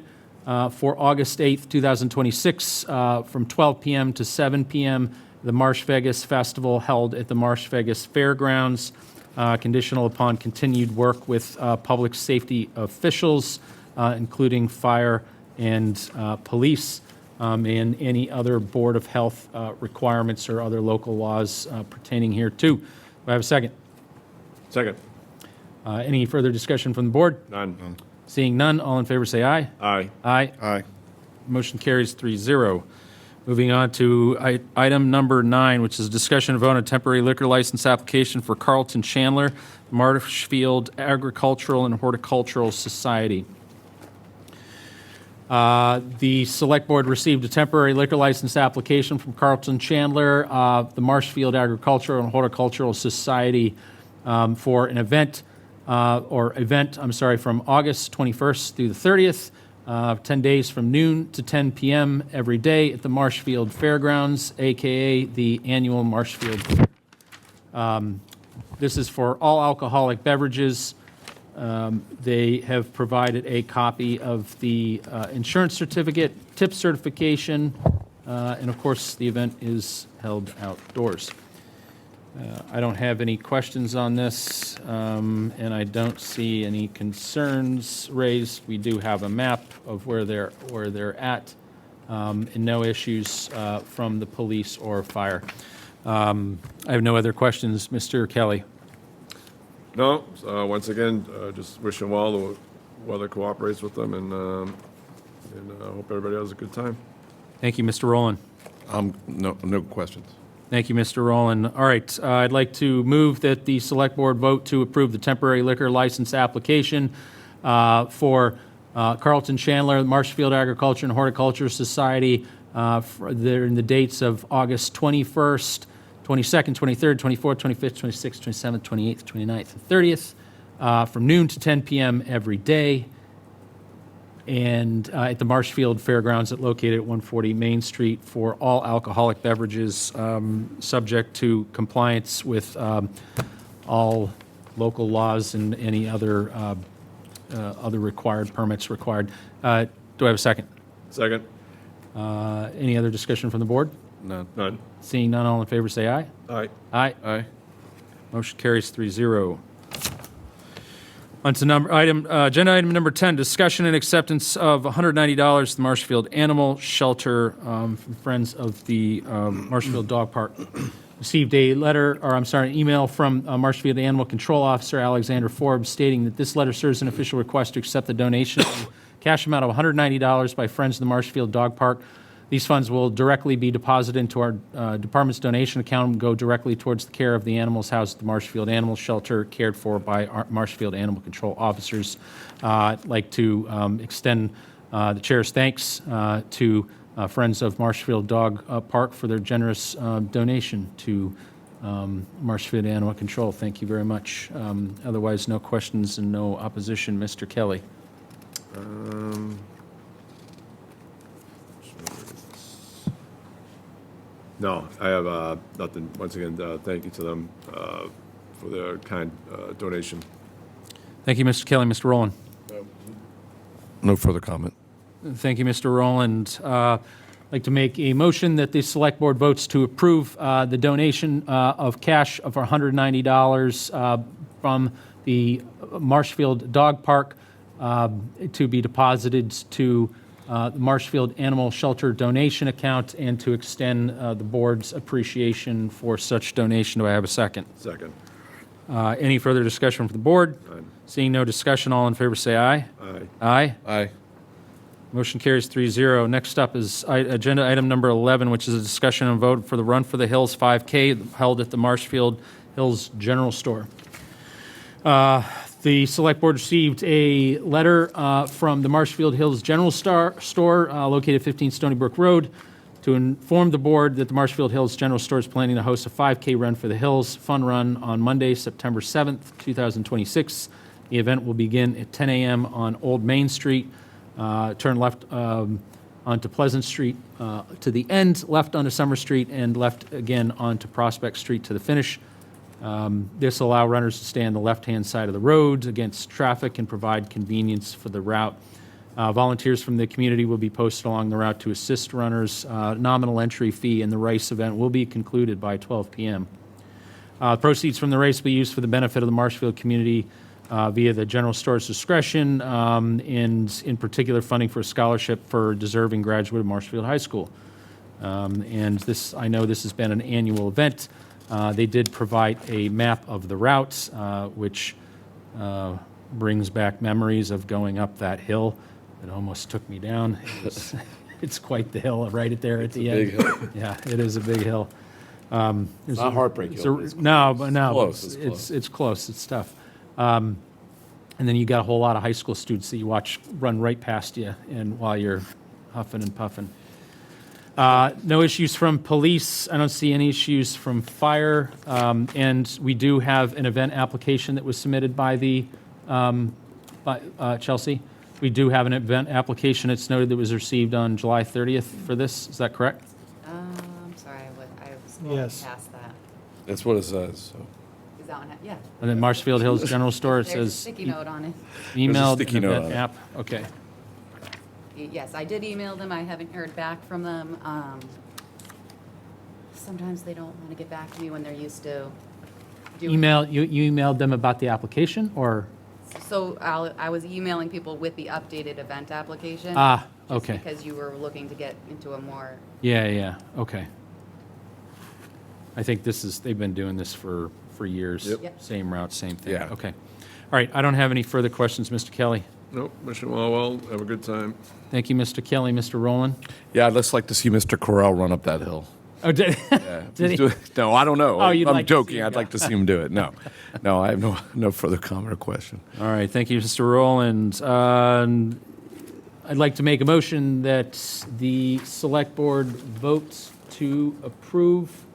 for August 8th, 2026, from 12 p.m. to 7 p.m., the Marsh Vegas Festival held at the Marsh Vegas Fairgrounds, conditional upon continued work with public safety officials, including fire and police, and any other Board of Health requirements or other local laws pertaining here too. Do I have a second? Second. Any further discussion from the board? None. Seeing none, all in favor say aye. Aye. Aye. Aye. Motion carries 3-0. Moving on to item number 9, which is a discussion of vote on a temporary liquor license application for Carlton Chandler, Marshfield Agricultural and Horticultural Society. The Select Board received a temporary liquor license application from Carlton Chandler, the Marshfield Agricultural and Horticultural Society, for an event, from August 21st through the 30th, 10 days from noon to 10 p.m. every day at the Marshfield Fairgrounds, a.k.a. the annual Marshfield Fair. This is for all alcoholic beverages. They have provided a copy of the insurance certificate, tip certification, and of course, the event is held outdoors. I don't have any questions on this, and I don't see any concerns raised. We do have a map of where they're at, and no issues from the police or fire. I have no other questions. Mr. Kelly. No, once again, just wish them well. The weather cooperates with them, and I hope everybody has a good time. Thank you, Mr. Rowland. No questions. Thank you, Mr. Rowland. All right, I'd like to move that the Select Board vote to approve the temporary liquor license application for Carlton Chandler, Marshfield Agriculture and Horticulture Society. They're in the dates of August 21st, 22nd, 23rd, 24th, 25th, 26th, 27th, 28th, 29th, and 30th, from noon to 10 p.m. every day. And at the Marshfield Fairgrounds located at 140 Main Street for all alcoholic beverages, subject to compliance with all local laws and any other required permits required. Do I have a second? Second? Any other discussion from the board? None? Seeing none, all in favor say aye. Aye. Aye. Aye. Motion carries 3-0. On to agenda item number 10, discussion and acceptance of $190 to the Marshfield Animal Shelter from Friends of the Marshfield Dog Park. Received a letter, or I'm sorry, an email from Marshfield Animal Control Officer Alexander Forbes stating that this letter serves an official request to accept the donation of a cash amount of $190 by Friends of the Marshfield Dog Park. These funds will directly be deposited into our department's donation account and go directly towards the care of the animals housed at the Marshfield Animal Shelter, cared for by our Marshfield Animal Control officers. I'd like to extend the chair's thanks to Friends of Marshfield Dog Park for their generous donation to Marshfield Animal Control. Thank you very much. Otherwise, no questions and no opposition. Mr. Kelly. No, I have nothing. Once again, thank you to them for their kind donation. Thank you, Mr. Kelly. Mr. Rowland. No further comment. Thank you, Mr. Rowland. I'd like to make a motion that the Select Board votes to approve the donation of cash of $190 from the Marshfield Dog Park to be deposited to the Marshfield Animal Shelter donation account and to extend the board's appreciation for such donation. Do I have a second? Second. Any further discussion from the board? None. Seeing no discussion, all in favor say aye. Aye. Aye. Aye. Motion carries 3-0. Next up is agenda item number 11, which is a discussion and vote for the Run for the Hills 5K held at the Marshfield Hills General Store. The Select Board received a letter from the Marshfield Hills General Store located at 15 Stony Brook Road to inform the board that the Marshfield Hills General Store is planning to host a 5K Run for the Hills fun run on Monday, September 7th, 2026. The event will begin at 10 a.m. on Old Main Street, turn left onto Pleasant Street to the end, left onto Summer Street, and left again onto Prospect Street to the finish. This will allow runners to stay on the left-hand side of the road against traffic and provide convenience for the route. Volunteers from the community will be posted along the route to assist runners. Nominal entry fee in the race event will be concluded by 12 p.m. Proceeds from the race will be used for the benefit of the Marshfield community via the general store's discretion, and in particular funding for a scholarship for a deserving graduate of Marshfield High School. And this, I know this has been an annual event. They did provide a map of the routes, which brings back memories of going up that hill. It almost took me down. It's quite the hill right there at the end. Big hill. Yeah, it is a big hill. It's not Heartbreak Hill. No, but no, close, it's it's close. it's close. It's tough. And then you got a whole lot of high school students that you watch run right past you, and while you're huffing and puffing. No issues from police. I don't see any issues from fire. And we do have an event application that was submitted by the Chelsea. We do have an event application. It's noted that was received on July 30th for this. Is that correct? I'm sorry, I was scrolling Yes. past that. That's what it says, so. Is that one, yeah. And then Marshfield Hills General Store, it There's a says sticky note on it. emailed sticky an note event on it. app. Okay. Yes, I did email them. I haven't heard back from them. Sometimes they don't want to get back to me when they're used to doing. You emailed them about the application, or? So I was emailing people with the updated event application. Ah, just okay. Because you were looking to get into a more, Yeah, okay. I think they've been doing this for years. Yep. Yep. Same route, same thing. Yeah. Okay. All right, I don't have any further questions, Mr. Kelly. Nope, wish them all well. Have a good time. Thank you, Mr. Kelly. Mr. Rowland? Yeah, I'd just like to see Mr. Corral run up that hill. Oh, did Yeah, did he? No, I don't know. Oh, you'd I'm like to see joking. him I'd go. like to see him do it. No, no, I have no further comment or question. All right, thank you, Mr. Rowland. I'd like to make a motion that the select board votes to approve.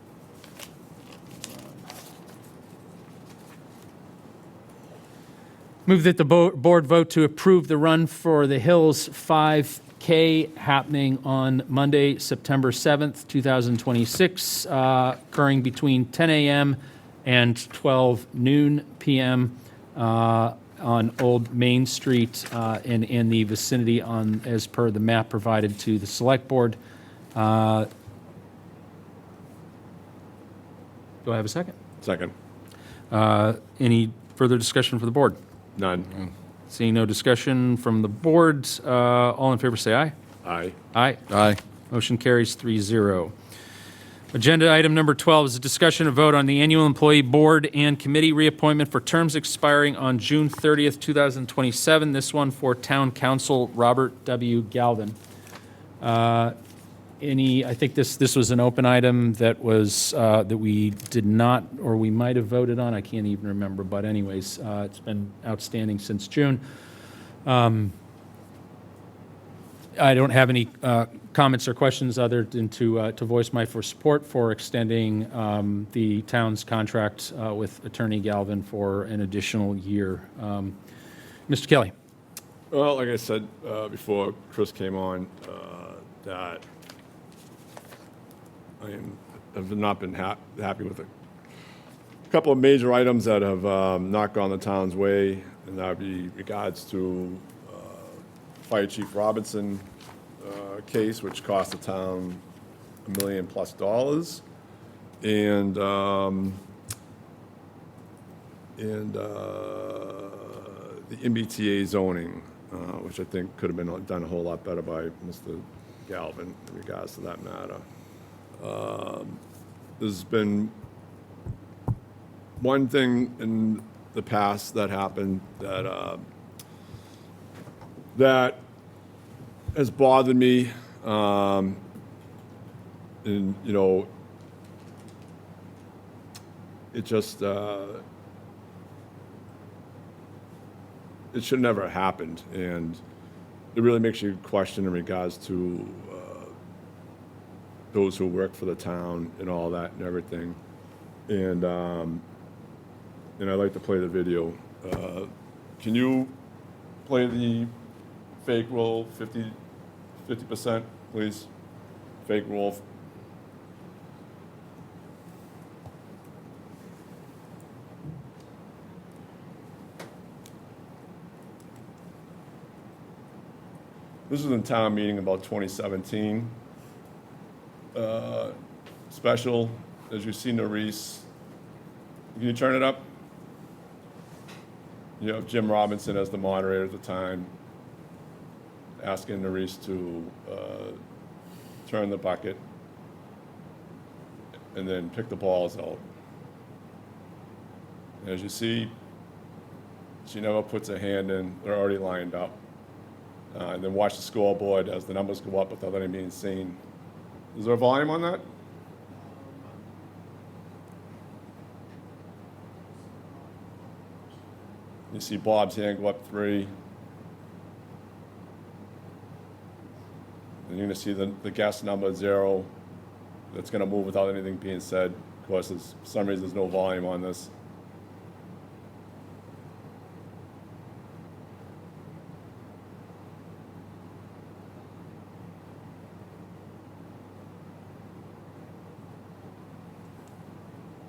Move that the board vote to approve the Run for the Hills 5K happening on Monday, September 7th, 2026, occurring between 10 a.m. and 12 noon p.m. On Old Main Street and in the vicinity as per the map provided to the select board. Do I have a second? Second. Any further discussion for the board? None. Seeing no discussion from the board, all in favor say aye. Aye. Aye. Aye. Motion carries 3-0. Agenda item number 12 is a discussion and vote on the annual employee board and committee reappointment for terms expiring on June 30th, 2027. This one for Town Council Robert W. Galvin. I think this was an open item that was, that we did not, or we might have voted on, I can't even remember, but anyways, it's been outstanding since June. I don't have any comments or questions other than to voice my support for extending the town's contract with Attorney Galvin for an additional year. Mr. Kelly. Well, like I said before Chris came on, that have not been happy with a couple of major items that have not gone the town's way, and that would be regards to Fire Chief Robinson case, which cost the town $1 million+, and the MBTA zoning, which I think could have been done a whole lot better by Mr. Galvin in regards to that matter. There's been one thing in the past that happened that that has bothered me, and it just it should never have happened, and it really makes you question in regards to those who work for the town and all that and everything. And I'd like to play the video. Can you play the fake roll 50%, please? Fake roll. This was in town meeting about 2017. Special, as you see, Norris. Can you turn it up? You have Jim Robinson as the moderator at the time, asking Norris to turn the bucket and then pick the balls out. And as you see, she never puts her hand in, they're already lined up. And then watch the scoreboard as the numbers go up without any being seen. Is there a volume on that? You see Bob's hand go up 3. And you're gonna see the guess number 0. That's gonna move without anything being said. Of course, for some reason, there's no volume on this.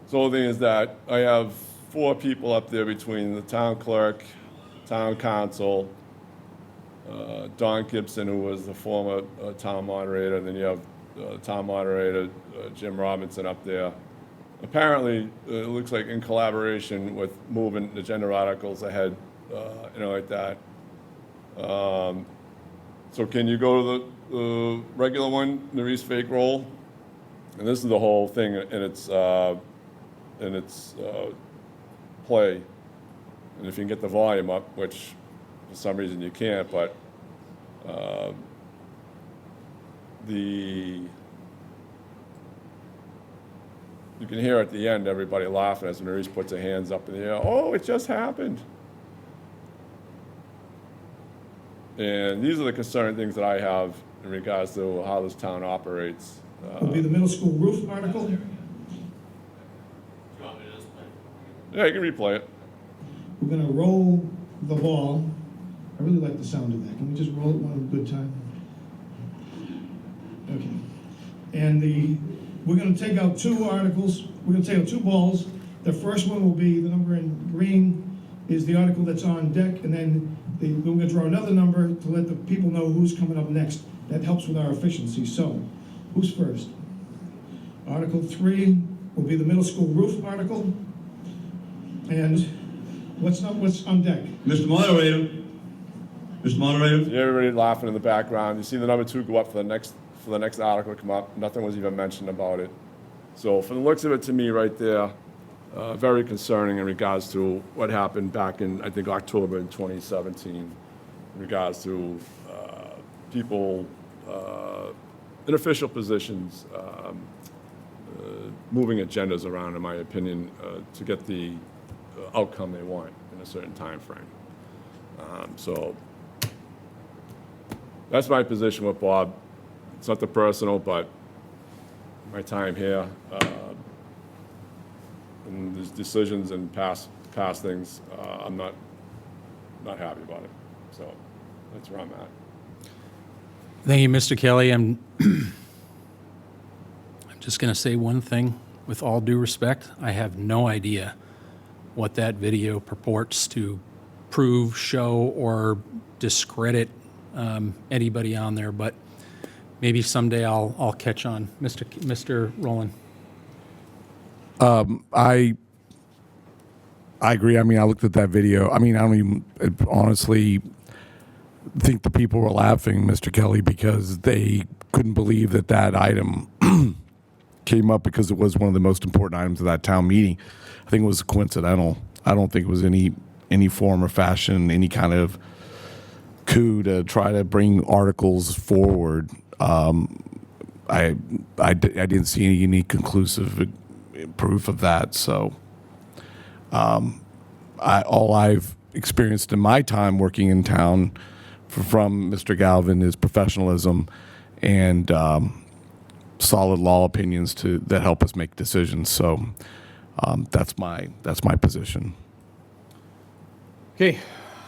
So the thing is that I have 4 people up there between the town clerk, town council, Don Gibson, who was the former town moderator, and then you have town moderator Jim Robinson up there. Apparently, it looks like in collaboration with moving agenda articles ahead, like that. So can you go to the regular one, Norris fake roll? And this is the whole thing in its play. And if you can get the volume up, which for some reason you can't, but you can hear at the end, everybody laughing as Maurice puts her hands up in the air, oh, it just happened. And these are the concerning things that I have in regards to how this town operates. Will be the middle school roof article. Yeah, you can replay it. We're gonna roll the ball. I really like the sound of that. Can we just roll it one good time? Okay. And we're gonna take out two articles. We're gonna take out two balls. The first one will be, the number in green is the article that's on deck, and then we're gonna draw another number to let the people know who's coming up next. That helps with our efficiency. So, who's first? Article 3 will be the middle school roof article. And what's on deck? Mr. Moderator. Mr. Moderator. You hear everybody laughing in the background. You see the number 2 go up for the next article to come up. Nothing was even mentioned about it. So from the looks of it, to me right there, very concerning in regards to what happened back in, I think, October in 2017, in regards to people in official positions moving agendas around, in my opinion, to get the outcome they want in a certain time frame. So that's my position with Bob. It's nothing personal, but my time here, and these decisions and past things, I'm not happy about it. So that's where I'm at. Thank you, Mr. Kelly. I'm just going to say one thing with all due respect. I have no idea what that video purports to prove, show, or discredit anybody on there, but maybe someday I'll catch on. Mr. Rowland. I agree. I mean, I looked at that video. I mean, I don't even honestly think the people were laughing, Mr. Kelly, because they couldn't believe that item came up because it was one of the most important items of that town meeting. I think it was coincidental. I don't think it was any form or fashion, any kind of coup to try to bring articles forward. I didn't see any conclusive proof of that. So all I've experienced in my time working in town from Mr. Galvin is professionalism and solid law opinions that help us make decisions. So that's my position. Okay,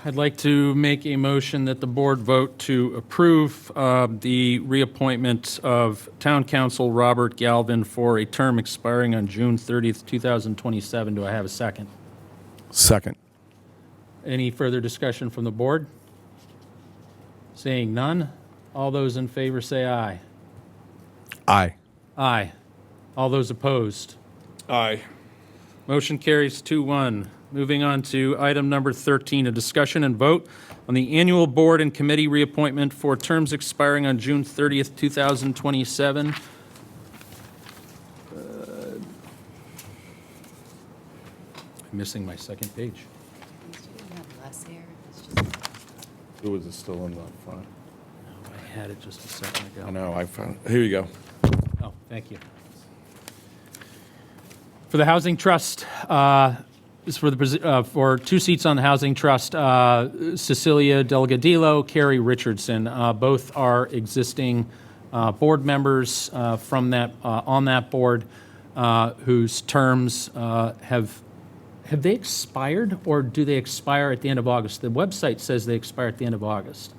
I'd like to make a motion that the board vote to approve the reappointment of Town Council Robert Galvin for a term expiring on June 30th, 2027. Do I have a second? Second. Any further discussion from the board? Seeing none, all those in favor say aye. Aye. Aye. All those opposed? Aye. Motion carries 2-1. Moving on to item number 13, a discussion and vote on the annual board and committee reappointment for terms expiring on June 30th, 2027. I'm missing my second page. Who was it still in the front? I had it just a second ago. I know, I found it. Here you go. Oh, thank you. For the Housing Trust, is for 2 seats on the Housing Trust, Cecilia Delgadillo, Carrie Richardson. Both are existing board members from that on that board whose terms have they expired, or do they expire at the end of August? The website says they expire at the end of August.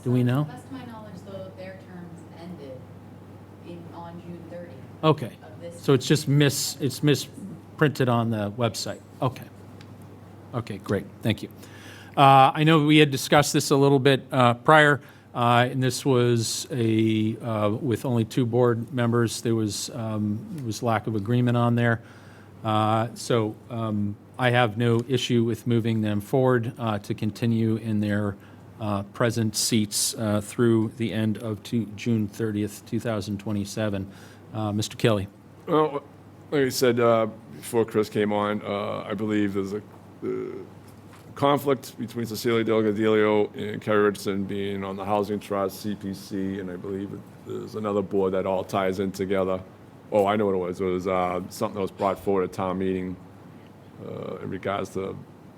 Do we know? To the best of my knowledge, though, their terms ended on June 30th. Okay, Of this so it's just misprinted on the website. Okay. Okay, great, thank you. I know we had discussed this a little bit prior, and this was with only 2 board members. There was lack of agreement on there. So I have no issue with moving them forward to continue in their present seats through the end of June 30th, 2027. Mr. Kelly. Well, like I said before Chris came on, I believe there's a conflict between Cecilia Delgadillo and Carrie Richardson being on the Housing Trust, CPC, and I believe there's another board that all ties in together, Oh, I know what it was. It was something that was brought forward at town meeting in regards to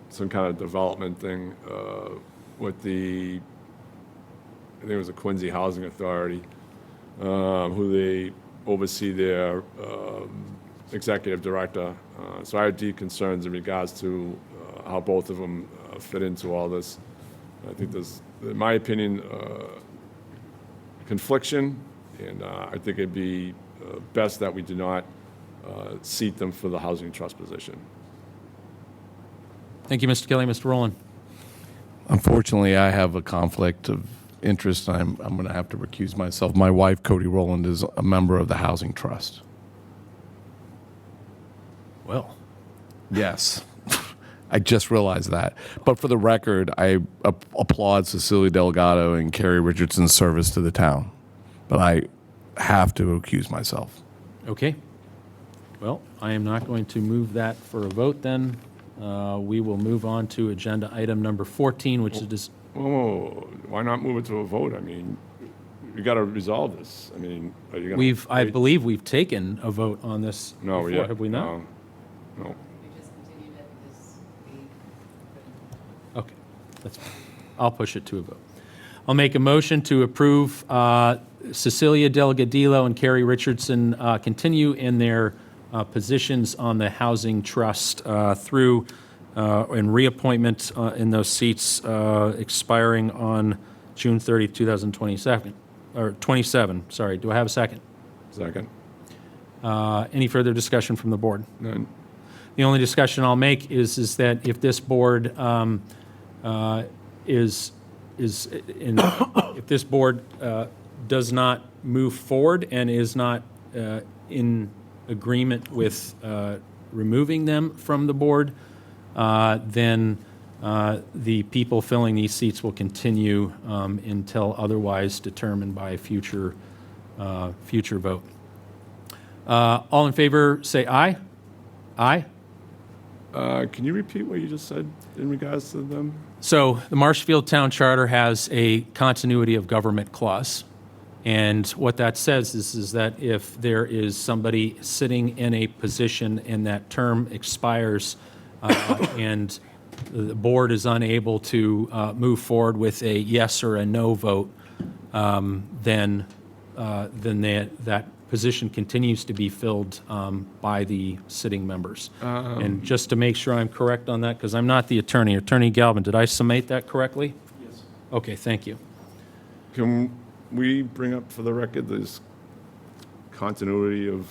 some kind of development thing with the, I think it was the Quincy Housing Authority, who they oversee their executive director. So I had deep concerns in regards to how both of them fit into all this. I think there's, in my opinion, confliction, and I think it'd be best that we do not seat them for the housing trust position. Thank you, Mr. Kelly. Mr. Rowland? Unfortunately, I have a conflict of interest. I'm going to have to recuse myself. My wife, Cody Rowland, is a member of the Housing Trust. Well. Yes. I just realized that. But for the record, I applaud Cecilia Delgado and Carrie Richardson's service to the town. But I have to recuse myself. Okay. Well, I am not going to move that for a vote then. We will move on to agenda item number 14, which is... Oh, why not move it to a vote? I mean, we got to resolve this. I mean, are you going to... I believe we've taken a vote on this No, before, yeah. have we not? No. We just continued it because we couldn't. Okay, that's fine. I'll push it to a vote. I'll make a motion to approve Cecilia Delgadillo and Carrie Richardson continue in their positions on the Housing Trust through and reappointment in those seats expiring on June 30th, 2027, or 27, sorry. Do I have a second? Second. Any further discussion from the board? None. The only discussion I'll make is that if this board if this board does not move forward and is not in agreement with removing them from the board, then the people filling these seats will continue until otherwise determined by a future vote. All in favor, say aye. Aye. Can you repeat what you just said in regards to them? So the Marshfield Town Charter has a continuity of government clause. And what that says is that if there is somebody sitting in a position and that term expires and the board is unable to move forward with a yes or a no vote, then that position continues to be filled by the sitting members. And just to make sure I'm correct on that, because I'm not the attorney. Attorney Galvin, did I summate that correctly? Yes. Okay, thank you. Can we bring up for the record this continuity of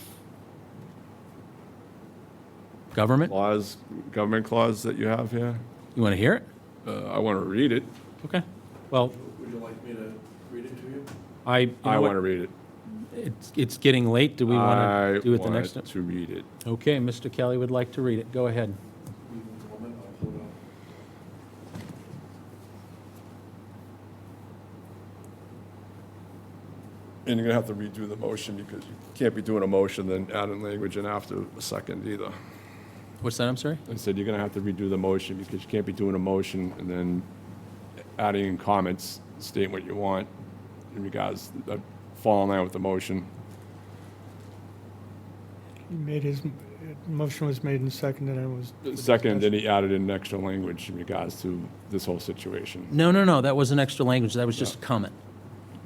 Government? government clause that you have here? You want to hear it? I want to read it. Okay. Well, Would you like me to read it to you? I want to read it. It's getting late. Do we want to do it the next time? I want to read it. Okay, Mr. Kelly would like to read it. Go ahead. And you're going to have to redo the motion because you can't be doing a motion then adding language in after a second either. What's that? I'm sorry? I said you're going to have to redo the motion because you can't be doing a motion and then adding in comments, stating what you want in regards to fall in line with the motion. He made his, motion was made and seconded, and it was. Second, then he added in extra language in regards to this whole situation. No. That wasn't extra language. That was just a comment.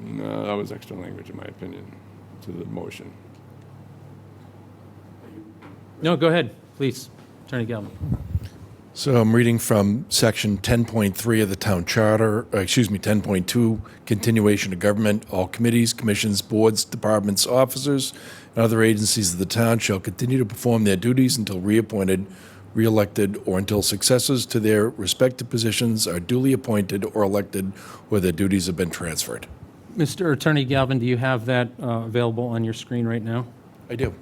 No, that was extra language in my opinion to the motion. No, go ahead, please. Attorney Galvin. So I'm reading from section 10.3 of the town charter, 10.2, continuation of government. All committees, commissions, boards, departments, officers, and other agencies of the town shall continue to perform their duties until reappointed, reelected, or until successors to their respective positions are duly appointed or elected, or their duties have been transferred. Mr. Attorney Galvin, do you have that available on your screen right now? I do.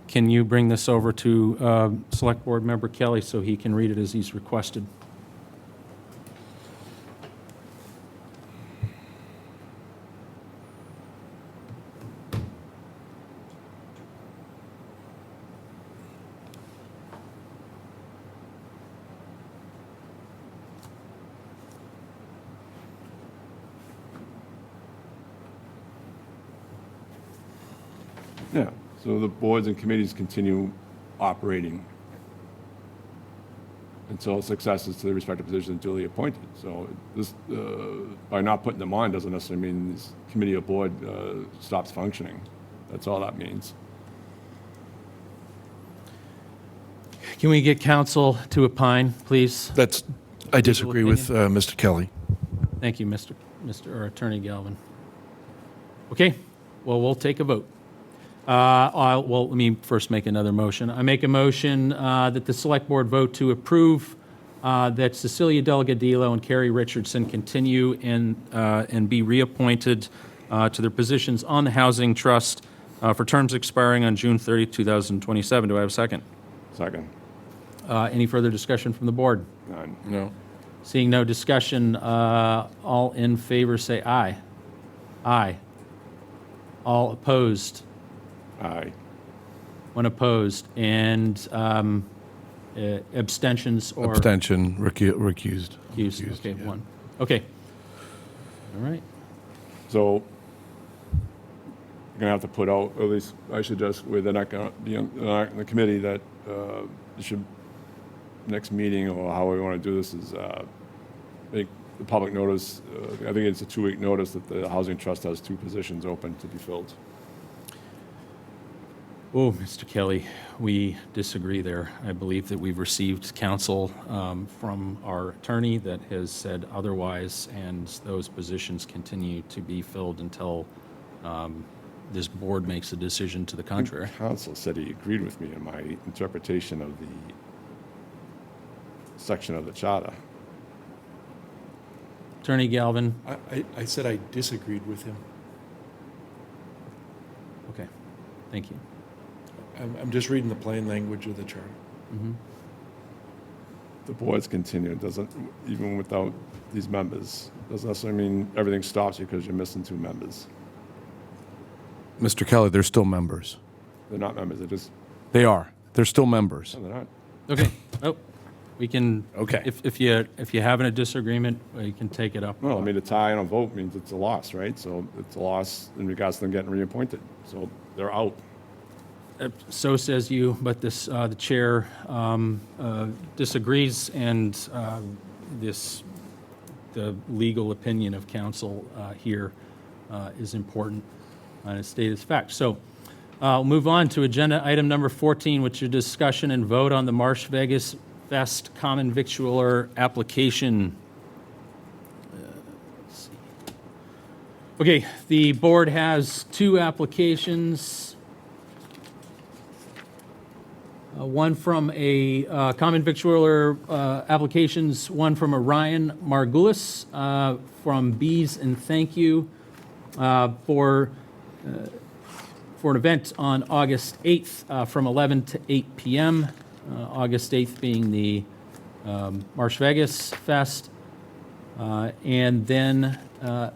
Can you bring this over to Select Board Member Kelly so he can read it as he's requested? Yeah, So the boards and committees continue operating until successors to their respective positions duly appointed. So this, by not putting them on doesn't necessarily mean this committee or board stops functioning. That's all that means. Can we get counsel to opine, please? I disagree with Mr. Kelly. Thank you, Mr. or Attorney Galvin. Okay, well, we'll take a vote. Well, let me first make another motion. I make a motion that the Select Board vote to approve that Cecilia Delgadillo and Carrie Richardson continue and be reappointed to their positions on the Housing Trust for terms expiring on June 30, 2027. Do I have a second? Second. Any further discussion from the board? None. No. Seeing no discussion, all in favor say aye. Aye. All opposed? Aye. One opposed. And abstentions or? Abstention, recused. Recused. Okay, yeah. one. Okay. All right. So you're going to have to put out, or at least I suggest with the the committee that it should, next meeting or how we want to do this is make the public notice, I think it's a 2-week notice that the Housing Trust has 2 positions open to be filled. Oh, Mr. Kelly, we disagree there. I believe that we've received counsel from our attorney that has said otherwise, and those positions continue to be filled until this board makes a decision to the contrary. Counsel said he agreed with me in my interpretation of the section of the charter. Attorney Galvin? I said I disagreed with him. Okay, thank you. I'm just reading the plain language of the charter. Mm-hmm. The boards continue, doesn't, even without these members, doesn't necessarily mean everything stops because you're missing 2 members. Mr. Kelly, they're still members. They're not members, they're just, They are. They're still members. no, they're not. Okay, oh, we can. Okay. If you have a disagreement, you can take it up. Well, I mean, a tie on a vote means it's a loss, right? So it's a loss in regards to them getting reappointed. So they're out. So says you, but this, the chair disagrees, and the legal opinion of counsel here is important and it's stated as fact. So we'll move on to agenda item number 14, which is discussion and vote on the Marsh Vegas Fest Common Victualler application. Let's see. Okay, the board has 2 applications. One from a common victualler applications, one from a Ryan Margulis from Bees and Thank You for an event on August 8th from 11 to 8 p.m. August 8th being the Marsh Vegas Fest. And then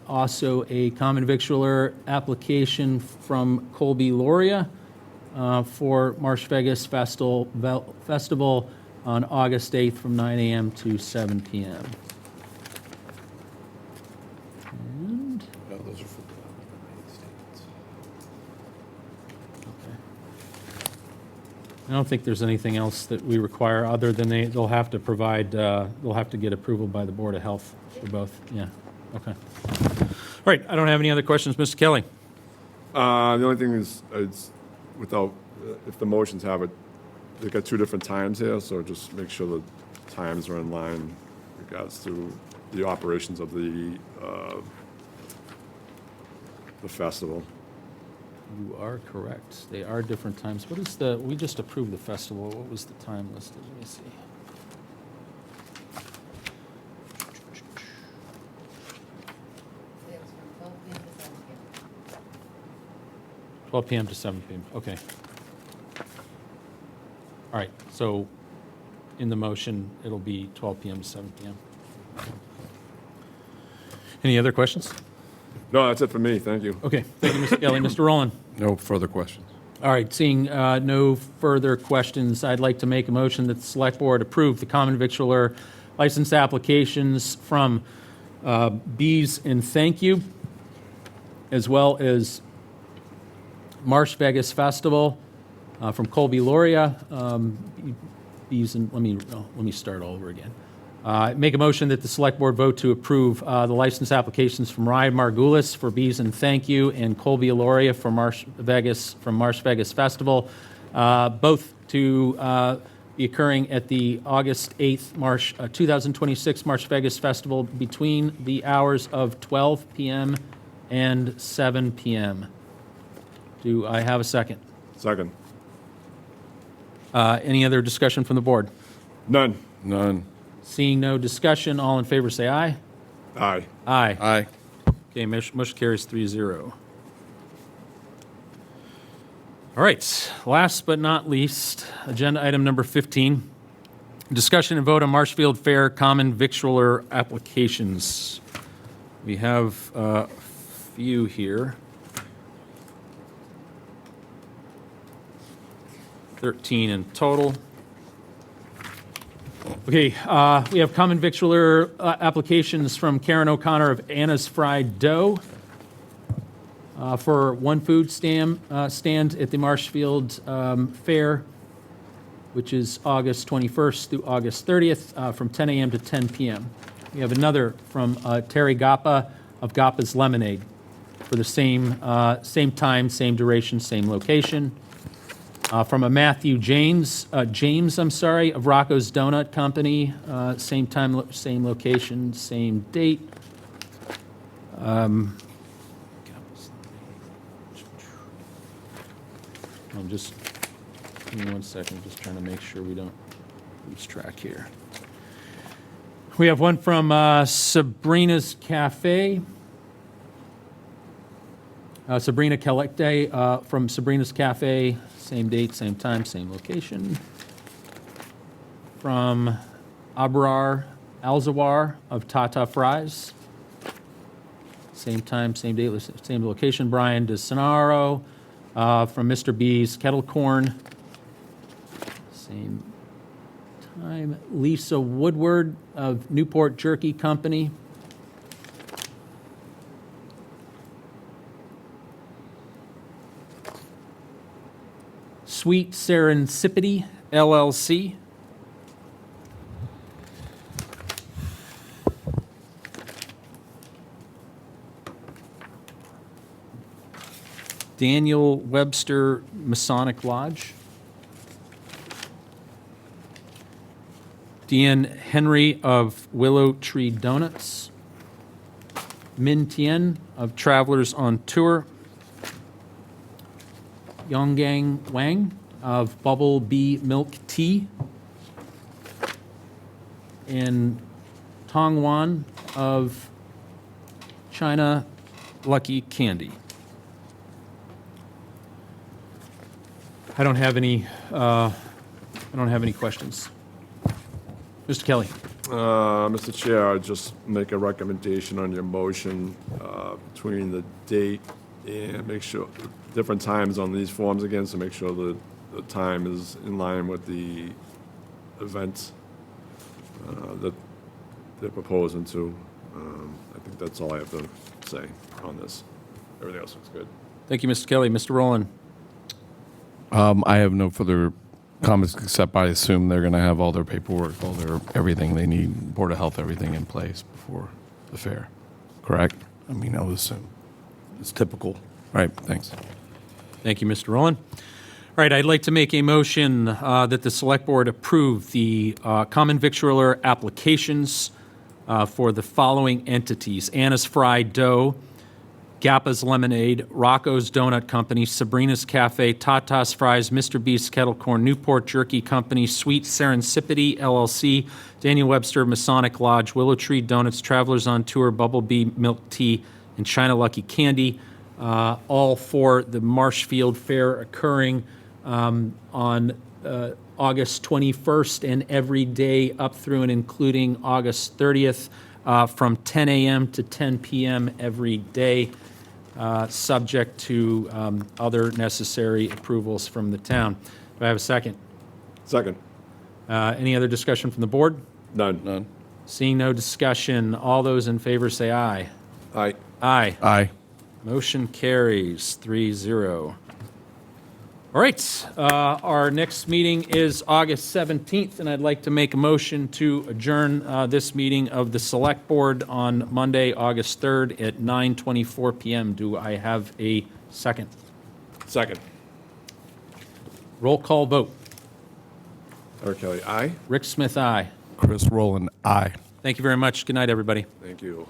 also a common victualler application from Colby Loria for Marsh Vegas Festival on August 8th from 9 a.m. to 7 p.m. And, Those are for the States. I don't think there's anything else that we require other than they'll have to provide, they'll have to get approval by the Board of Health for both. Yeah, okay. All right, I don't have any other questions. Mr. Kelly? The only thing is, it's without, if the motions have it, they've got 2 different times here, so just make sure the times are in line in regards to the operations of the festival. You are correct. They are different times. What is we just approved the festival. What was the time listed? Let me see. It was from 12 p.m. to 7 p.m. 12 p.m. to 7 p.m. Okay. All right, so in the motion, it'll be 12 p.m. to 7 p.m. Any other questions? No, that's it for me, thank you. Okay, thank you, Mr. Kelly. Mr. Rowland? No further questions. All right, seeing no further questions, I'd like to make a motion that the Select Board approve the common victualler license applications from Bees and Thank You, as well as Marsh Vegas Festival from Colby Loria. Let me start all over again. Make a motion that the Select Board vote to approve the license applications from Ryan Margulis for Bees and Thank You and Colby Loria for Marsh Vegas Festival, both to be occurring at the August 8th, 2026 Marsh Vegas Festival between the hours of 12 p.m. and 7 p.m. Do I have a second? Second. Any other discussion from the board? None. None. Seeing no discussion, all in favor say aye. Aye. Aye. Aye. Okay, motion carries 3-0. All right, last but not least, agenda item number 15, discussion and vote on Marshfield Fair common victualler applications. We have a few here. 13 in total. Okay, we have common victualler applications from Karen O'Connor of Anna's Fried Dough for one food stand at the Marshfield Fair, which is August 21st through August 30th from 10 a.m. to 10 p.m. We have another from Terry Gappa of Gappa's Lemonade for the same time, same duration, same location. From a Matthew James of Rocco's Donut Company, same time, same location, same date. Give me 1 second, just trying to make sure we don't lose track here. We have one from Sabrina's Cafe. Sabrina Calecte from Sabrina's Cafe, same date, same time, same location. From Abrar Alzawar of Tata Fries, same time, same date, same location. Brian DeSanaro from Mr. B's Kettle Corn, same time. Lisa Woodward of Newport Jerky Company. Sweet Serendipity, LLC. Daniel Webster Masonic Lodge. Deanne Henry of Willow Tree Donuts. Min Tien of Travelers on Tour. Yonggang Wang of Bubble Bee Milk Tea. And Tong Wan of China Lucky Candy. I don't have any questions. Mr. Kelly. Mr. Chair, I'd just make a recommendation on your motion between the date and make sure, different times on these forms again, so make sure the time is in line with the event that they're proposing to. I think that's all I have to say on this. Everything else looks good. Thank you, Mr. Kelly. Mr. Rowland. I have no further comments, except I assume they're going to have all their paperwork, all their, everything they need, Board of Health, everything in place before the fair, correct? I mean, I would assume. It's typical. All right, thanks. Thank you, Mr. Rowland. All right, I'd like to make a motion that the Select Board approve the common victualler applications for the following entities: Anna's Fried Dough, Gappa's Lemonade, Rocco's Donut Company, Sabrina's Cafe, Tata's Fries, Mr. Beast's Kettle Corn, Newport Jerky Company, Sweet Serendipity, LLC, Daniel Webster Masonic Lodge, Willow Tree Donuts, Travelers on Tour, Bubble Bee Milk Tea, and China Lucky Candy, all for the Marshfield Fair occurring on August 21st and every day up through and including August 30th from 10 a.m. to 10 p.m. every day, subject to other necessary approvals from the town. Do I have a second? Second. Any other discussion from the board? None. None. Seeing no discussion, all those in favor say aye. Aye. Aye. Aye. Motion carries 3-0. All right, our next meeting is August 17th, and I'd like to make a motion to adjourn this meeting of the Select Board on Monday, August 3rd at 9:24 PM. Do I have a second? Second. Roll call vote. Eric Kelly, aye. Rick Smith, aye. Chris Rowland, aye. Thank you very much. Good night, everybody. Thank you.